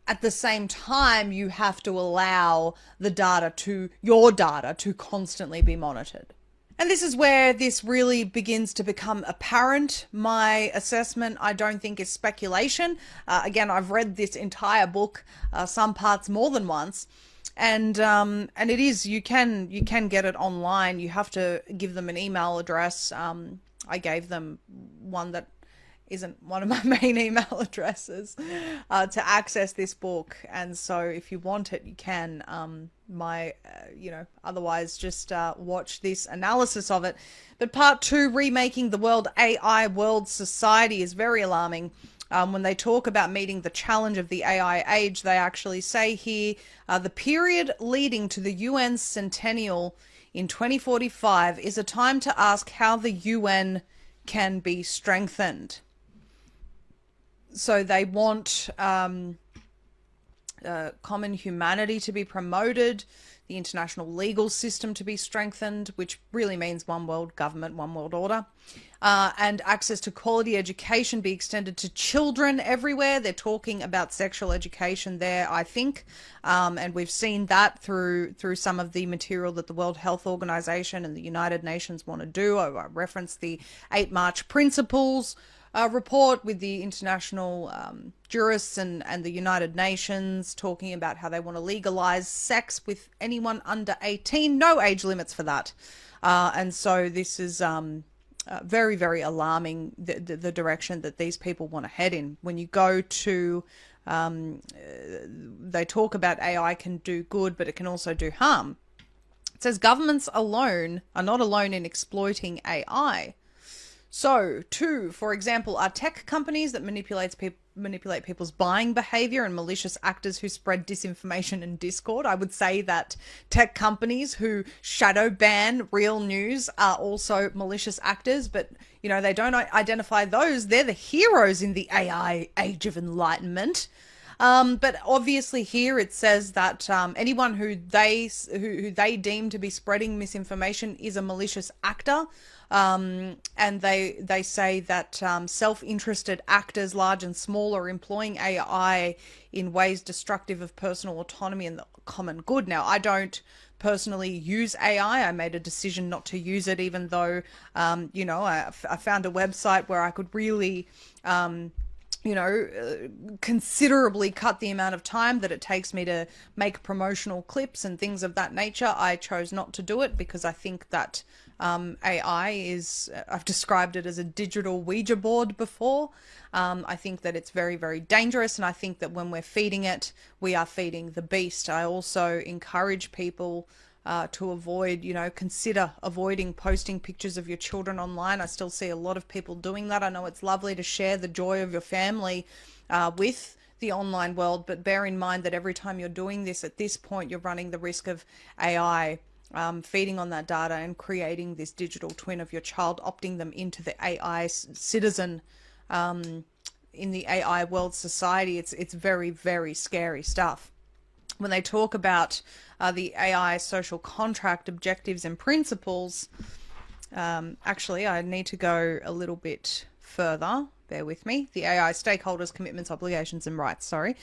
at the same time, you have to allow your data to constantly be monitored. And this is where this really begins to become apparent. My assessment, I don't think, is speculation. Again, I've read this entire book, some parts more than once. And it is, you can get it online. You have to give them an email address. I gave them one that isn't one of my main email addresses to access this book. And so if you want it, you can. Otherwise just watch this analysis of it. But part 2, remaking the world AI world society, is very alarming. When they talk about meeting the challenge of the AI age, they actually say here, the period leading to the UN's centennial in 2045 is a time to ask how the UN can be strengthened. So they want common humanity to be promoted, the international legal system to be strengthened, which really means one world government, one world order, and access to quality education be extended to children everywhere. They're talking about sexual education there, I think, and we've seen that through some of the material that the World Health Organization and the United Nations want to do. I referenced the 8 March Principles report with the international jurists and the United Nations talking about how they want to legalize sex with anyone under 18, no age limits for that. And so this is very, very alarming, the direction that these people want to head in. When you go to, they talk about AI can do good, but it can also do harm. It says governments alone are not alone in exploiting AI. So, 2, for example, are tech companies that manipulate people's buying behavior and malicious actors who spread disinformation and discord. I would say that tech companies who shadow ban real news are also malicious actors, but, they don't identify those. They're the heroes in the AI age of enlightenment. But obviously here it says that anyone who they deem to be spreading misinformation is a malicious actor. And they say that self-interested actors, large and small, are employing AI in ways destructive of personal autonomy and the common good. Now, I don't personally use AI. I made a decision not to use it, even though, I found a website where I could really, considerably cut the amount of time that it takes me to make promotional clips and things of that nature. I chose not to do it because I think that AI is, I've described it as a digital Ouija board before. I think that it's very, very dangerous, and I think that when we're feeding it, we are feeding the beast. I also encourage people to avoid, consider avoiding posting pictures of your children online. I still see a lot of people doing that. I know it's lovely to share the joy of your family with the online world, but bear in mind that every time you're doing this, at this point, you're running the risk of AI feeding on that data and creating this digital twin of your child, opting them into the AI citizen in the AI world society. It's very, very scary stuff. When they talk about the AI social contract objectives and principles, actually, I need to go a little bit further. Bear with me. The AI stakeholders, commitments, obligations, and rights. Sorry.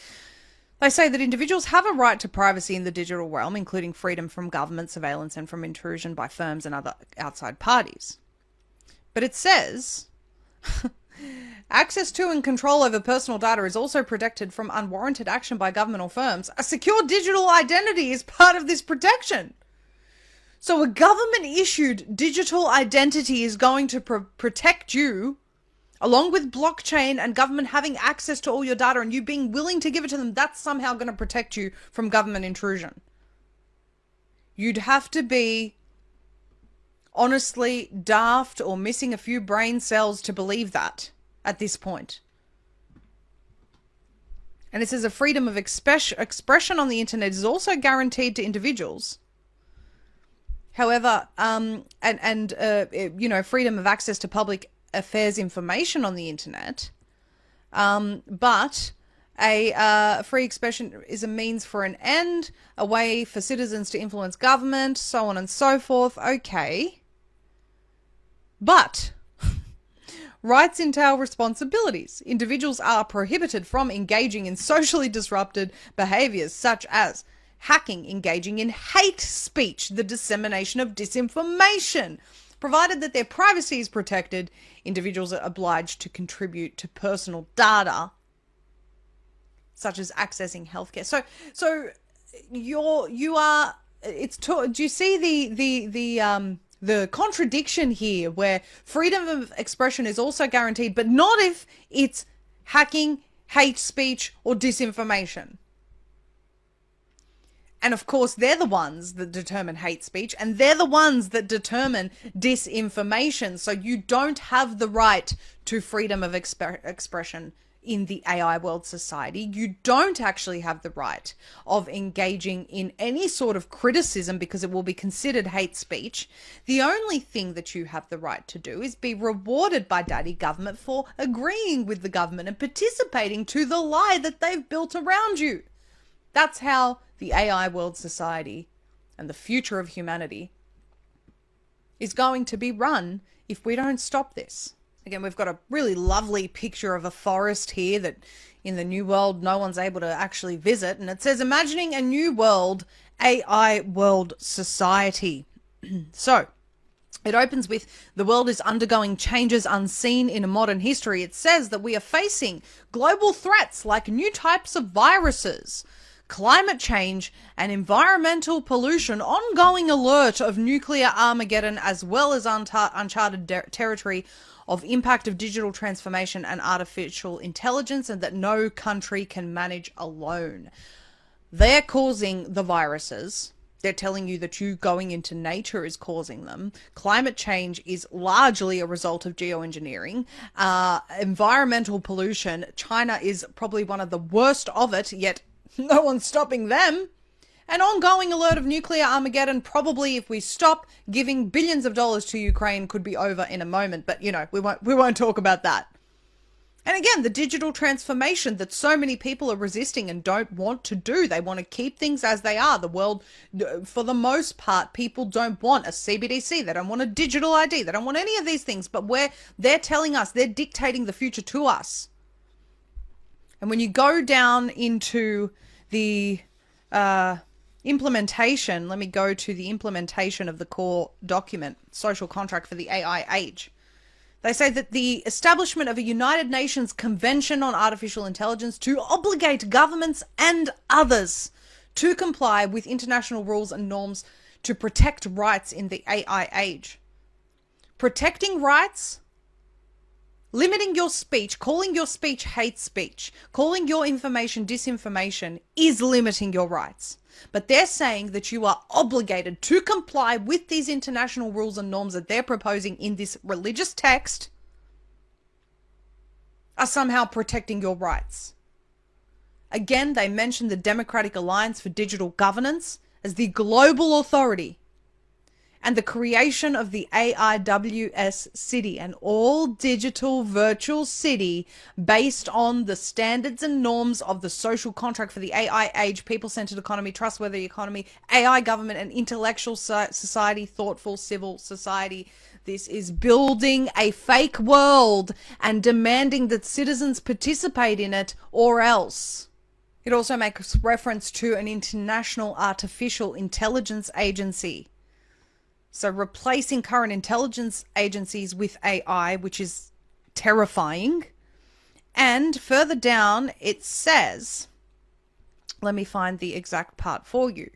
They say that individuals have a right to privacy in the digital realm, including freedom from government surveillance and from intrusion by firms and other outside parties. But it says access to and control over personal data is also protected from unwarranted action by government or firms. A secure digital identity is part of this protection. So a government-issued digital identity is going to protect you, along with blockchain and government having access to all your data and you being willing to give it to them. That's somehow going to protect you from government intrusion. You'd have to be honestly daft or missing a few brain cells to believe that at this point. And it says a freedom of expression on the internet is also guaranteed to individuals. However, freedom of access to public affairs information on the internet, but a free expression is a means for an end, a way for citizens to influence government, so on and so forth. Okay. But rights entail responsibilities. Individuals are prohibited from engaging in socially disrupted behaviors such as hacking, engaging in hate speech, the dissemination of disinformation. Provided that their privacy is protected, individuals are obliged to contribute to personal data, such as accessing healthcare. So you are. Do you see the contradiction here, where freedom of expression is also guaranteed, but not if it's hacking, hate speech, or disinformation? And of course, they're the ones that determine hate speech, and they're the ones that determine disinformation. So you don't have the right to freedom of expression in the AI world society. You don't actually have the right of engaging in any sort of criticism because it will be considered hate speech. The only thing that you have the right to do is be rewarded by daddy government for agreeing with the government and participating to the lie that they've built around you. That's how the AI world society and the future of humanity is going to be run if we don't stop this. Again, we've got a really lovely picture of a forest here that in the new world no one's able to actually visit. And it says, imagining a new world, AI world society. So it opens with, the world is undergoing changes unseen in modern history. It says that we are facing global threats like new types of viruses, climate change and environmental pollution, ongoing alert of nuclear Armageddon, as well as uncharted territory of impact of digital transformation and artificial intelligence, and that no country can manage alone. They're causing the viruses. They're telling you that you going into nature is causing them. Climate change is largely a result of geoengineering. Environmental pollution, China is probably one of the worst of it, yet no one's stopping them. An ongoing alert of nuclear Armageddon, probably if we stop giving billions of dollars to Ukraine, could be over in a moment. But, we won't talk about that. And again, the digital transformation that so many people are resisting and don't want to do. They want to keep things as they are. The world, for the most part, people don't want a CBDC. They don't want a digital ID. They don't want any of these things. But they're telling us, they're dictating the future to us. And when you go down into the implementation, let me go to the implementation of the core document, Social Contract for the AI Age. They say that the establishment of a United Nations Convention on Artificial Intelligence to obligate governments and others to comply with international rules and norms to protect rights in the AI age. Protecting rights, limiting your speech, calling your speech hate speech, calling your information disinformation is limiting your rights. But they're saying that you are obligated to comply with these international rules and norms that they're proposing in this religious text are somehow protecting your rights. Again, they mention the Democratic Alliance for Digital Governance as the global authority and the creation of the AIWS City, an all-digital virtual city based on the standards and norms of the social contract for the AI age, people-centered economy, trustworthy economy, AI government, and intellectual society, thoughtful civil society. This is building a fake world and demanding that citizens participate in it or else. It also makes reference to an international artificial intelligence agency. So replacing current intelligence agencies with AI, which is terrifying. And further down, it says, let me find the exact part for you.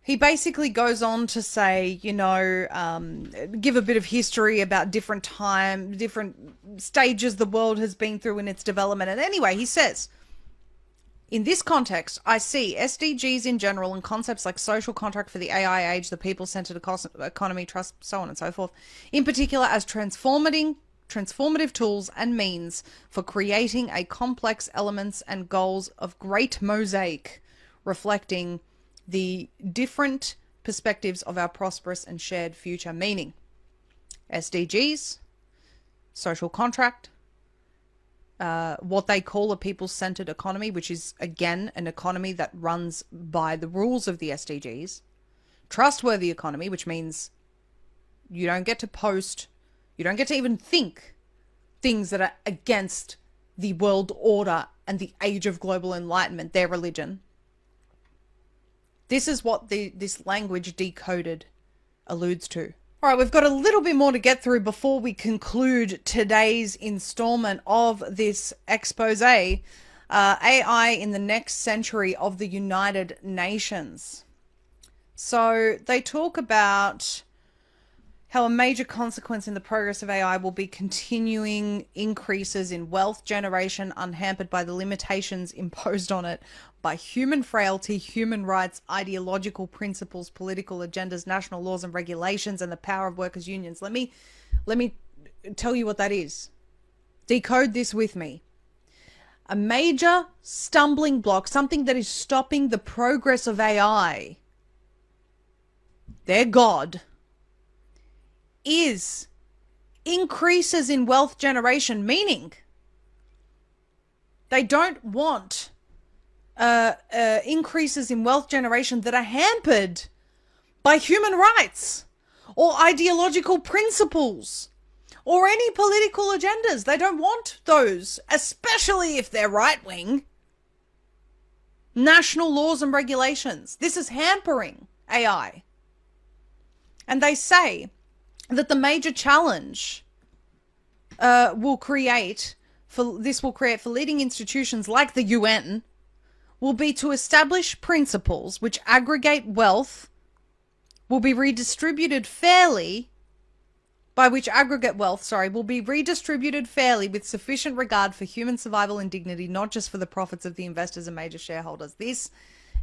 He basically goes on to say, give a bit of history about different stages the world has been through in its development. And anyway, he says, in this context, I see SDGs in general and concepts like social contract for the AI age, the people-centered economy, trust, so on and so forth, in particular as transformative tools and means for creating a complex elements and goals of great mosaic, reflecting the different perspectives of our prosperous and shared future. Meaning, SDGs, social contract, what they call a people-centered economy, which is, again, an economy that runs by the rules of the SDGs. Trustworthy economy, which means you don't get to post, you don't get to even think things that are against the world order and the age of global enlightenment, their religion. This is what this language decoded alludes to. All right, we've got a little bit more to get through before we conclude today's installment of this expose, AI in the next century of the United Nations. So they talk about how a major consequence in the progress of AI will be continuing increases in wealth generation unhampered by the limitations imposed on it by human frailty, human rights, ideological principles, political agendas, national laws and regulations, and the power of workers' unions. Let me tell you what that is. Decode this with me. A major stumbling block, something that is stopping the progress of AI, their God, is increases in wealth generation, meaning they don't want increases in wealth generation that are hampered by human rights or ideological principles or any political agendas. They don't want those, especially if they're right-wing. National laws and regulations. This is hampering AI. And they say that the major challenge will create for leading institutions like the UN will be to establish principles which aggregate wealth will be redistributed fairly, will be redistributed fairly with sufficient regard for human survival and dignity, not just for the profits of the investors and major shareholders. This,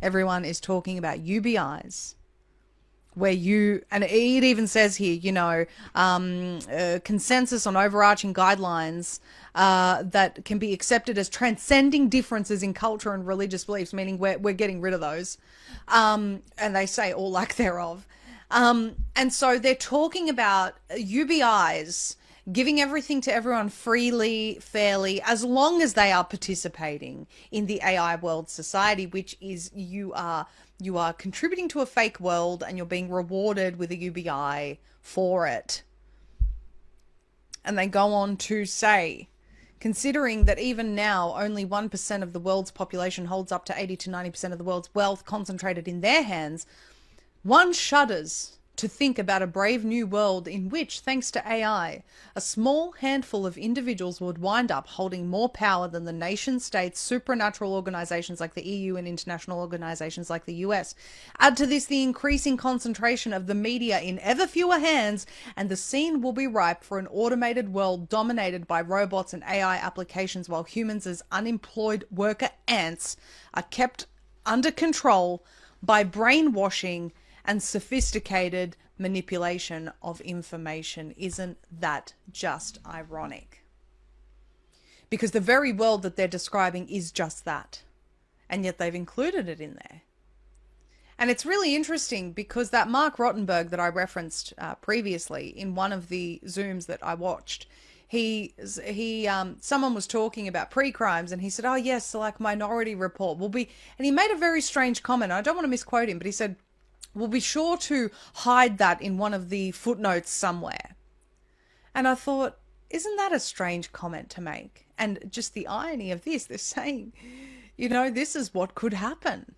everyone, is talking about UBIs. Where and it even says here, consensus on overarching guidelines that can be accepted as transcending differences in culture and religious beliefs, meaning we're getting rid of those. And they say all lack thereof. And so they're talking about UBIs giving everything to everyone freely, fairly, as long as they are participating in the AI world society, which is you are contributing to a fake world and you're being rewarded with a UBI for it. And they go on to say, considering that even now only 1% of the world's population holds up to 80 to 90% of the world's wealth concentrated in their hands, one shudders to think about a brave new world in which, thanks to AI, a small handful of individuals would wind up holding more power than the nation states, supernatural organizations like the EU, and international organizations like the US. Add to this the increasing concentration of the media in ever fewer hands, and the scene will be ripe for an automated world dominated by robots and AI applications, while humans as unemployed worker ants are kept under control by brainwashing and sophisticated manipulation of information. Isn't that just ironic? Because the very world that they're describing is just that. And yet they've included it in there. And it's really interesting because that Mark Rottenberg that I referenced previously in one of the Zooms that I watched, someone was talking about pre-crimes and he said, oh yes, so like Minority Report will be, and he made a very strange comment. I don't want to misquote him, but he said, we'll be sure to hide that in one of the footnotes somewhere. And I thought, isn't that a strange comment to make? And just the irony of this, they're saying, you know, this is what could happen.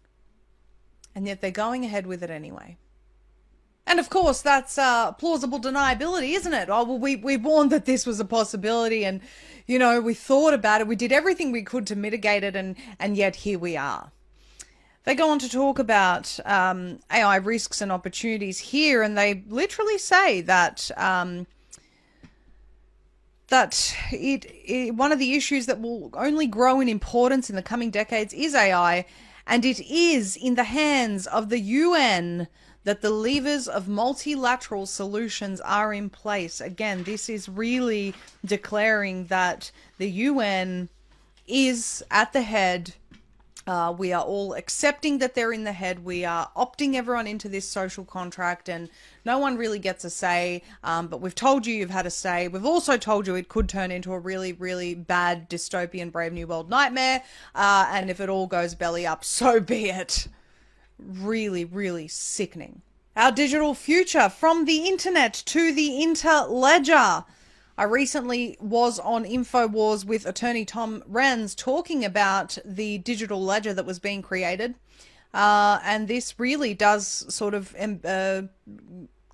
And yet they're going ahead with it anyway. And of course, that's plausible deniability, isn't it? Oh, well, we warned that this was a possibility and, you know, we thought about it. We did everything we could to mitigate it and yet here we are. They go on to talk about AI risks and opportunities here, and they literally say that one of the issues that will only grow in importance in the coming decades is AI, and it is in the hands of the UN that the levers of multilateral solutions are in place. Again, this is really declaring that the UN is at the head. We are all accepting that they're in the head. We are opting everyone into this social contract and no one really gets a say. But we've told you you've had a say. We've also told you it could turn into a really, really bad dystopian Brave New World nightmare. And if it all goes belly up, so be it. Really, really sickening. Our digital future, from the internet to the interledger. I recently was on InfoWars with attorney Tom Renz talking about the digital ledger that was being created. And this really does sort of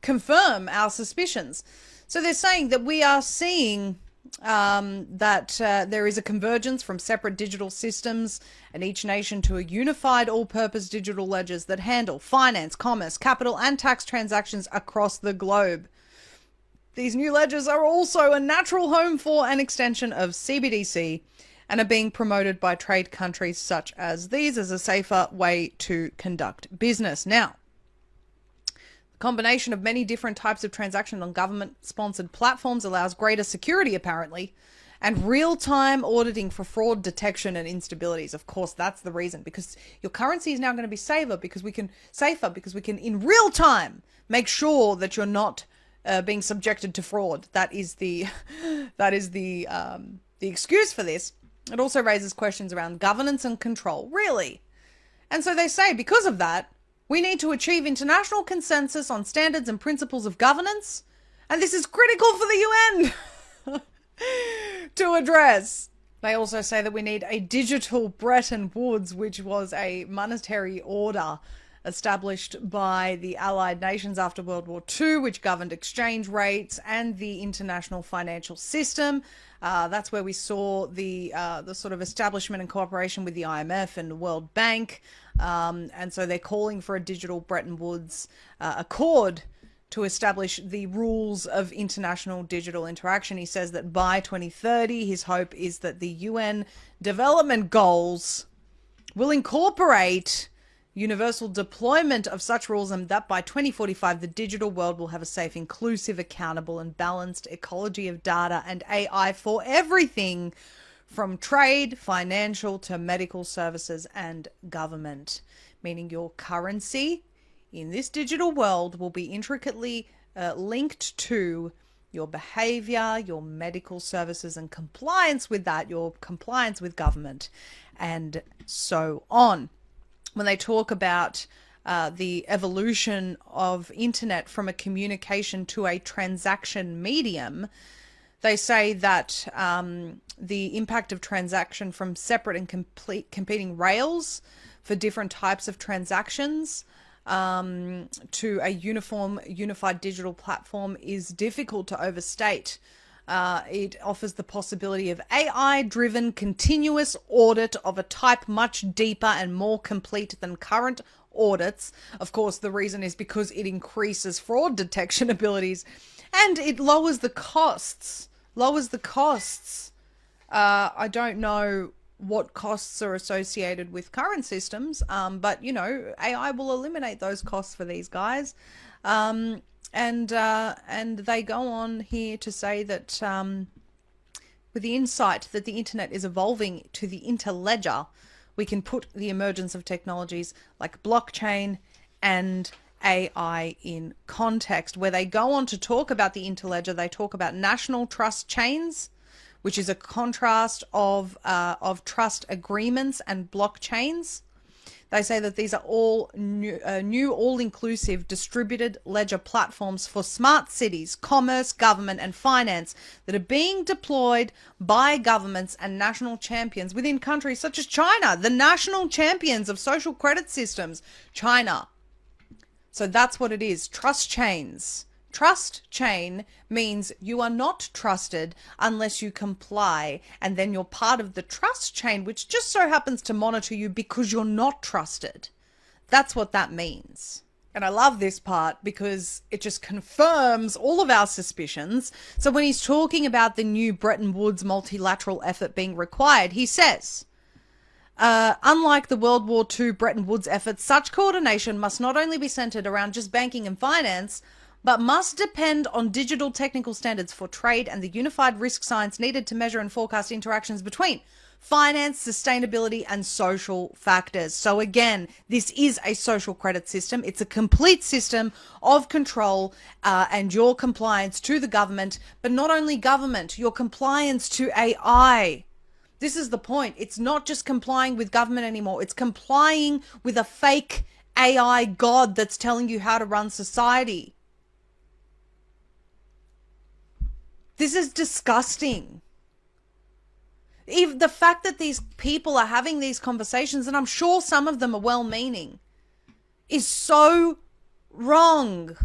confirm our suspicions. So they're saying that we are seeing that there is a convergence from separate digital systems and each nation to a unified all-purpose digital ledgers that handle finance, commerce, capital and tax transactions across the globe. These new ledgers are also a natural home for an extension of CBDC and are being promoted by trade countries such as these as a safer way to conduct business. Now, the combination of many different types of transactions on government-sponsored platforms allows greater security, apparently, and real-time auditing for fraud detection and instabilities. Of course, that's the reason, because your currency is now going to be safer because we can in real time make sure that you're not being subjected to fraud. That is the excuse for this. It also raises questions around governance and control. Really? And so they say because of that, we need to achieve international consensus on standards and principles of governance, and this is critical for the UN to address. They also say that we need a digital Bretton Woods, which was a monetary order established by the Allied nations after World War II, which governed exchange rates and the international financial system. That's where we saw the sort of establishment and cooperation with the IMF and the World Bank. And so they're calling for a digital Bretton Woods accord to establish the rules of international digital interaction. He says that by 2030, his hope is that the UN development goals will incorporate universal deployment of such rules, and that by 2045 the digital world will have a safe, inclusive, accountable and balanced ecology of data and AI for everything from trade, financial to medical services and government. Meaning your currency in this digital world will be intricately linked to your behavior, your medical services and compliance with that, your compliance with government, and so on. When they talk about the evolution of internet from a communication to a transaction medium, they say that the impact of transaction from separate and competing rails for different types of transactions to a unified digital platform is difficult to overstate. It offers the possibility of AI-driven continuous audit of a type much deeper and more complete than current audits. Of course, the reason is because it increases fraud detection abilities and it lowers the costs. I don't know what costs are associated with current systems, but AI will eliminate those costs for these guys. And they go on here to say that with the insight that the internet is evolving to the interledger, we can put the emergence of technologies like blockchain and AI in context. Where they go on to talk about the interledger, they talk about national trust chains, which is a contrast of trust agreements and blockchains. They say that these are all new all-inclusive distributed ledger platforms for smart cities, commerce, government, and finance that are being deployed by governments and national champions within countries such as China, the national champions of social credit systems, China. So that's what it is, trust chains. Trust chain means you are not trusted unless you comply, and then you're part of the trust chain, which just so happens to monitor you because you're not trusted. That's what that means. And I love this part because it just confirms all of our suspicions. So when he's talking about the new Bretton Woods multilateral effort being required, he says, unlike the World War II Bretton Woods effort, such coordination must not only be centered around just banking and finance, but must depend on digital technical standards for trade and the unified risk science needed to measure and forecast interactions between finance, sustainability, and social factors. So again, this is a social credit system. It's a complete system of control and your compliance to the government, but not only government, your compliance to AI. This is the point. It's not just complying with government anymore. It's complying with a fake AI god that's telling you how to run society. This is disgusting. Even the fact that these people are having these conversations, and I'm sure some of them are well-meaning, is so wrong.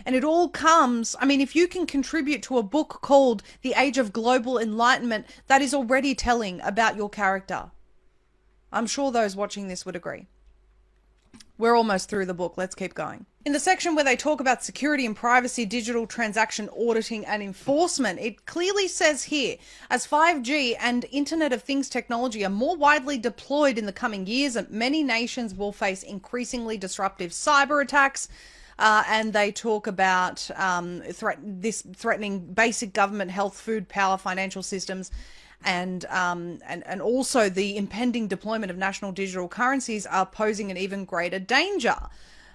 And it all comes, I mean, if you can contribute to a book called The Age of Global Enlightenment, that is already telling about your character. I'm sure those watching this would agree. We're almost through the book. Let's keep going. In the section where they talk about security and privacy, digital transaction auditing and enforcement, it clearly says here, as 5G and Internet of Things technology are more widely deployed in the coming years, many nations will face increasingly disruptive cyber attacks. And they talk about threatening basic government, health, food, power, financial systems, and also the impending deployment of national digital currencies are posing an even greater danger.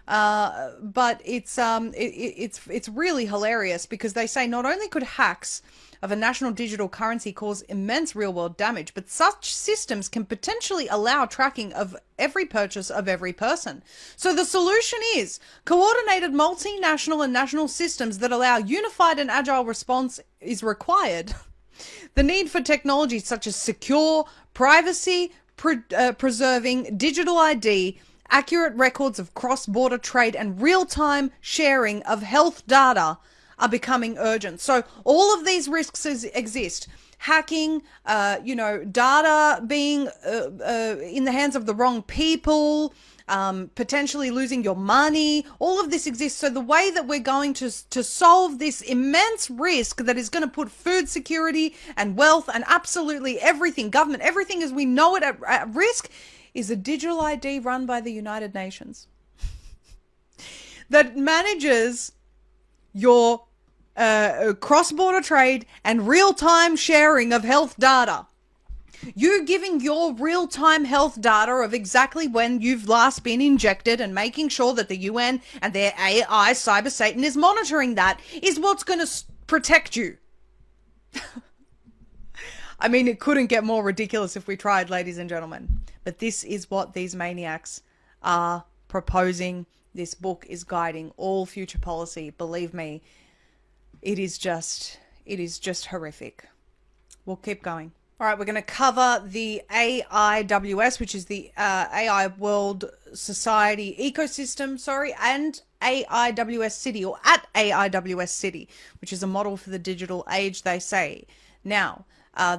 But it's really hilarious because they say not only could hacks of a national digital currency cause immense real-world damage, but such systems can potentially allow tracking of every purchase of every person. So the solution is coordinated multinational and national systems that allow unified and agile response is required. The need for technologies such as secure, privacy preserving digital ID, accurate records of cross-border trade, and real-time sharing of health data are becoming urgent. So all of these risks exist. Hacking, data being in the hands of the wrong people, potentially losing your money, all of this exists. So the way that we're going to solve this immense risk that is going to put food security and wealth and absolutely everything, government, everything as we know it at risk, is a digital ID run by the United Nations that manages your cross-border trade and real-time sharing of health data. You giving your real-time health data of exactly when you've last been injected and making sure that the UN and their AI cyber Satan is monitoring that is what's going to protect you. I mean, it couldn't get more ridiculous if we tried, ladies and gentlemen. But this is what these maniacs are proposing. This book is guiding all future policy. Believe me, it is just horrific. We'll keep going. All right, we're going to cover the AIWS, which is the AI World Society Ecosystem, and AIWS City, or at AIWS City, which is a model for the digital age, they say. Now,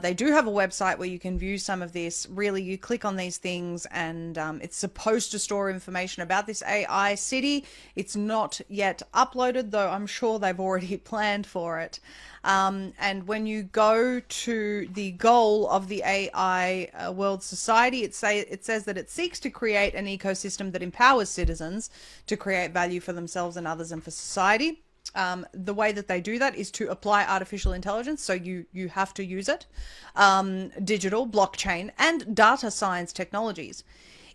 they do have a website where you can view some of this. Really, you click on these things and it's supposed to store information about this AI city. It's not yet uploaded, though I'm sure they've already planned for it. And when you go to the goal of the AI World Society, it says that it seeks to create an ecosystem that empowers citizens to create value for themselves and others and for society. The way that they do that is to apply artificial intelligence, so you have to use it, digital, blockchain, and data science technologies.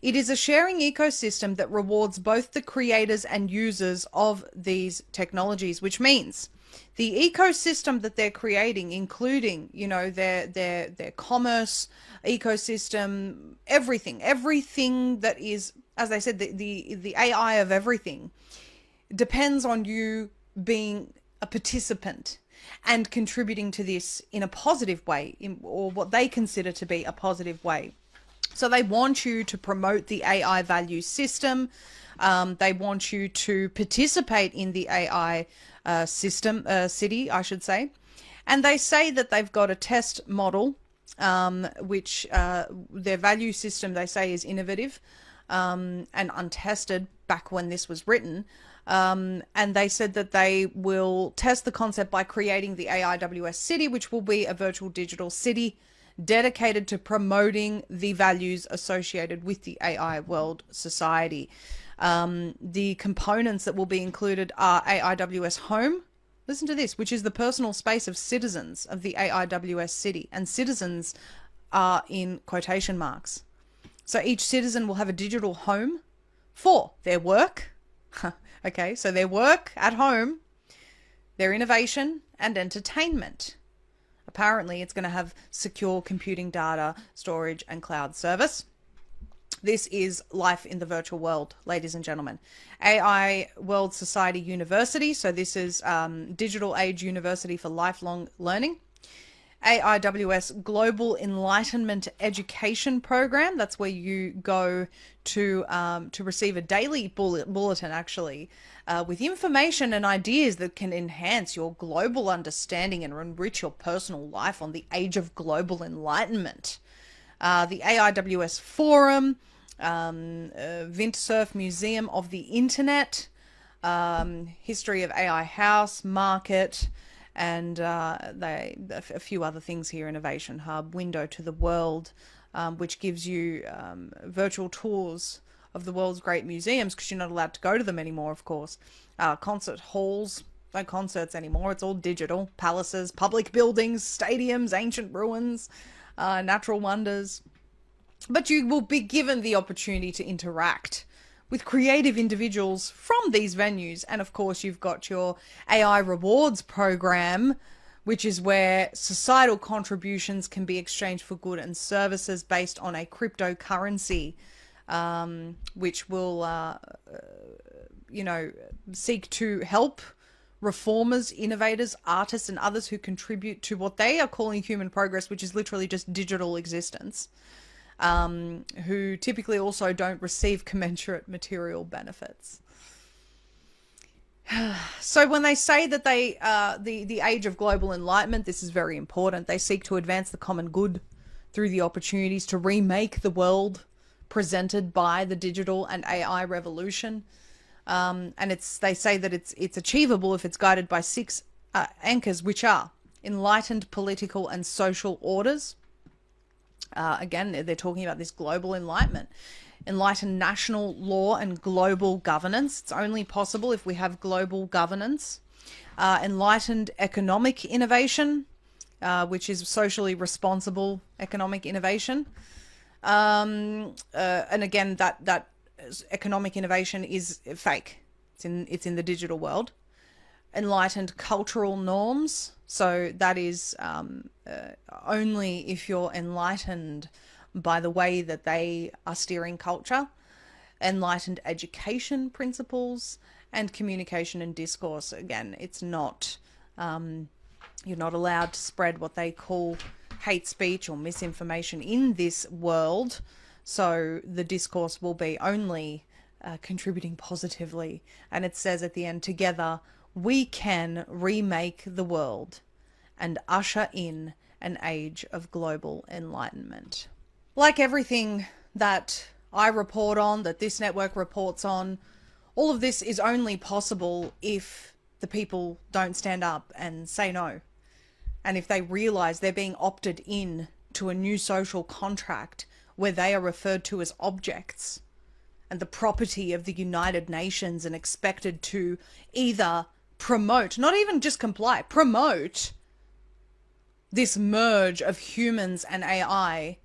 It is a sharing ecosystem that rewards both the creators and users of these technologies, which means the ecosystem that they're creating, including, you know, their commerce ecosystem, everything that is, as I said, the AI of everything, depends on you being a participant and contributing to this in a positive way, or what they consider to be a positive way. So they want you to promote the AI value system. They want you to participate in the AI city, I should say. And they say that they've got a test model, which their value system, they say, is innovative and untested back when this was written. And they said that they will test the concept by creating the AIWS City, which will be a virtual digital city dedicated to promoting the values associated with the AI World Society. The components that will be included are AIWS Home. Listen to this, which is the personal space of citizens of the AIWS City. And citizens are in quotation marks. So each citizen will have a digital home for their work. Okay, so their work at home, their innovation and entertainment. Apparently, it's going to have secure computing, data, storage, and cloud service. This is life in the virtual world, ladies and gentlemen. AI World Society University. So this is Digital Age University for Lifelong Learning. AIWS Global Enlightenment Education Program. That's where you go to receive a daily bulletin, actually, with information and ideas that can enhance your global understanding and enrich your personal life on the age of global enlightenment. The AIWS Forum, Vintsurf Museum of the Internet, History of AI House, Market, and a few other things here. Innovation Hub, Window to the World, which gives you virtual tours of the world's great museums, because you're not allowed to go to them anymore, of course. Concert halls, no concerts anymore, it's all digital. Palaces, public buildings, stadiums, ancient ruins, natural wonders. But you will be given the opportunity to interact with creative individuals from these venues. And of course, you've got your AI rewards program, which is where societal contributions can be exchanged for goods and services based on a cryptocurrency, which will, seek to help reformers, innovators, artists, and others who contribute to what they are calling human progress, which is literally just digital existence. Who typically also don't receive commensurate material benefits. So when they say that they, the age of global enlightenment, this is very important. They seek to advance the common good through the opportunities to remake the world presented by the digital and AI revolution. And they say that it's achievable if it's guided by 6 anchors, which are enlightened political and social orders. Again, they're talking about this global enlightenment. Enlightened national law and global governance. It's only possible if we have global governance. Enlightened economic innovation, which is socially responsible economic innovation. And again, that economic innovation is fake. It's in the digital world. enlightened cultural norms. So that is only if you're enlightened by the way that they are steering culture, enlightened education principles, and communication and discourse. Again, it's not, you're not allowed to spread what they call hate speech or misinformation in this world. So the discourse will be only contributing positively. And it says at the end, together we can remake the world and usher in an age of global enlightenment. Like everything that I report on, that this network reports on, all of this is only possible if the people don't stand up and say no. And if they realize they're being opted in to a new social contract where they are referred to as objects and the property of the United Nations and expected to either promote, not even just comply, promote this merge of humans and AI,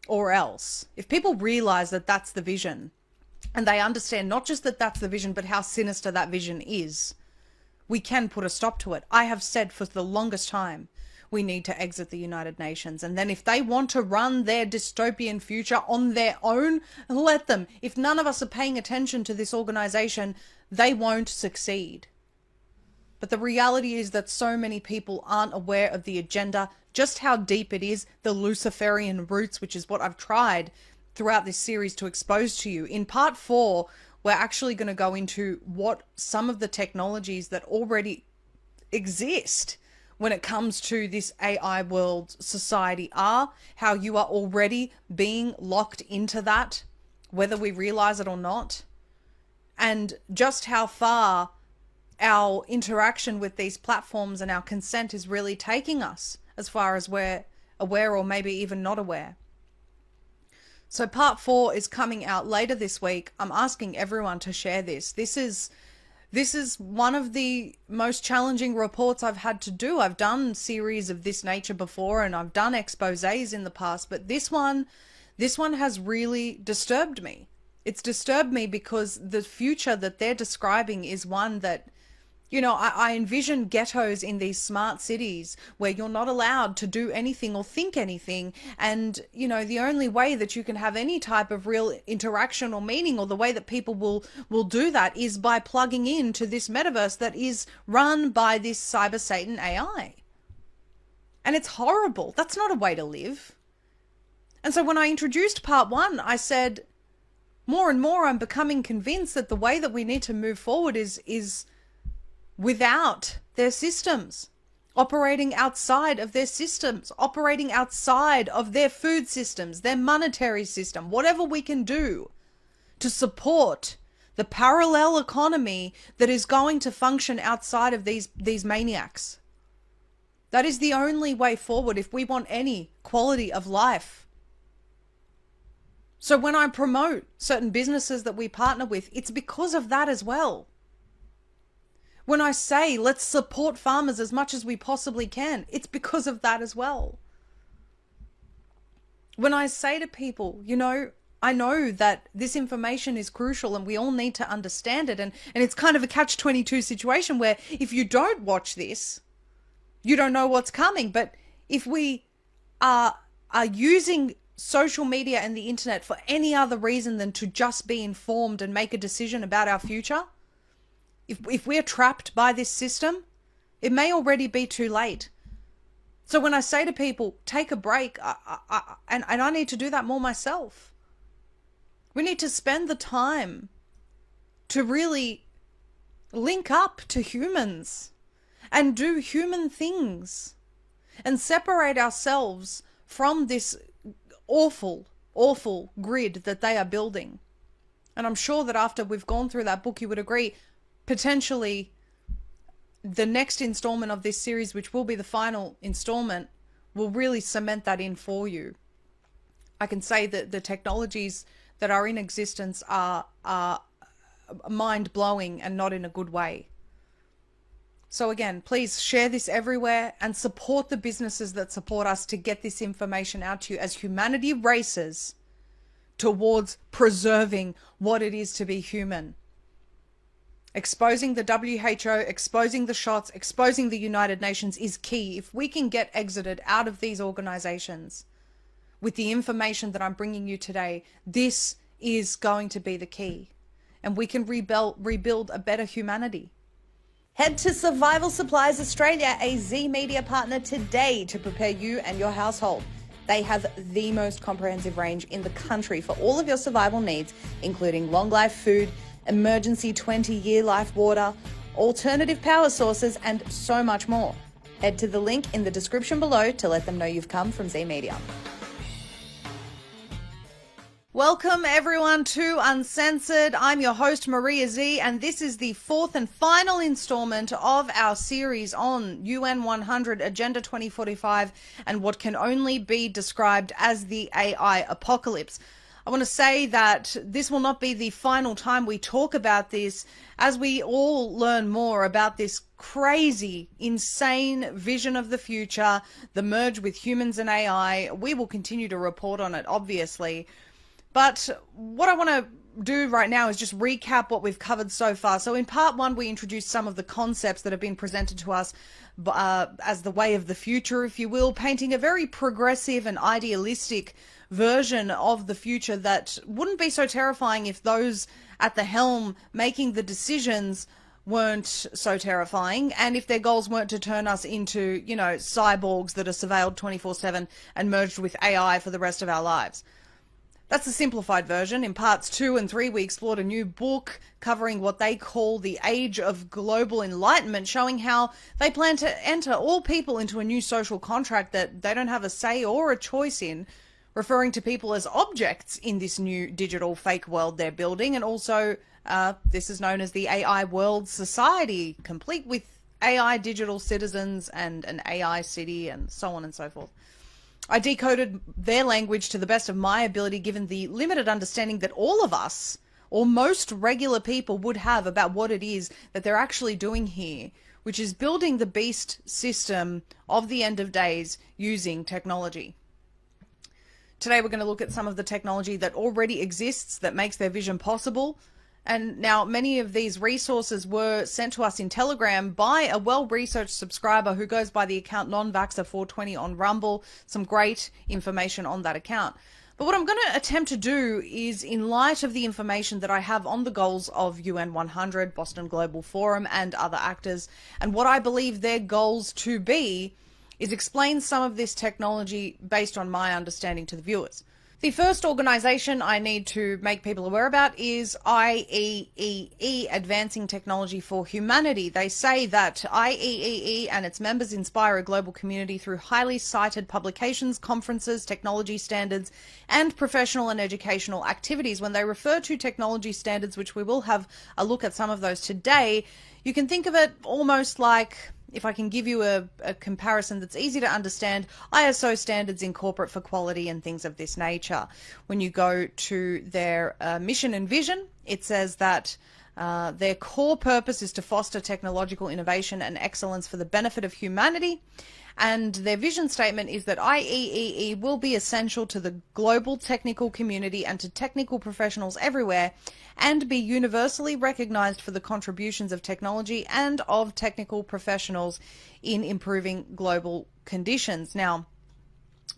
or else. If people realize that that's the vision, and they understand not just that that's the vision, but how sinister that vision is, we can put a stop to it. I have said for the longest time, we need to exit the United Nations. And then if they want to run their dystopian future on their own, let them. If none of us are paying attention to this organization, they won't succeed. But the reality is that so many people aren't aware of the agenda, just how deep it is, the Luciferian roots, which is what I've tried throughout this series to expose to you. In part 4, we're actually going to go into what some of the technologies that already exist when it comes to this AI world society are, how you are already being locked into that, whether we realize it or not, and just how far our interaction with these platforms and our consent is really taking us, as far as we're aware or maybe even not aware. So part 4 is coming out later this week. I'm asking everyone to share this. This is one of the most challenging reports I've had to do. I've done series of this nature before and I've done exposés in the past, but this one has really disturbed me. It's disturbed me because the future that they're describing is one that, you know, I envision ghettos in these smart cities where you're not allowed to do anything or think anything. And, you know, the only way that you can have any type of real interaction or meaning, or the way that people will do that, is by plugging into this metaverse that is run by this cyber Satan AI. And it's horrible. That's not a way to live. And so when I introduced part 1, I said, more and more I'm becoming convinced that the way that we need to move forward is without their systems, operating outside of their systems, operating outside of their food systems, their monetary system, whatever we can do to support the parallel economy that is going to function outside of these maniacs. That is the only way forward if we want any quality of life. So when I promote certain businesses that we partner with, it's because of that as well. When I say, let's support farmers as much as we possibly can, it's because of that as well. When I say to people, you know, I know that this information is crucial and we all need to understand it. And it's kind of a catch-22 situation where if you don't watch this, you don't know what's coming. But if we are using social media and the internet for any other reason than to just be informed and make a decision about our future, if we're trapped by this system, it may already be too late. So when I say to people, take a break, and I need to do that more myself. We need to spend the time to really link up to humans and do human things and separate ourselves from this awful, awful grid that they are building. And I'm sure that after we've gone through that book, you would agree, potentially the next installment of this series, which will be the final installment, will really cement that in for you. I can say that the technologies that are in existence are mind-blowing and not in a good way. So again, please share this everywhere and support the businesses that support us to get this information out to you as humanity races towards preserving what it is to be human. Exposing the WHO, exposing the shots, exposing the United Nations is key. If we can get exited out of these organizations with the information that I'm bringing you today, this is going to be the key. And we can rebuild a better humanity. Head to Survival Supplies Australia, a Z Media partner, today to prepare you and your household. They have the most comprehensive range in the country for all of your survival needs, including long life food, emergency 20-year life water, alternative power sources, and so much more. Head to the link in the description below to let them know you've come from Z Media. Welcome everyone to Uncensored. I'm your host Maria Z, and this is the fourth and final installment of our series on UN 100, Agenda 2045, and what can only be described as the AI apocalypse. I want to say that this will not be the final time we talk about this. As we all learn more about this crazy, insane vision of the future, the merge with humans and AI, we will continue to report on it, obviously. But what I want to do right now is just recap what we've covered so far. So in part one, we introduced some of the concepts that have been presented to us as the way of the future, if you will, painting a very progressive and idealistic version of the future that wouldn't be so terrifying if those at the helm making the decisions weren't so terrifying, and if their goals weren't to turn us into, cyborgs that are surveilled 24/7 and merged with AI for the rest of our lives. That's the simplified version. In parts 2 and 3, we explored a new book covering what they call the Age of Global Enlightenment, showing how they plan to enter all people into a new social contract that they don't have a say or a choice in, referring to people as objects in this new digital fake world they're building. And also, this is known as the AI World Society, complete with AI digital citizens and an AI city and so on and so forth. I decoded their language to the best of my ability, given the limited understanding that all of us, or most regular people, would have about what it is that they're actually doing here, which is building the beast system of the end of days using technology. Today we're going to look at some of the technology that already exists that makes their vision possible. And now many of these resources were sent to us in Telegram by a well-researched subscriber who goes by the account nonvaxxer420 on Rumble. Some great information on that account. But what I'm going to attempt to do is, in light of the information that I have on the goals of UN 100, Boston Global Forum, and other actors, and what I believe their goals to be, is explain some of this technology based on my understanding to the viewers. The first organization I need to make people aware about is IEEE, Advancing Technology for Humanity. They say that IEEE and its members inspire a global community through highly cited publications, conferences, technology standards, and professional and educational activities. When they refer to technology standards, which we will have a look at some of those today, you can think of it almost like, if I can give you a comparison that's easy to understand, ISO standards in corporate for quality and things of this nature. When you go to their mission and vision, it says that their core purpose is to foster technological innovation and excellence for the benefit of humanity. And their vision statement is that IEEE will be essential to the global technical community and to technical professionals everywhere, and be universally recognized for the contributions of technology and of technical professionals in improving global conditions. Now,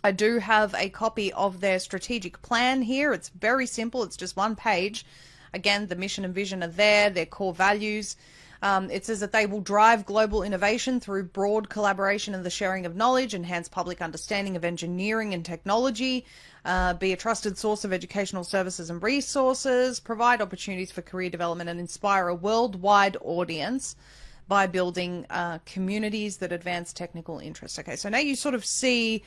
I do have a copy of their strategic plan here. It's very simple. It's just one page. Again, the mission and vision are there, their core values. It says that they will drive global innovation through broad collaboration and the sharing of knowledge, enhance public understanding of engineering and technology, be a trusted source of educational services and resources, provide opportunities for career development, and inspire a worldwide audience by building communities that advance technical interests. Okay, so now you sort of see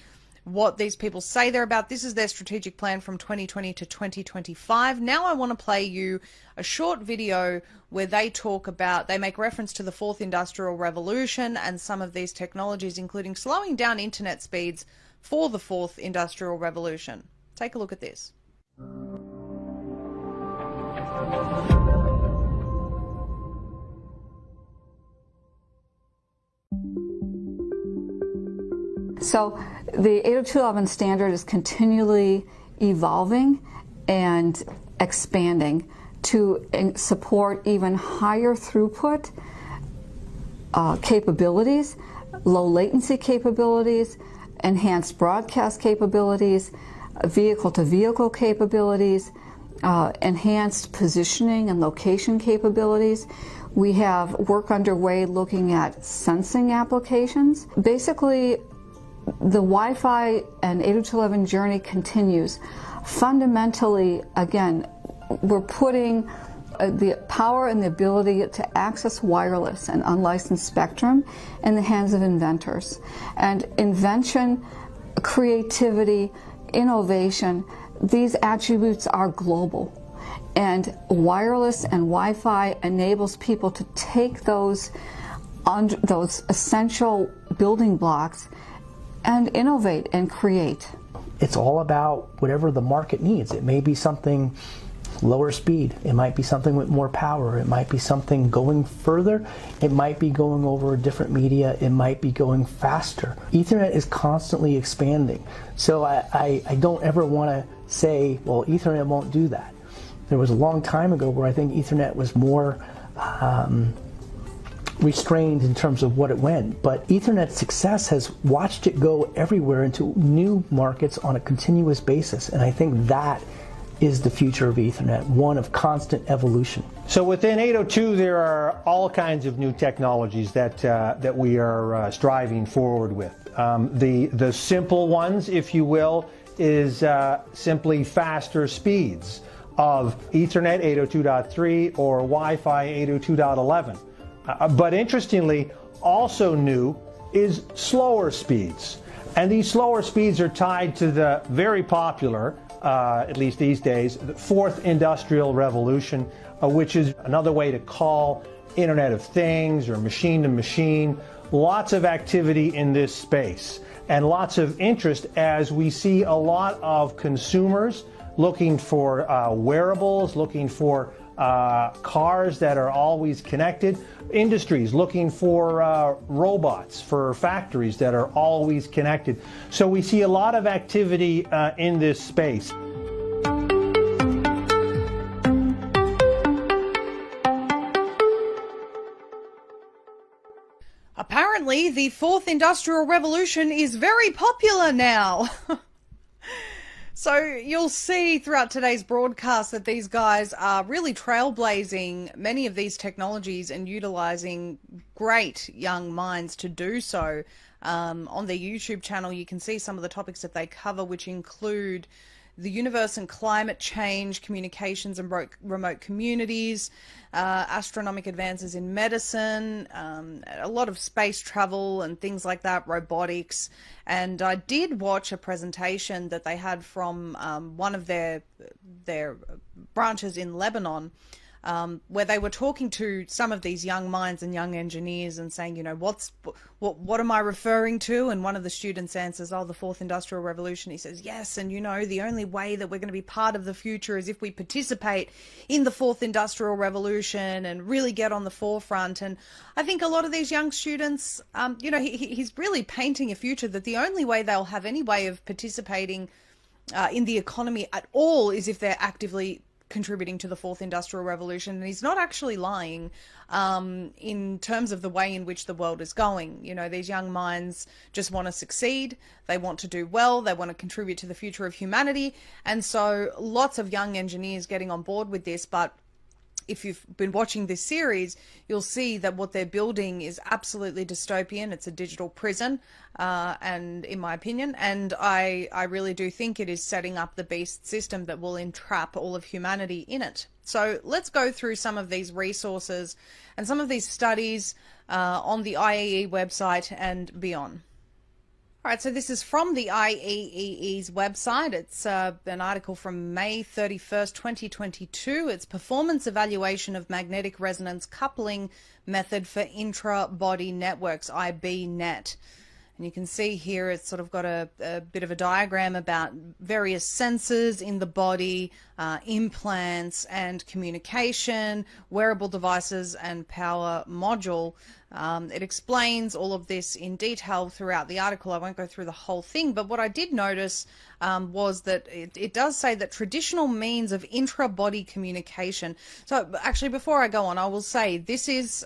what these people say they're about. This is their strategic plan from 2020 to 2025. Now I want to play you a short video where they talk about, they make reference to the fourth industrial revolution and some of these technologies, including slowing down internet speeds for the fourth industrial revolution. Take a look at this. So the 802.11 standard is continually evolving and expanding. to support even higher throughput capabilities, low latency latency enhanced broadcast capabilities, vehicle-to-vehicle capabilities, enhanced positioning and location capabilities. We have work underway looking at sensing applications. Basically, the Wi-Fi and 802.11 journey continues. Fundamentally, again, we're putting the power and the ability to access wireless and unlicensed spectrum in the hands of inventors. And invention, creativity, innovation, these attributes are global. And wireless and Wi-Fi enables people to take those essential building blocks and innovate and create. It's all about whatever the market needs. It may be something lower speed, it might be something with more power, it might be something going further, it might be going over a different media, it might be going faster. Ethernet is constantly expanding, so I don't ever want to say, well, Ethernet won't do that. There was a long time ago where I think Ethernet was more restrained in terms of what it went, but Ethernet's success has watched it go everywhere into new markets on a continuous basis, and I think that is the future of Ethernet, one of constant evolution. So within 802, there are all kinds of new technologies that we are striving forward with. The simple ones, if you will, is simply faster speeds of Ethernet 802.3 or Wi-Fi 802.11. But interestingly, also new is slower speeds. And these slower speeds are tied to the very popular, at least these days, the fourth industrial revolution, which is another way to call Internet of Things or machine to machine. Lots of activity in this space and lots of interest as we see a lot of consumers looking for wearables, looking for cars that are always connected, industries looking for robots for factories that are always connected. So we see a lot of activity in this space. Apparently, the fourth industrial revolution is very popular now. So you'll see throughout today's broadcast that these guys are really trailblazing many of these technologies and utilizing great young minds to do so. On their YouTube channel, you can see some of the topics that they cover, which include the universe and climate change, communications and remote communities, astronomic advances in medicine, a lot of space travel and things like that, robotics. And I did watch a presentation that they had from one of their branches in Lebanon, where they were talking to some of these young minds and young engineers and saying, you know, what am I referring to? And one of the students answers, oh, the fourth industrial revolution. He says, yes, and you know, the only way that we're going to be part of the future is if we participate in the fourth industrial revolution and really get on the forefront. And I think a lot of these young students, you know, he's really painting a future that the only way they'll have any way of participating in the economy at all is if they're actively contributing to the fourth industrial revolution. And he's not actually lying in terms of the way in which the world is going. You know, these young minds just want to succeed, they want to do well, they want to contribute to the future of humanity. And so lots of young engineers getting on board with this. But if you've been watching this series, you'll see that what they're building is absolutely dystopian. It's a digital prison, and in my opinion, and I really do think it is setting up the beast system that will entrap all of humanity in it. So let's go through some of these resources and some of these studies on the IEE website and beyond. All right, so this is from the IEEE's website. It's an article from May 31st, 2022. It's Performance Evaluation of Magnetic Resonance Coupling Method for Intra-Body Networks, IBNet. And you can see here it's sort of got a bit of a diagram about various sensors in the body, implants and communication, wearable devices and power module. It explains all of this in detail throughout the article. I won't go through the whole thing, but what I did notice was that it does say that traditional means of intra-body communication. So actually, before I go on, I will say this is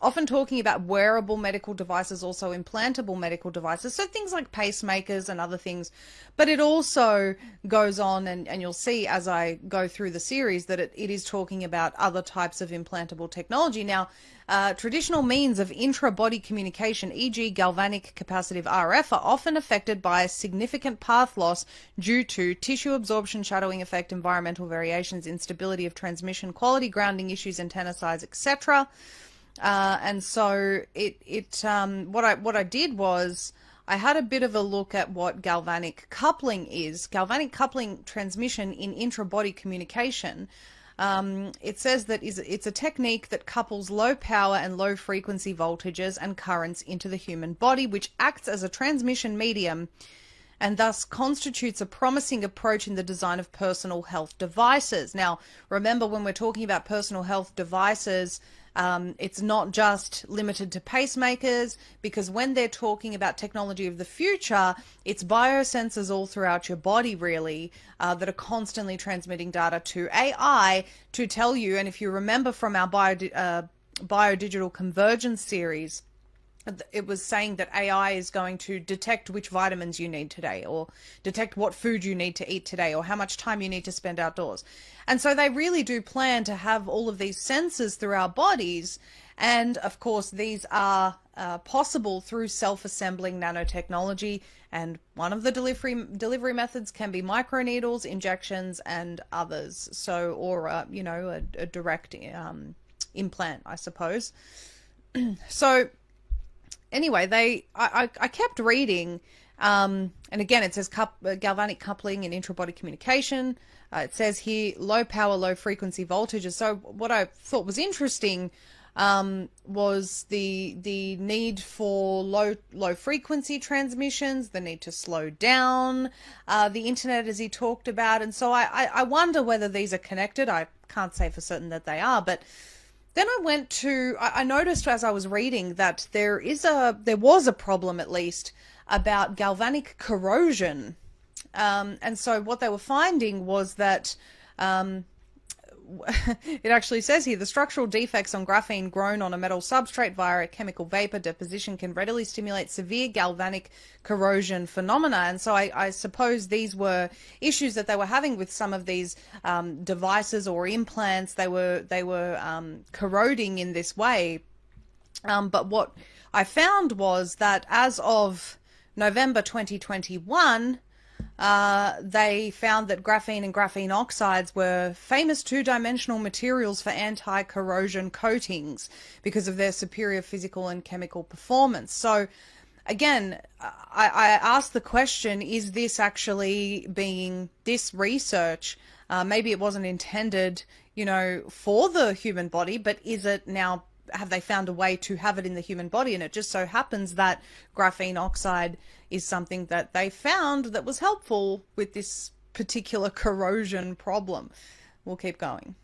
often talking about wearable medical devices, also implantable medical devices, so things like pacemakers and other things. But it also goes on, and you'll see as I go through the series that it is talking about other types of implantable technology. Now, traditional means of intra-body communication, e.g. galvanic capacitive RF, are often affected by significant path loss due to tissue absorption, shadowing effect, environmental variations, instability of transmission, quality grounding issues, antenna size, etc. And so what I did was I had a bit of a look at what galvanic coupling is. Galvanic coupling transmission in intra-body communication. It says that it's a technique that couples low power and low frequency voltages and currents into the human body, which acts as a transmission medium and thus constitutes a promising approach in the design of personal health devices. Now, remember, when we're talking about personal health devices, it's not just limited to pacemakers, because when they're talking about technology of the future, it's biosensors all throughout your body, really, that are constantly transmitting data to AI to tell you. And if you remember from our biodigital convergence series, it was saying that AI is going to detect which vitamins you need today, or detect what food you need to eat today, or how much time you need to spend outdoors. And so they really do plan to have all of these sensors through our bodies. And of course, these are possible through self-assembling nanotechnology. And one of the delivery methods can be microneedles, injections, and others. So, or, a direct implant, I suppose. So, anyway, I kept reading, and again, it says galvanic coupling and intra-body communication. It says here low power, low frequency voltages. So what I thought was interesting was the need for low frequency transmissions, the need to slow down the internet, as he talked about. And so I wonder whether these are connected. I can't say for certain that they are, but then I noticed as I was reading that there was a problem, at least, about galvanic corrosion. And so what they were finding was that it actually says here, the structural defects on graphene grown on a metal substrate via a chemical vapor deposition can readily stimulate severe galvanic corrosion phenomena. And so I suppose these were issues that they were having with some of these devices or implants. They were corroding in this way. But what I found was that as of November 2021, they found that graphene and graphene oxides were famous two-dimensional materials for anti-corrosion coatings because of their superior physical and chemical performance. So again, I asked the question, is this actually being, this research, maybe it wasn't intended, for the human body, but is it now, have they found a way to have it in the human body? And it just so happens that graphene oxide is something that they found that was helpful with this particular corrosion problem. We'll keep going.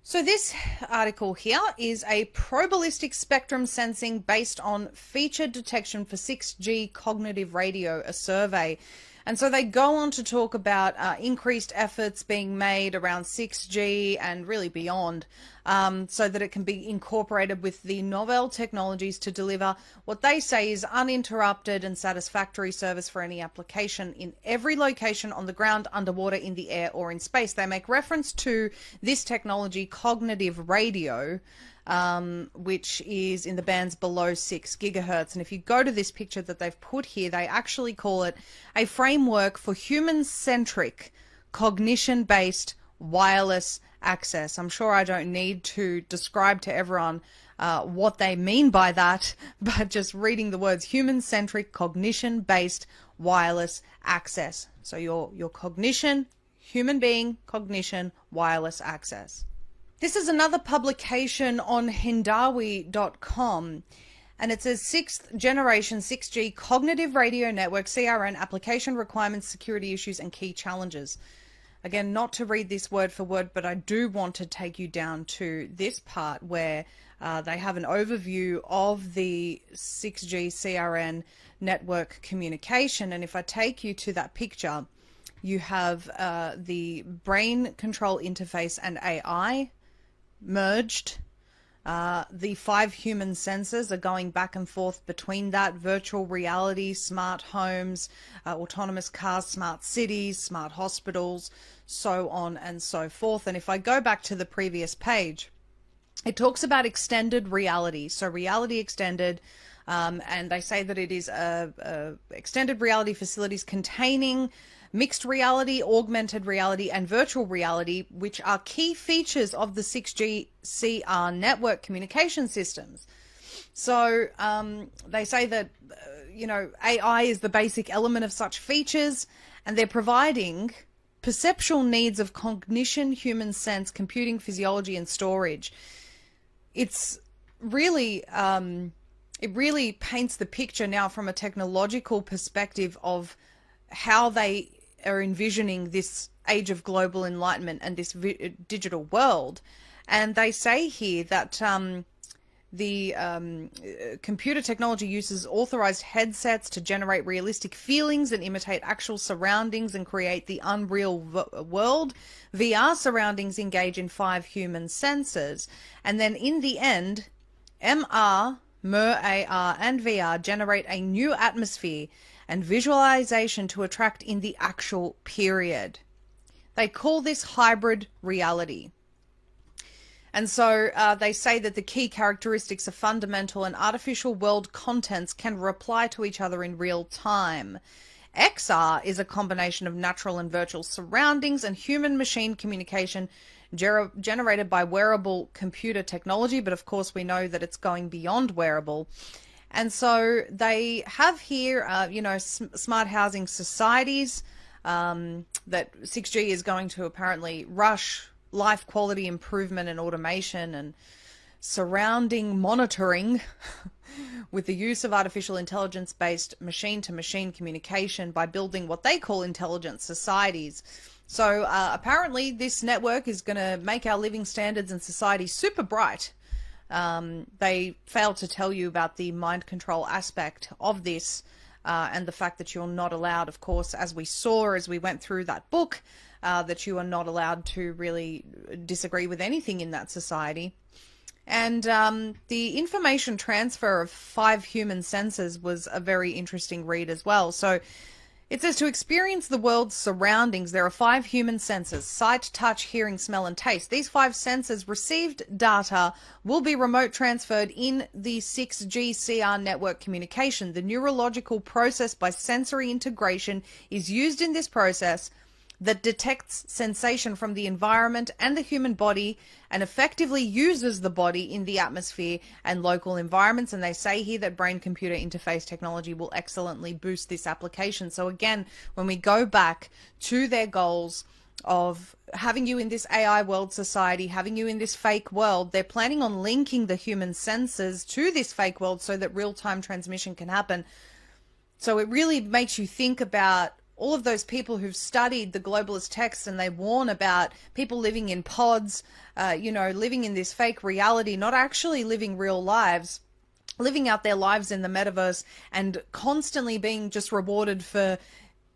So this article here is a probabilistic spectrum sensing based on feature detection for 6G cognitive radio, a survey. And so they go on to talk about increased efforts being made around 6G and really beyond, so that it can be incorporated with the novel technologies to deliver what they say is uninterrupted and satisfactory service for any application in every location on the ground, underwater, in the air, or in space. They make reference to this technology, cognitive radio, which is in the bands below 6 gigahertz. And if you go to this picture that they've put here, they actually call it a framework for human-centric, cognition-based wireless access. I'm sure I don't need to describe to everyone what they mean by that, but just reading the words human-centric, cognition-based wireless access. So your cognition, human being, cognition, wireless access. This is another publication on Hindawi.com, And it says 6th generation 6G cognitive radio network, CRN, application requirements, security issues, and key challenges. Again, not to read this word for word, but I do want to take you down to this part where they have an overview of the 6G CRN network communication. And if I take you to that picture, you have the brain control interface and AI merged. The 5 human sensors are going back and forth between that: virtual reality, smart homes, autonomous cars, smart cities, smart hospitals, so on and so forth. And if I go back to the previous page, it talks about extended reality. So reality extended, and they say that it is extended reality facilities containing mixed reality, augmented reality, and virtual reality, which are key features of the 6G CR network communication systems. So they say that, AI is the basic element of such features, and they're providing perceptual needs of cognition, human sense, computing, physiology, and storage. It's really, it really paints the picture now from a technological perspective of how they are envisioning this age of global enlightenment and this digital world. And they say here that the computer technology uses authorized headsets to generate realistic feelings and imitate actual surroundings and create the unreal world. VR surroundings engage in 5 human senses. And then in the end, MR, AR, and VR generate a new atmosphere and visualization to attract in the actual period. They call this hybrid reality. And so they say that the key characteristics are fundamental and artificial world contents can reply to each other in real time. XR is a combination of natural and virtual surroundings and human-machine communication generated by wearable computer technology, but of course we know that it's going beyond wearable. And so they have here, smart housing societies, that 6G is going to apparently rush life quality improvement and automation and surrounding monitoring with the use of artificial intelligence-based machine-to-machine communication by building what they call intelligent societies. So apparently this network is going to make our living standards and society super bright. They failed to tell you about the mind control aspect of this and the fact that you're not allowed, of course, as we saw as we went through that book, that you are not allowed to really disagree with anything in that society. And the information transfer of 5 human senses was a very interesting read as well. So it says to experience the world's surroundings, there are 5 human senses: sight, touch, hearing, smell, and taste. These 5 senses received data will be remote transferred in the 6G CR network communication. The neurological process by sensory integration is used in this process that detects sensation from the environment and the human body and effectively uses the body in the atmosphere and local environments. And they say here that brain-computer interface technology will excellently boost this application. So again, when we go back to their goals of having you in this AI world society, having you in this fake world, they're planning on linking the human senses to this fake world so that real-time transmission can happen. So it really makes you think about all of those people who've studied the globalist texts, and they warn about people living in pods, living in this fake reality, not actually living real lives, living out their lives in the metaverse and constantly being just rewarded for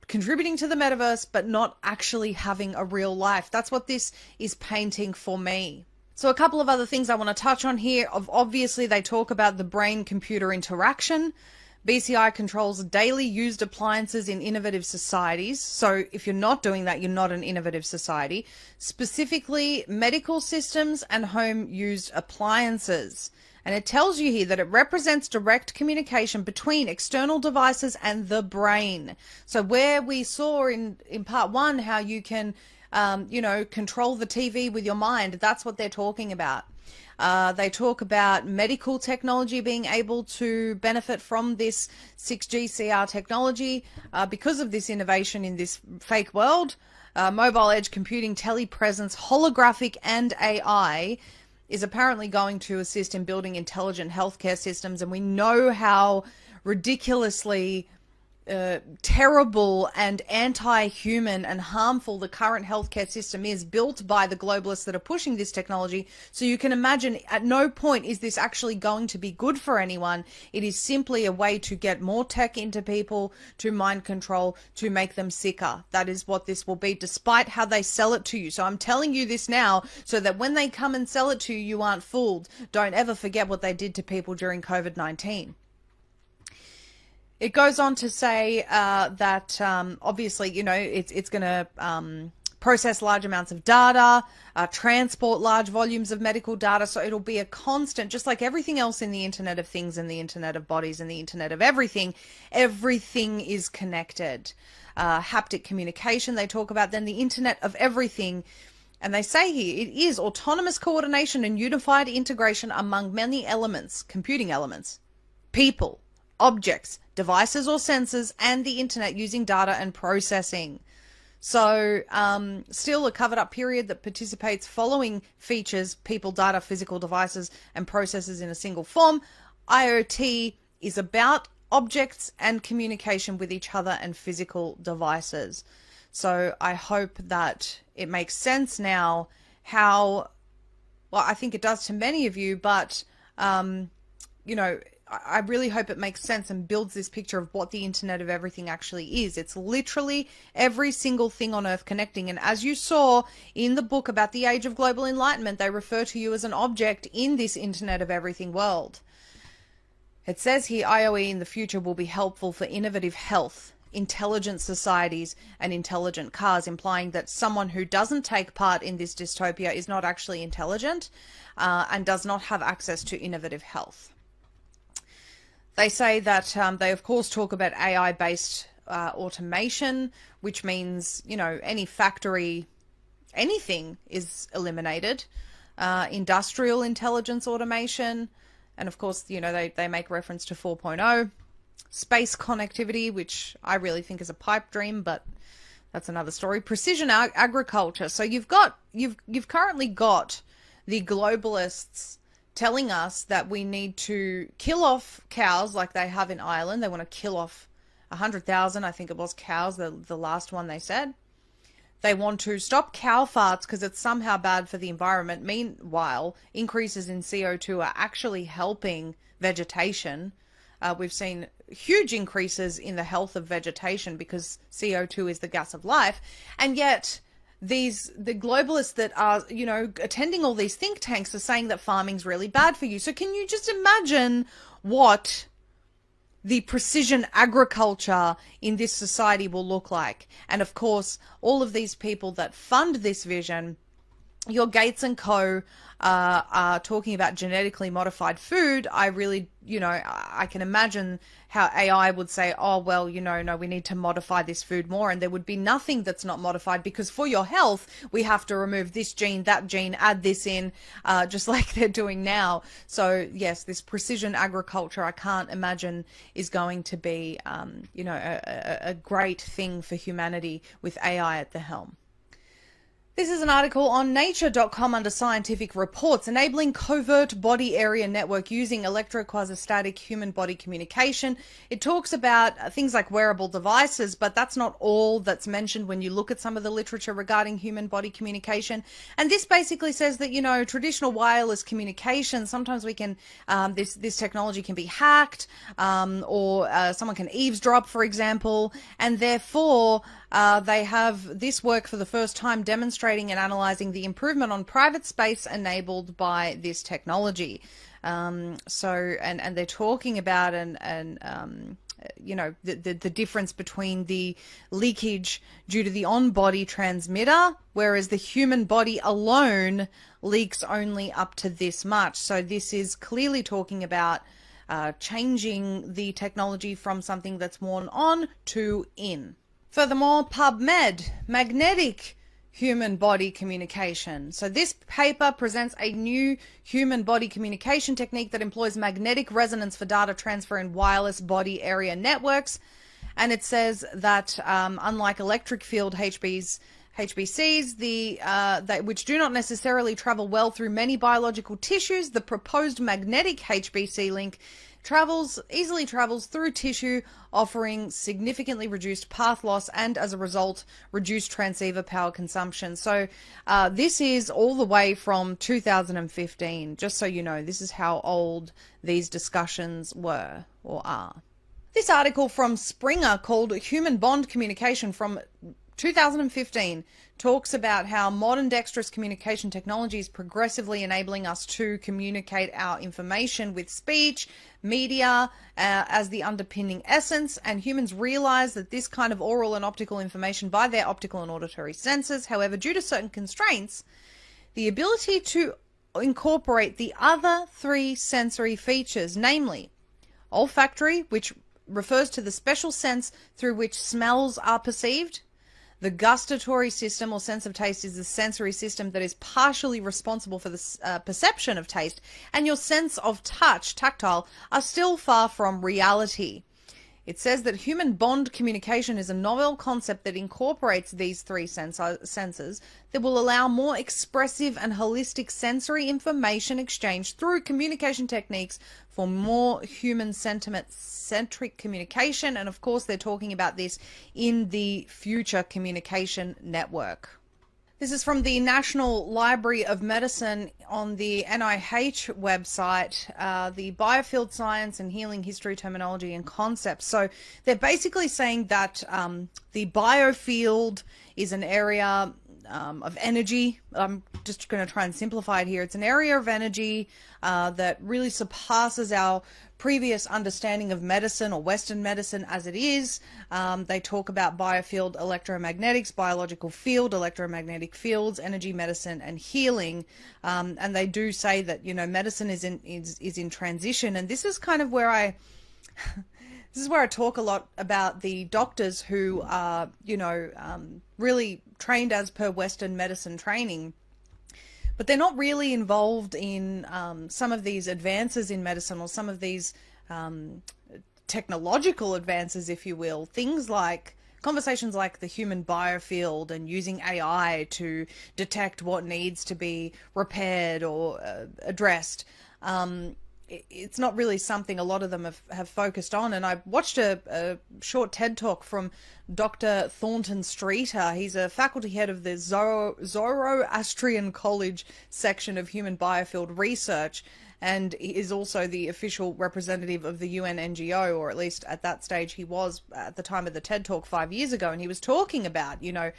contributing to the metaverse, but not actually having a real life. That's what this is painting for me. So a couple of other things I want to touch on here. Obviously, they talk about the brain-computer interaction. BCI controls daily used appliances in innovative societies. So if you're not doing that, you're not an innovative society. Specifically, medical systems and home used appliances. And it tells you here that it represents direct communication between external devices and the brain. So where we saw in part 1 how you can, control the TV with your mind, that's what they're talking about. They talk about medical technology being able to benefit from this 6G CR technology because of this innovation in this fake world. Mobile edge computing, telepresence, holographic, and AI. is apparently going to assist in building intelligent healthcare systems. And we know how ridiculously terrible and anti-human and harmful the current healthcare system is, built by the globalists that are pushing this technology. So you can imagine at no point is this actually going to be good for anyone. It is simply a way to get more tech into people, to mind control, to make them sicker. That is what this will be, despite how they sell it to you. So I'm telling you this now so that when they come and sell it to you, you aren't fooled. Don't ever forget what they did to people during COVID-19. It goes on to say that obviously, you know, it's going to process large amounts of data, transport large volumes of medical data. So it'll be a constant, just like everything else in the Internet of Things and the Internet of Bodies and the Internet of Everything. Everything is connected. Haptic communication they talk about, then the Internet of Everything. And they say here, it is autonomous coordination and unified integration among many elements, computing elements, people, objects, devices or sensors, and the internet using data and processing. So still a covered up period that participates following features: people, data, physical devices, and processes in a single form. IoT is about objects and communication with each other and physical devices. So I hope that it makes sense now how, well, I think it does to many of you, but you know, I really hope it makes sense and builds this picture of what the Internet of Everything actually is. It's literally every single thing on Earth connecting. And as you saw in the book about the Age of Global Enlightenment, they refer to you as an object in this Internet of Everything world. It says here, IoE in the future will be helpful for innovative health, intelligent societies, and intelligent cars, implying that someone who doesn't take part in this dystopia is not actually intelligent and does not have access to innovative health. They say that they, of course, talk about AI-based automation, which means, you know, any factory, anything is eliminated. Industrial intelligence automation. And, of course, you know, they make reference to 4.0. Space connectivity, which I really think is a pipe dream, but that's another story. Precision agriculture. So you've currently got the globalists telling us that we need to kill off cows like they have in Ireland. They want to kill off 100,000, I think it was, cows, the last one they said. They want to stop cow farts because it's somehow bad for the environment. Meanwhile, increases in CO2 are actually helping vegetation. We've seen huge increases in the health of vegetation because CO2 is the gas of life. And yet the globalists that are, you know, attending all these think tanks are saying that farming's really bad for you. So can you just imagine what the precision agriculture in this society will look like? And of course, all of these people that fund this vision, your Gates and Co. Are talking about genetically modified food. I really, you know, I can imagine how AI would say, oh, well, you know, no, we need to modify this food more. And there would be nothing that's not modified because for your health, we have to remove this gene, that gene, add this in, just like they're doing now. So yes, this precision agriculture, I can't imagine is going to be, you know, a great thing for humanity with AI at the helm. This is an article on nature.com under scientific reports, enabling covert body area network using electroquasiostatic human body communication. It talks about things like wearable devices, but that's not all that's mentioned when you look at some of the literature regarding human body communication. And this basically says that, you know, traditional wireless communication, sometimes we can, this technology can be hacked, or someone can eavesdrop, for example, and therefore, they have this work for the first time demonstrating and analyzing the improvement on private space enabled by this technology. And they're talking about you know, the difference between the leakage due to the on-body transmitter, whereas the human body alone leaks only up to this much. So this is clearly talking about changing the technology from something that's worn on to in. Furthermore, PubMed, magnetic human body communication. So this paper presents a new human body communication technique that employs magnetic resonance for data transfer in wireless body area networks. And it says that unlike electric field HBs, HBCs, which do not necessarily travel well through many biological tissues. The proposed magnetic HBC link easily travels through tissue, offering significantly reduced path loss and, as a result, reduced transceiver power consumption. So this is all the way from 2015. Just so you know, this is how old these discussions were or are. This article from Springer called Human Bond Communication from 2015 talks about how modern dexterous communication technology is progressively enabling us to communicate our information with speech, media as the underpinning essence, and humans realize that this kind of oral and optical information by their optical and auditory senses. However, due to certain constraints, the ability to incorporate the other three sensory features, namely olfactory, which refers to the special sense through which smells are perceived. The gustatory system, or sense of taste, is the sensory system that is partially responsible for the perception of taste, and your sense of touch, tactile, are still far from reality. It says that human bond communication is a novel concept that incorporates these three senses that will allow more expressive and holistic sensory information exchange through communication techniques for more human sentiment-centric communication. And of course, they're talking about this in the future communication network. This is from the National Library of Medicine on the NIH website, the Biofield Science and Healing History, Terminology and Concepts. So they're basically saying that the biofield is an area of energy. I'm just going to try and simplify it here. It's an area of energy that really surpasses our previous understanding of medicine or Western medicine as it is. They talk about biofield electromagnetics, biological field, electromagnetic fields, energy medicine, and healing. And they do say that, you know, medicine is in transition. And this is kind of where I talk a lot about the doctors who are, you know, really trained as per Western medicine training, but they're not really involved in some of these advances in medicine, or some of these technological advances, if you will. Things like conversations like the human biofield and using AI to detect what needs to be repaired or addressed. It's not really something a lot of them have focused on. And I watched a short TED talk from Dr. Thornton Streeter. He's a faculty head of the Zoroastrian College section of Human Biofield Research, and he is also the official representative of the UN NGO, or at least at that stage he was at the time of the TED Talk 5 years ago. And he was talking about, you know,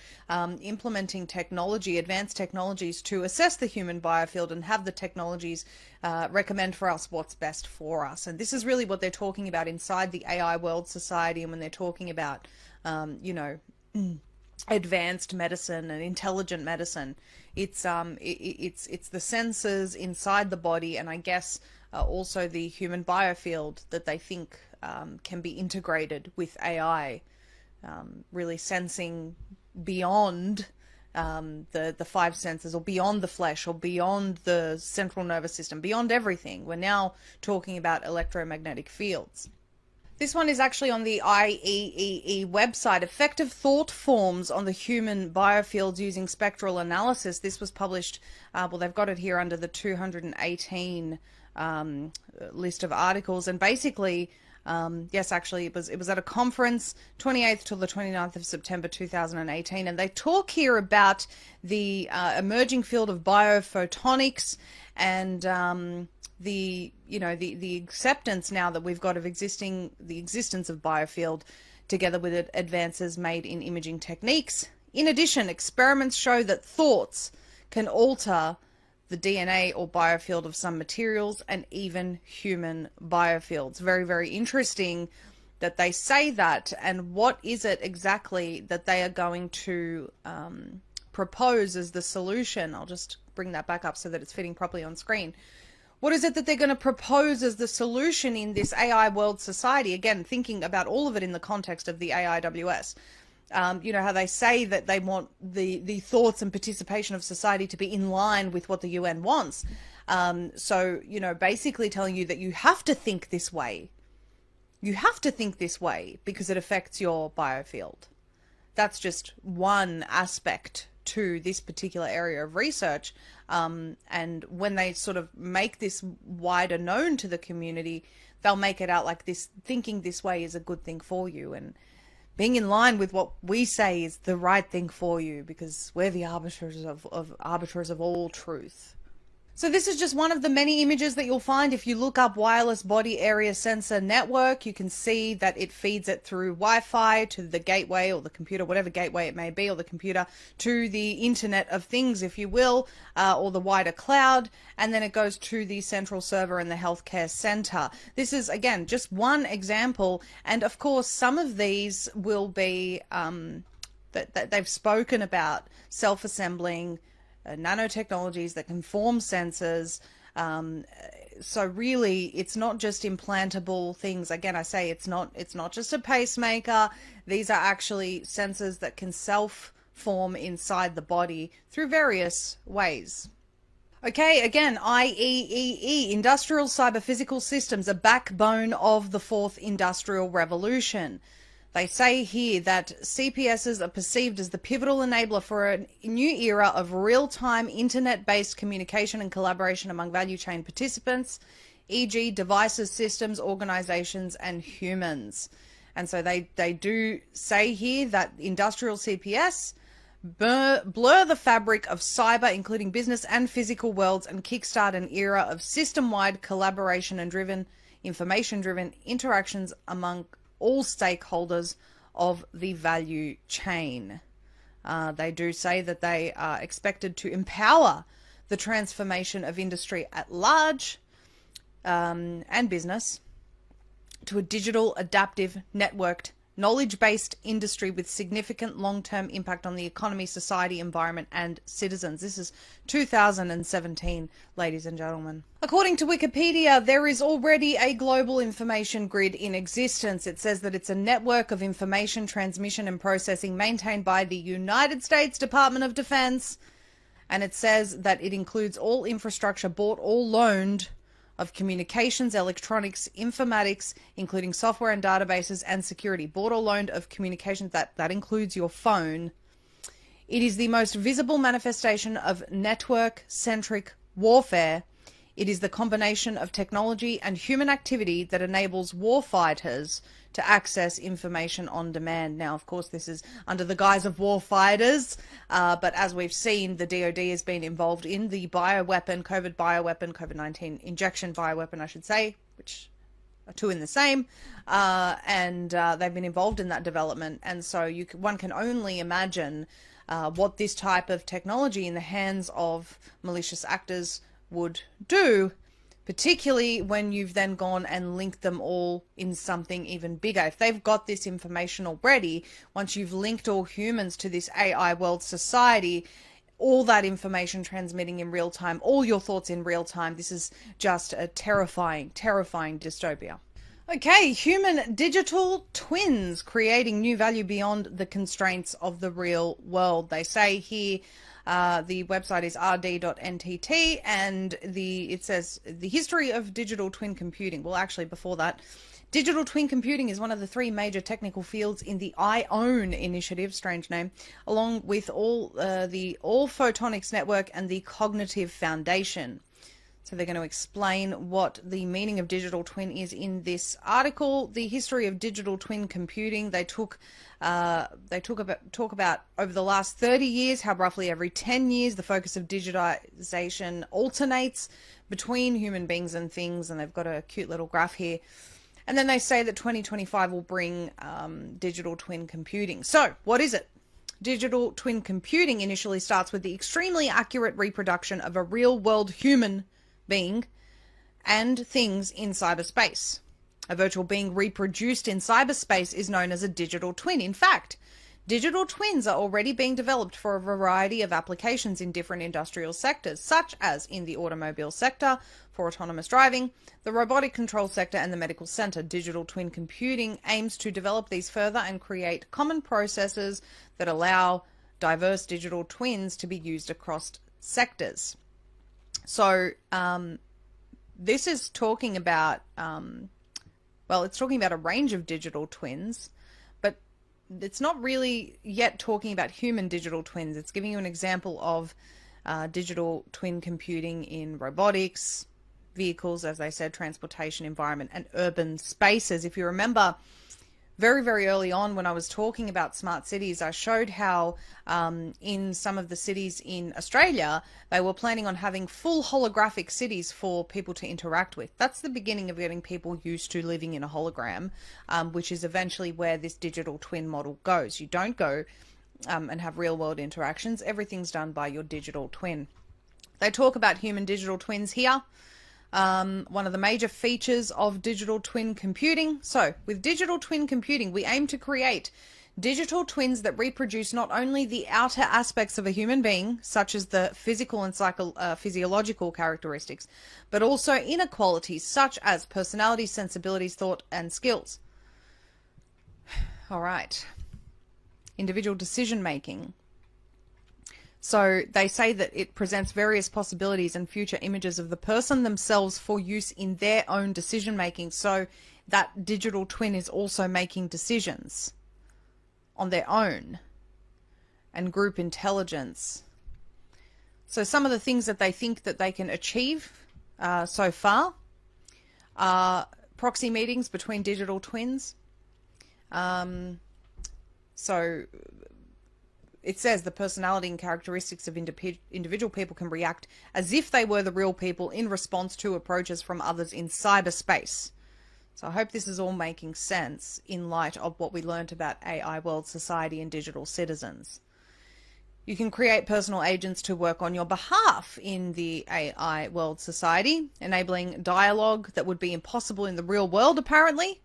implementing technology, advanced technologies to assess the human biofield and have the technologies recommend for us what's best for us. And this is really what they're talking about inside the AI World Society, and when they're talking about, you know, advanced medicine and intelligent medicine. It's the senses inside the body, and I guess also the human biofield that they think can be integrated with AI, really sensing beyond the five senses, or beyond the flesh, or beyond the central nervous system, beyond everything. We're now talking about electromagnetic fields. This one is actually on the IEEE website, Effective Thought Forms on the Human Biofields Using Spectral Analysis. This was published, well, they've got it here under the 218 list of articles. And basically, yes, actually, it was at a conference, 28th till the 29th of September 2018. And they talk here about the emerging field of biophotonics and the acceptance now that we've got of the existence of biofield, together with advances made in imaging techniques. In addition, experiments show that thoughts can alter the DNA or biofield of some materials and even human biofields. Very, very interesting that they say that. And what is it exactly that they are going to propose as the solution? I'll just bring that back up so that it's fitting properly on screen. What is it that they're going to propose as the solution in this AI World Society? Again, thinking about all of it in the context of the AIWS. You know, how they say that they want the thoughts and participation of society to be in line with what the UN wants. So, you know, basically telling you that you have to think this way. You have to think this way because it affects your biofield. that's just one aspect to this particular area of research. And when they sort of make this wider known to the community, they'll make it out like this, thinking this way is a good thing for you, and being in line with what we say is the right thing for you, because we're the arbiters of all truth. So this is just one of the many images that you'll find. If you look up wireless body area sensor network, you can see that it feeds it through Wi-Fi to the gateway or the computer, whatever gateway it may be, or the computer to the Internet of Things, if you will, or the wider cloud, and then it goes to the central server in the healthcare center. This is, again, just one example, and of course some of these will be that they've spoken about self-assembling nanotechnologies that can form sensors. So really, it's not just implantable things. Again, I say it's not just a pacemaker. These are actually sensors that can self-form inside the body through various ways. Okay, again, IEEE, Industrial Cyber-Physical Systems, a backbone of the fourth industrial revolution. They say here that CPSs are perceived as the pivotal enabler for a new era of real-time internet-based communication and collaboration among value chain participants, e.g. devices, systems, organizations, and humans. And so they do say here that industrial CPS blur the fabric of cyber, including business and physical worlds, and kickstart an era of system-wide collaboration and information-driven interactions among all stakeholders of the value chain. They do say that they are expected to empower the transformation of industry at large and business to a digital, adaptive, networked, knowledge-based industry with significant long-term impact on the economy, society, environment, and citizens. This is 2017, ladies and gentlemen. According to Wikipedia, there is already a global information grid in existence. It says that it's a network of information transmission and processing maintained by the United States Department of Defense. And it says that it includes all infrastructure bought or loaned of communications, electronics, informatics, including software and databases, and security. Bought or loaned of communications, that includes your phone. It is the most visible manifestation of network-centric warfare. It is the combination of technology and human activity that enables warfighters to access information on demand. Now, of course, this is under the guise of warfighters, but as we've seen, the DoD has been involved in the COVID-19 injection bioweapon, I should say, which are two in the same, and they've been involved in that development. And so one can only imagine what this type of technology in the hands of malicious actors would do, particularly when you've then gone and linked them all in something even bigger. If they've got this information already, once you've linked all humans to this AI world society, all that information transmitting in real time, all your thoughts in real time, this is just a terrifying, terrifying dystopia. Okay, human digital twins creating new value beyond the constraints of the real world. They say here, the website is rd.ntt, and it says the history of digital twin computing. Well, actually, before that, digital twin computing is one of the three major technical fields in the IOWN initiative, strange name, along with the All Photonics Network and the Cognitive Foundation. So they're going to explain what the meaning of digital twin is in this article. The history of digital twin computing, they talk about over the last 30 years, how roughly every 10 years the focus of digitization alternates between human beings and things, and they've got a cute little graph here. And then they say that 2025 will bring digital twin computing. So what is it? Digital twin computing initially starts with the extremely accurate reproduction of a real-world human being and things in cyberspace. A virtual being reproduced in cyberspace is known as a digital twin. In fact, digital twins are already being developed for a variety of applications in different industrial sectors, such as in the automobile sector for autonomous driving, the robotic control sector, and the medical center. Digital twin computing aims to develop these further and create common processes that allow diverse digital twins to be used across sectors. So this is talking about, well, it's talking about a range of digital twins, but it's not really yet talking about human digital twins. It's giving you an example of digital twin computing in robotics, vehicles, as they said, transportation, environment, and urban spaces. If you remember, very, very early on when I was talking about smart cities, I showed how in some of the cities in Australia, they were planning on having full holographic cities for people to interact with. That's the beginning of getting people used to living in a hologram, which is eventually where this digital twin model goes. You don't go and have real world interactions. Everything's done by your digital twin. They talk about human digital twins here. One of the major features of digital twin computing. So with digital twin computing, we aim to create digital twins that reproduce not only the outer aspects of a human being, such as the physical and physiological characteristics, but also inner qualities such as personality, sensibilities, thought, and skills. All right. Individual decision making. So they say that it presents various possibilities and future images of the person themselves for use in their own decision making. So that digital twin is also making decisions on their own, and group intelligence. So some of the things that they think that they can achieve so far are proxy meetings between digital twins. So it says the personality and characteristics of individual people can react as if they were the real people in response to approaches from others in cyberspace. So I hope this is all making sense in light of what we learned about AI world society and digital citizens. You can create personal agents to work on your behalf in the AI world society, enabling dialogue that would be impossible in the real world, apparently.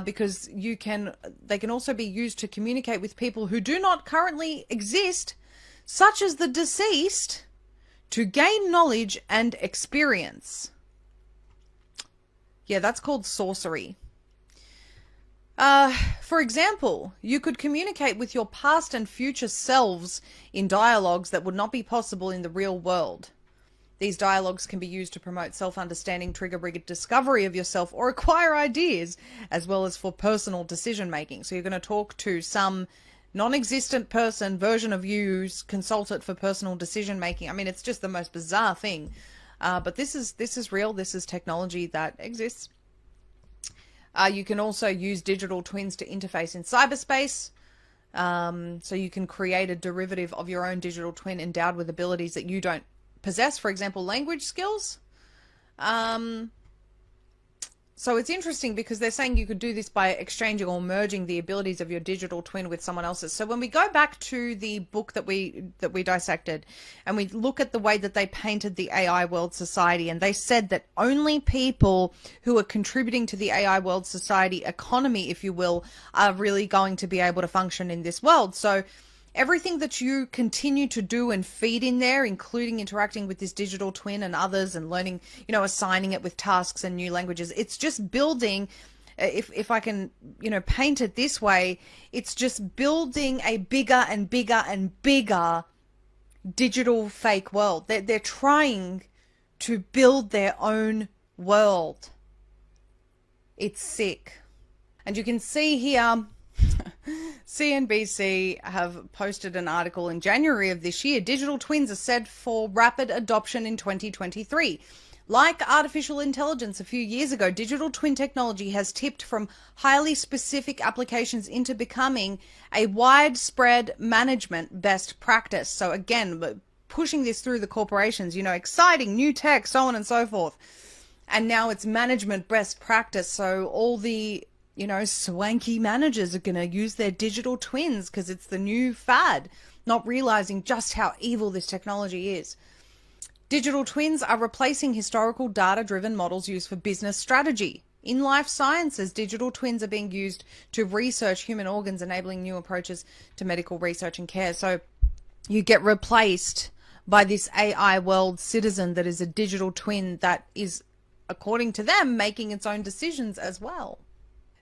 Because they can also be used to communicate with people who do not currently exist, such as the deceased, to gain knowledge and experience. Yeah, that's called sorcery. For example, you could communicate with your past and future selves in dialogues that would not be possible in the real world. These dialogues can be used to promote self-understanding, trigger discovery of yourself, or acquire ideas, as well as for personal decision-making. So you're going to talk to some non-existent person, version of you, consult it for personal decision-making. I mean, it's just the most bizarre thing. But this is real. This is technology that exists. You can also use digital twins to interface in cyberspace. So you can create a derivative of your own digital twin endowed with abilities that you don't possess, for example, language skills. So it's interesting because they're saying you could do this by exchanging or merging the abilities of your digital twin with someone else's. So when we go back to the book that we dissected and we look at the way that they painted the AI world society, and they said that only people who are contributing to the AI world society economy, if you will, are really going to be able to function in this world. So everything that you continue to do and feed in there, including interacting with this digital twin and others and learning, assigning it with tasks and new languages, it's just building, if I can, paint it this way, it's just building a bigger and bigger and bigger digital fake world. They're trying to build their own world. It's sick. And you can see here, CNBC have posted an article in January of this year. Digital twins are set for rapid adoption in 2023. Like artificial intelligence a few years ago, digital twin technology has tipped from highly specific applications into becoming a widespread management best practice. So again, pushing this through the corporations, exciting new tech, so on and so forth. And now it's management best practice. So all the swanky managers are going to use their digital twins because it's the new fad, not realizing just how evil this technology is. Digital twins are replacing historical data-driven models used for business strategy. In life sciences, digital twins are being used to research human organs, enabling new approaches to medical research and care. So you get replaced by this AI world citizen that is a digital twin that is, according to them, making its own decisions as well.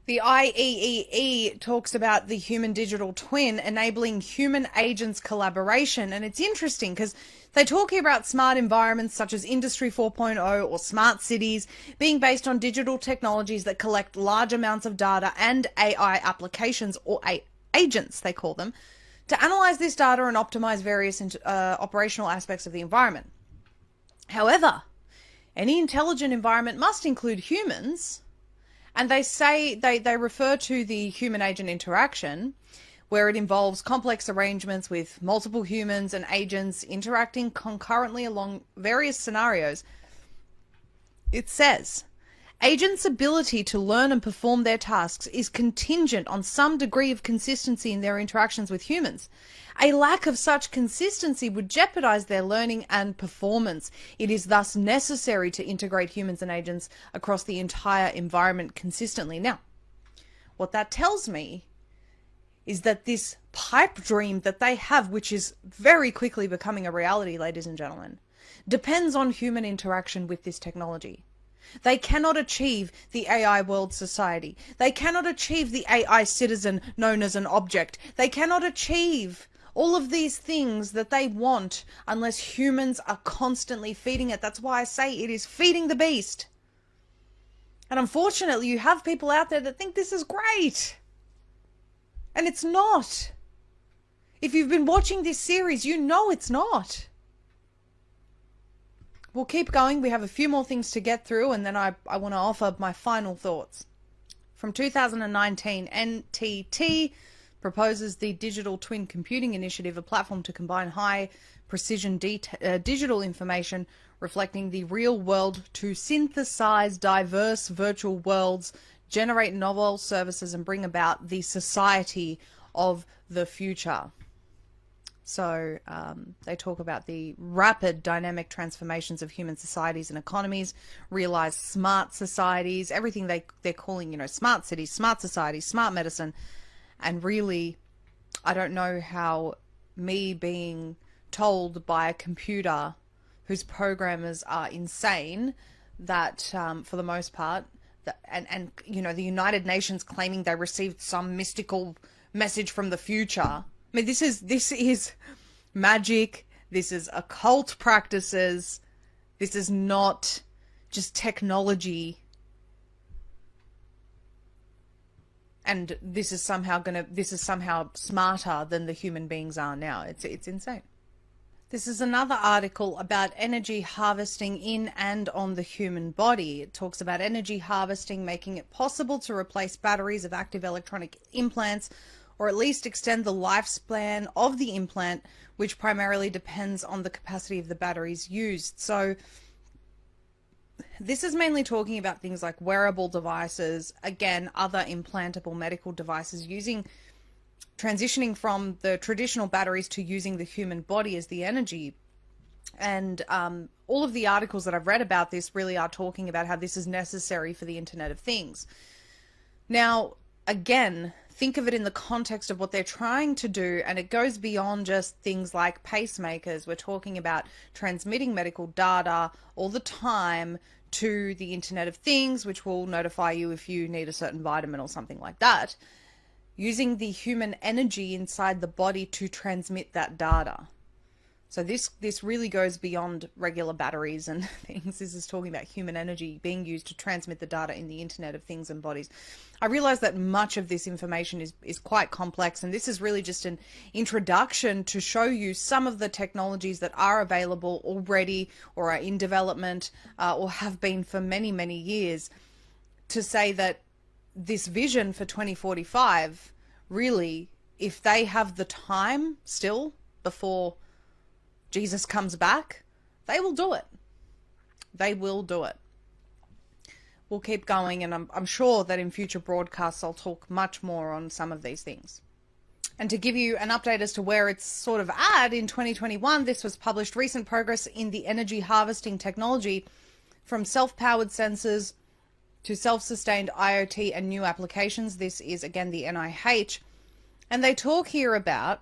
The IEEE talks about the human digital twin enabling human agents collaboration. And it's interesting because they talk here about smart environments such as Industry 4.0 or smart cities being based on digital technologies that collect large amounts of data and AI applications or agents, they call them, to analyze this data and optimize various operational aspects of the environment. However, any intelligent environment must include humans, and they refer to the human-agent interaction, where it involves complex arrangements with multiple humans and agents interacting concurrently along various scenarios. It says, agents' ability to learn and perform their tasks is contingent on some degree of consistency in their interactions with humans. A lack of such consistency would jeopardize their learning and performance. It is thus necessary to integrate humans and agents across the entire environment consistently. Now, what that tells me is that this pipe dream that they have, which is very quickly becoming a reality, ladies and gentlemen, depends on human interaction with this technology. They cannot achieve the AI world society. They cannot achieve the AI citizen known as an object. They cannot achieve all of these things that they want unless humans are constantly feeding it. That's why I say it is feeding the beast. And unfortunately, you have people out there that think this is great. And it's not. If you've been watching this series, you know it's not. We'll keep going. We have a few more things to get through, and then I want to offer my final thoughts. From 2019, NTT proposes the Digital Twin Computing Initiative, a platform to combine high precision digital information reflecting the real world to synthesize diverse virtual worlds, generate novel services, and bring about the society of the future. So they talk about the rapid dynamic transformations of human societies and economies, realize smart societies, everything they're calling, smart cities, smart societies, smart medicine. And really, I don't know how me being told by a computer whose programmers are insane that for the most part, and the United Nations claiming they received some mystical message from the future. I mean, this is magic. This is occult practices. This is not just technology. And this is somehow smarter than the human beings are now. It's insane. This is another article about energy harvesting in and on the human body. It talks about energy harvesting, making it possible to replace batteries of active electronic implants, or at least extend the lifespan of the implant, which primarily depends on the capacity of the batteries used. So this is mainly talking about things like wearable devices, again, other implantable medical devices, transitioning from the traditional batteries to using the human body as the energy. And all of the articles that I've read about this really are talking about how this is necessary for the Internet of Things. Now, again, think of it in the context of what they're trying to do, and it goes beyond just things like pacemakers. We're talking about transmitting medical data all the time to the Internet of Things, which will notify you if you need a certain vitamin or something like that, using the human energy inside the body to transmit that data. So this really goes beyond regular batteries and things. This is talking about human energy being used to transmit the data in the Internet of Things and bodies. I realize that much of this information is quite complex, and this is really just an introduction to show you some of the technologies that are available already or are in development or have been for many, many years, to say that this vision for 2045, really, if they have the time still before Jesus comes back, they will do it. They will do it. We'll keep going, and I'm sure that in future broadcasts I'll talk much more on some of these things. And to give you an update as to where it's sort of at, in 2021, this was published, recent progress in the energy harvesting technology from self-powered sensors to self-sustained IoT and new applications. This is, again, the NIH. And they talk here about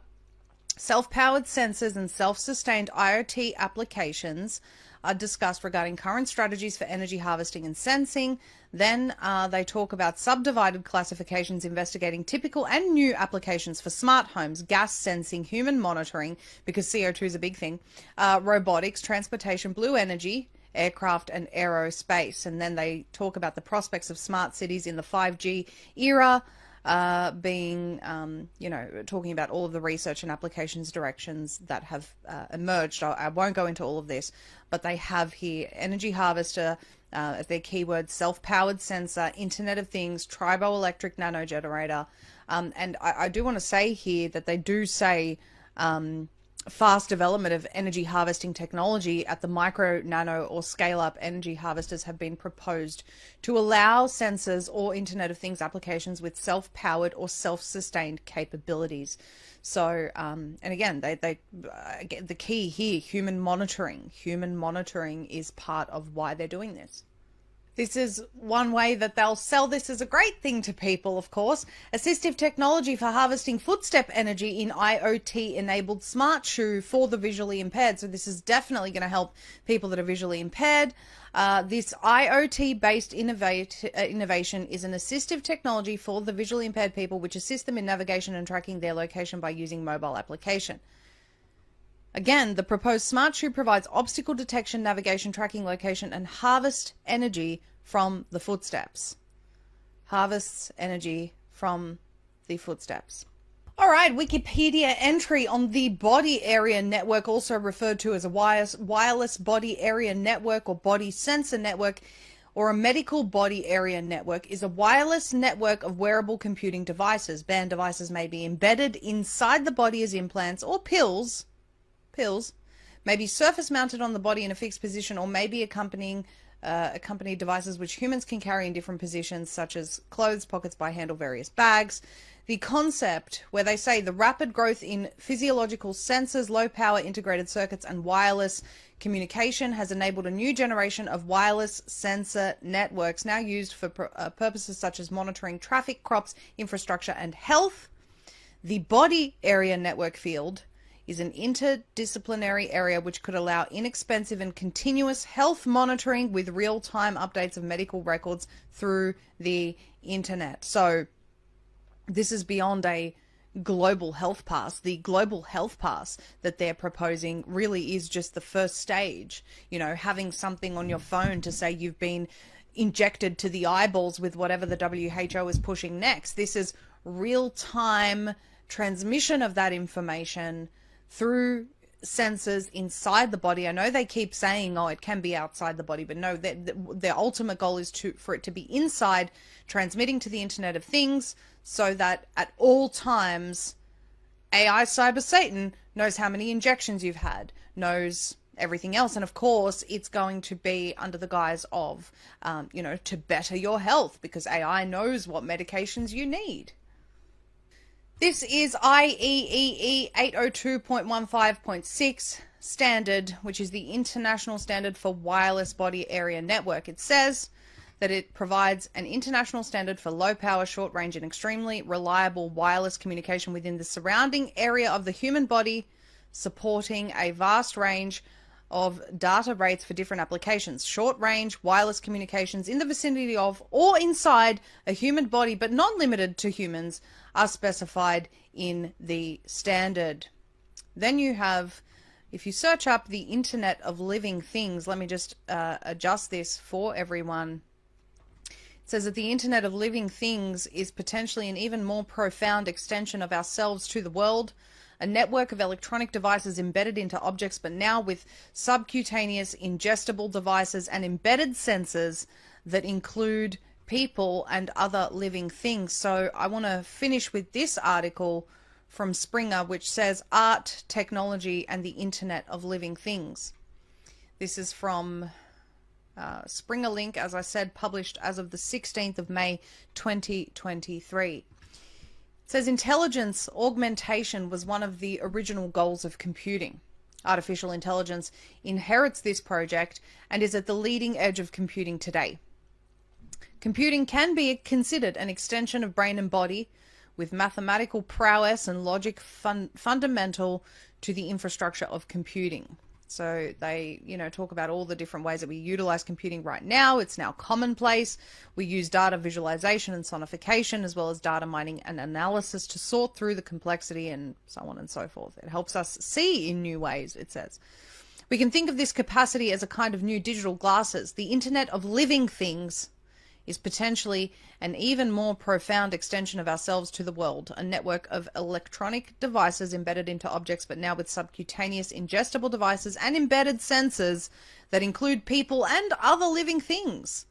self-powered sensors and self-sustained IoT applications are discussed regarding current strategies for energy harvesting and sensing. Then they talk about subdivided classifications investigating typical and new applications for smart homes, gas sensing, human monitoring, because CO2 is a big thing, robotics, transportation, blue energy, aircraft, and aerospace. And then they talk about the prospects of smart cities in the 5G era, being, talking about all of the research and applications directions that have emerged. I won't go into all of this, but they have here energy harvester as their keyword, self-powered sensor, Internet of Things, triboelectric nanogenerator. And I do want to say here that they do say fast development of energy harvesting technology at the micro, nano, or scale-up energy harvesters have been proposed to allow sensors or Internet of Things applications with self-powered or self-sustained capabilities. So, and again, the key here, human monitoring. Human monitoring is part of why they're doing this. This is one way that they'll sell this as a great thing to people, of course. Assistive technology for harvesting footstep energy in IoT-enabled smart shoe for the visually impaired. So this is definitely going to help people that are visually impaired. This IoT-based innovation is an assistive technology for the visually impaired people, which assists them in navigation and tracking their location by using mobile application. Again, the proposed smart shoe provides obstacle detection, navigation, tracking, location, and harvest energy from the footsteps. Harvests energy from the footsteps. All right, Wikipedia entry on the body area network, also referred to as a wireless body area network or body sensor network, or a medical body area network, is a wireless network of wearable computing devices. Band devices may be embedded inside the body as implants or pills may be surface mounted on the body in a fixed position, or may be accompanying devices which humans can carry in different positions, such as clothes, pockets by hand, or various bags. The concept where they say the rapid growth in physiological sensors, low power integrated circuits, and wireless communication has enabled a new generation of wireless sensor networks now used for purposes such as monitoring traffic, crops, infrastructure, and health. The body area network field is an interdisciplinary area which could allow inexpensive and continuous health monitoring with real-time updates of medical records through the internet. So this is beyond a global health pass. The global health pass that they're proposing really is just the first stage. You know, having something on your phone to say you've been injected to the eyeballs with whatever the WHO is pushing next. This is real-time transmission of that information through sensors inside the body. I know they keep saying, oh, it can be outside the body, but no, their ultimate goal is for it to be inside, transmitting to the Internet of Things, so that at all times, AI Cyber Satan knows how many injections you've had, knows everything else. And of course, it's going to be under the guise of, to better your health, because AI knows what medications you need. This is IEEE 802.15.6 standard, which is the international standard for wireless body area network. It says that it provides an international standard for low power, short range, and extremely reliable wireless communication within the surrounding area of the human body, supporting a vast range of data rates for different applications. Short range wireless communications in the vicinity of or inside a human body, but not limited to humans, are specified in the standard. Then you have, if you search up the Internet of Living Things, let me just adjust this for everyone. It says that the Internet of Living Things is potentially an even more profound extension of ourselves to the world, a network of electronic devices embedded into objects, but now with subcutaneous ingestible devices and embedded sensors that include people and other living things. So I want to finish with this article from Springer, which says Art, Technology, and the Internet of Living Things. This is from Springer Link, as I said, published as of the 16th of May 2023. It says intelligence augmentation was one of the original goals of computing. Artificial intelligence inherits this project and is at the leading edge of computing today. Computing can be considered an extension of brain and body, with mathematical prowess and logic fundamental to the infrastructure of computing. So they, talk about all the different ways that we utilize computing right now. It's now commonplace. We use data visualization and sonification, as well as data mining and analysis to sort through the complexity and so on and so forth. It helps us see in new ways, it says. We can think of this capacity as a kind of new digital glasses. The Internet of Living Things is potentially an even more profound extension of ourselves to the world, a network of electronic devices embedded into objects, but now with subcutaneous ingestible devices and embedded sensors that include people and other living things.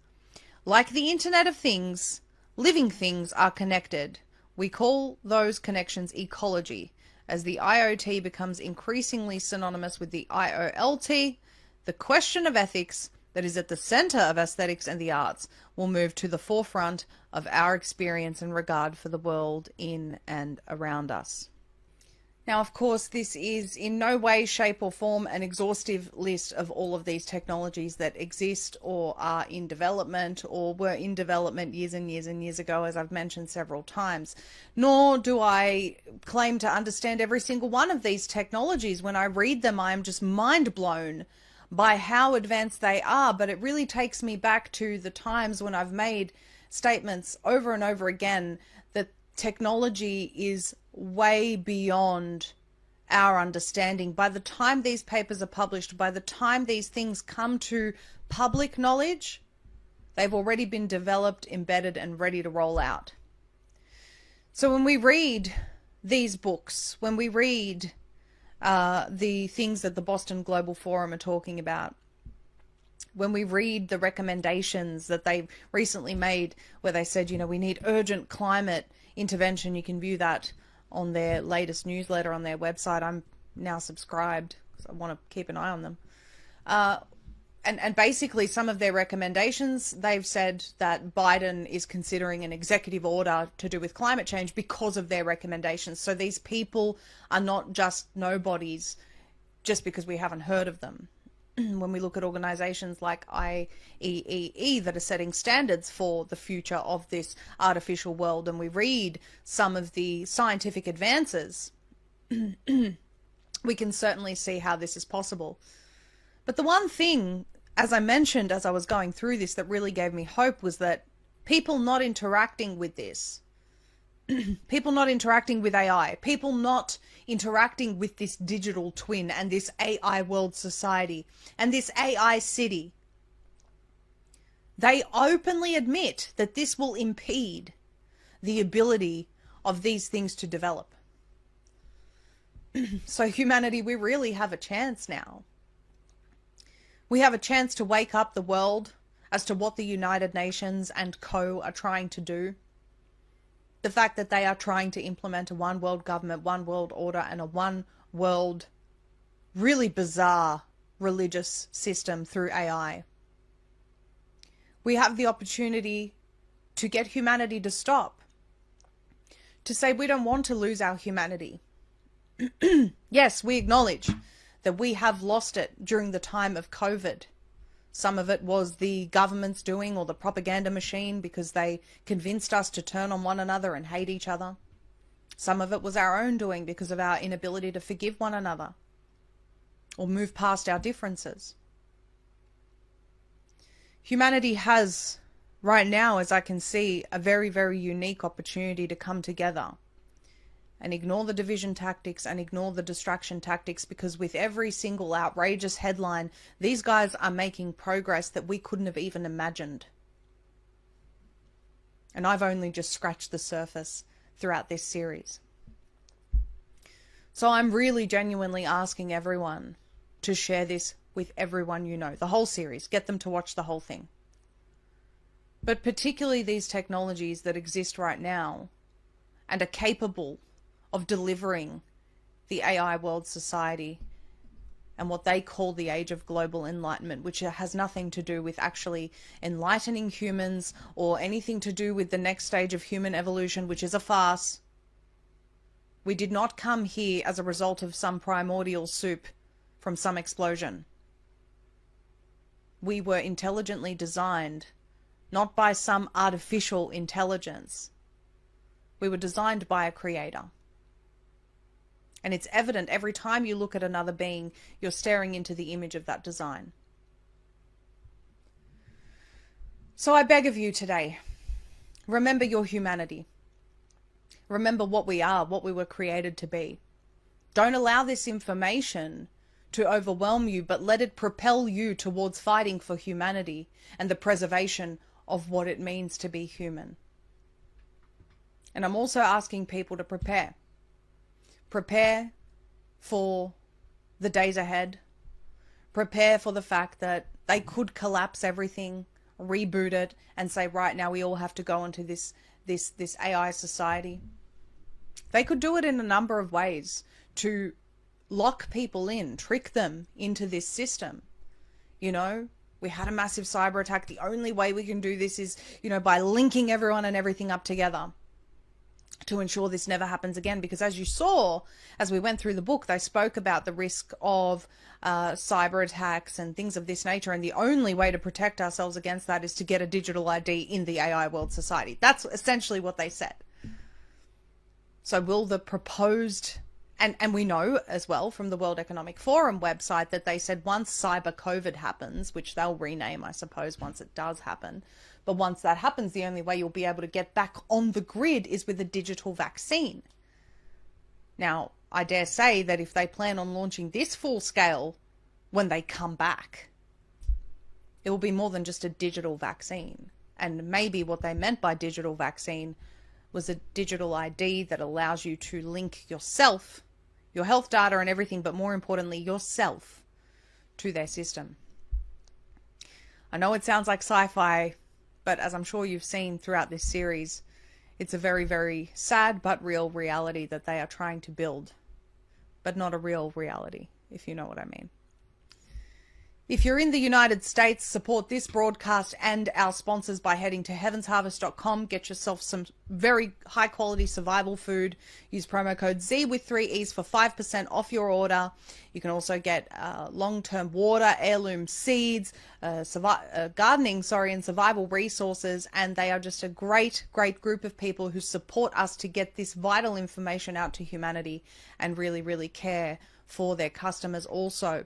Like the Internet of Things, living things are connected. We call those connections ecology. As the IoT becomes increasingly synonymous with the IOLT, the question of ethics that is at the center of aesthetics and the arts will move to the forefront of our experience and regard for the world in and around us. Now, of course, this is in no way, shape or form an exhaustive list of all of these technologies that exist or are in development or were in development years and years and years ago, as I've mentioned several times. Nor do I claim to understand every single one of these technologies. When I read them, I am just mind blown by how advanced they are. But it really takes me back to the times when I've made statements over and over again that technology is way beyond our understanding. By the time these papers are published, by the time these things come to public knowledge, they've already been developed, embedded, and ready to roll out. So when we read these books, when we read the things that the Boston Global Forum are talking about, when we read the recommendations that they recently made where they said, you know, we need urgent climate intervention, you can view that on their latest newsletter on their website. I'm now subscribed because I want to keep an eye on them. And basically some of their recommendations, they've said that Biden is considering an executive order to do with climate change because of their recommendations. So these people are not just nobodies just because we haven't heard of them. When we look at organizations like IEEE that are setting standards for the future of this artificial world, and we read some of the scientific advances, we can certainly see how this is possible. But the one thing, as I mentioned as I was going through this, that really gave me hope was that people not interacting with this, people not interacting with AI, people not interacting with this digital twin and this AI world society and this AI city, they openly admit that this will impede the ability of these things to develop. So humanity, we really have a chance now. We have a chance to wake up the world as to what the United Nations and co are trying to do. The fact that they are trying to implement a one world government, one world order, and a one world, really bizarre religious system through AI. We have the opportunity to get humanity to stop, to say we don't want to lose our humanity. Yes, we acknowledge that we have lost it during the time of COVID. Some of it was the government's doing, or the propaganda machine, because they convinced us to turn on one another and hate each other. Some of it was our own doing because of our inability to forgive one another or move past our differences. Humanity has, right now, as I can see, a very, very unique opportunity to come together and ignore the division tactics and ignore the distraction tactics, because with every single outrageous headline, these guys are making progress that we couldn't have even imagined. And I've only just scratched the surface throughout this series. So I'm really genuinely asking everyone to share this with everyone you know, the whole series, get them to watch the whole thing. But particularly these technologies that exist right now and are capable of delivering the AI world society and what they call the age of global enlightenment, which has nothing to do with actually enlightening humans or anything to do with the next stage of human evolution, which is a farce. We did not come here as a result of some primordial soup from some explosion. We were intelligently designed, not by some artificial intelligence. We were designed by a creator. And it's evident every time you look at another being, you're staring into the image of that design. So I beg of you today, remember your humanity. Remember what we are, what we were created to be. Don't allow this information to overwhelm you, but let it propel you towards fighting for humanity and the preservation of what it means to be human. And I'm also asking people to prepare. Prepare for the days ahead. Prepare for the fact that they could collapse everything, reboot it, and say, right now we all have to go into this AI society. They could do it in a number of ways to lock people in, trick them into this system. You know, we had a massive cyber attack. The only way we can do this is, you know, by linking everyone and everything up together to ensure this never happens again. Because as you saw, as we went through the book, they spoke about the risk of cyber attacks and things of this nature. And the only way to protect ourselves against that is to get a digital ID in the AI world society. That's essentially what they said. So will the proposed, and we know as well from the World Economic Forum website that they said once cyber COVID happens, which they'll rename, I suppose, once it does happen. But once that happens, the only way you'll be able to get back on the grid is with a digital vaccine. Now, I dare say that if they plan on launching this full scale when they come back, it will be more than just a digital vaccine. And maybe what they meant by digital vaccine was a digital ID that allows you to link yourself, your health data and everything, but more importantly, yourself to their system. I know it sounds like sci-fi, but as I'm sure you've seen throughout this series, it's a very, very sad but real reality that they are trying to build, but not a real reality, if you know what I mean. If you're in the United States, support this broadcast and our sponsors by heading to heavensharvest.com. Get yourself some very high quality survival food. Use promo code Z with 3 E's for 5% off your order. You can also get long-term water, heirloom seeds, gardening, and survival resources. And they are just a great, great group of people who support us to get this vital information out to humanity and really, really care for their customers also.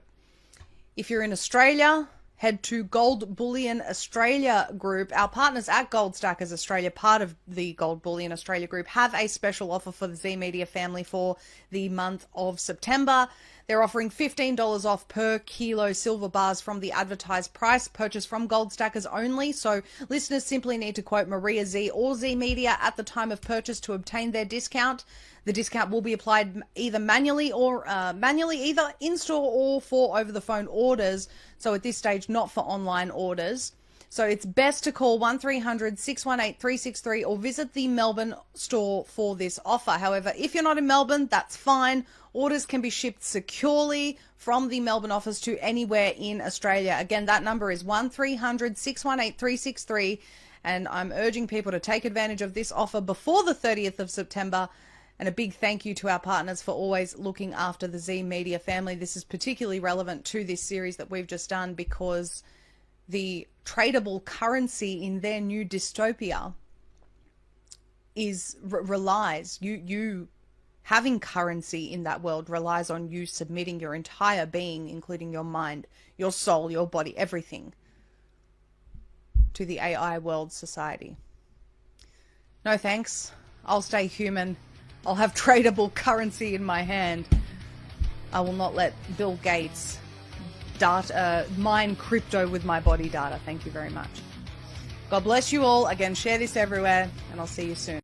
If you're in Australia, head to Gold Bullion Australia Group. Our partners at Gold Stackers Australia, part of the Gold Bullion Australia Group, have a special offer for the Z Media family for the month of September. They're offering $15 off per kilo silver bars from the advertised price, purchased from Gold Stackers only. So listeners simply need to quote Maria Z or Z Media at the time of purchase to obtain their discount. The discount will be applied either manually either in-store or for over-the-phone orders. So at this stage, not for online orders. So it's best to call 1300-618-363 or visit the Melbourne store for this offer. However, if you're not in Melbourne, that's fine. Orders can be shipped securely from the Melbourne office to anywhere in Australia. Again, that number is 1300-618-363. And I'm urging people to take advantage of this offer before the 30th of September. And a big thank you to our partners for always looking after the Z Media family. This is particularly relevant to this series that we've just done because the tradable currency in their new dystopia relies, you having currency in that world relies on you submitting your entire being, including your mind, your soul, your body, everything, to the AI world society. No thanks. I'll stay human. I'll have tradable currency in my hand. I will not let Bill Gates mine crypto with my body data. Thank you very much. God bless you all. Again, share this everywhere, and I'll see you soon.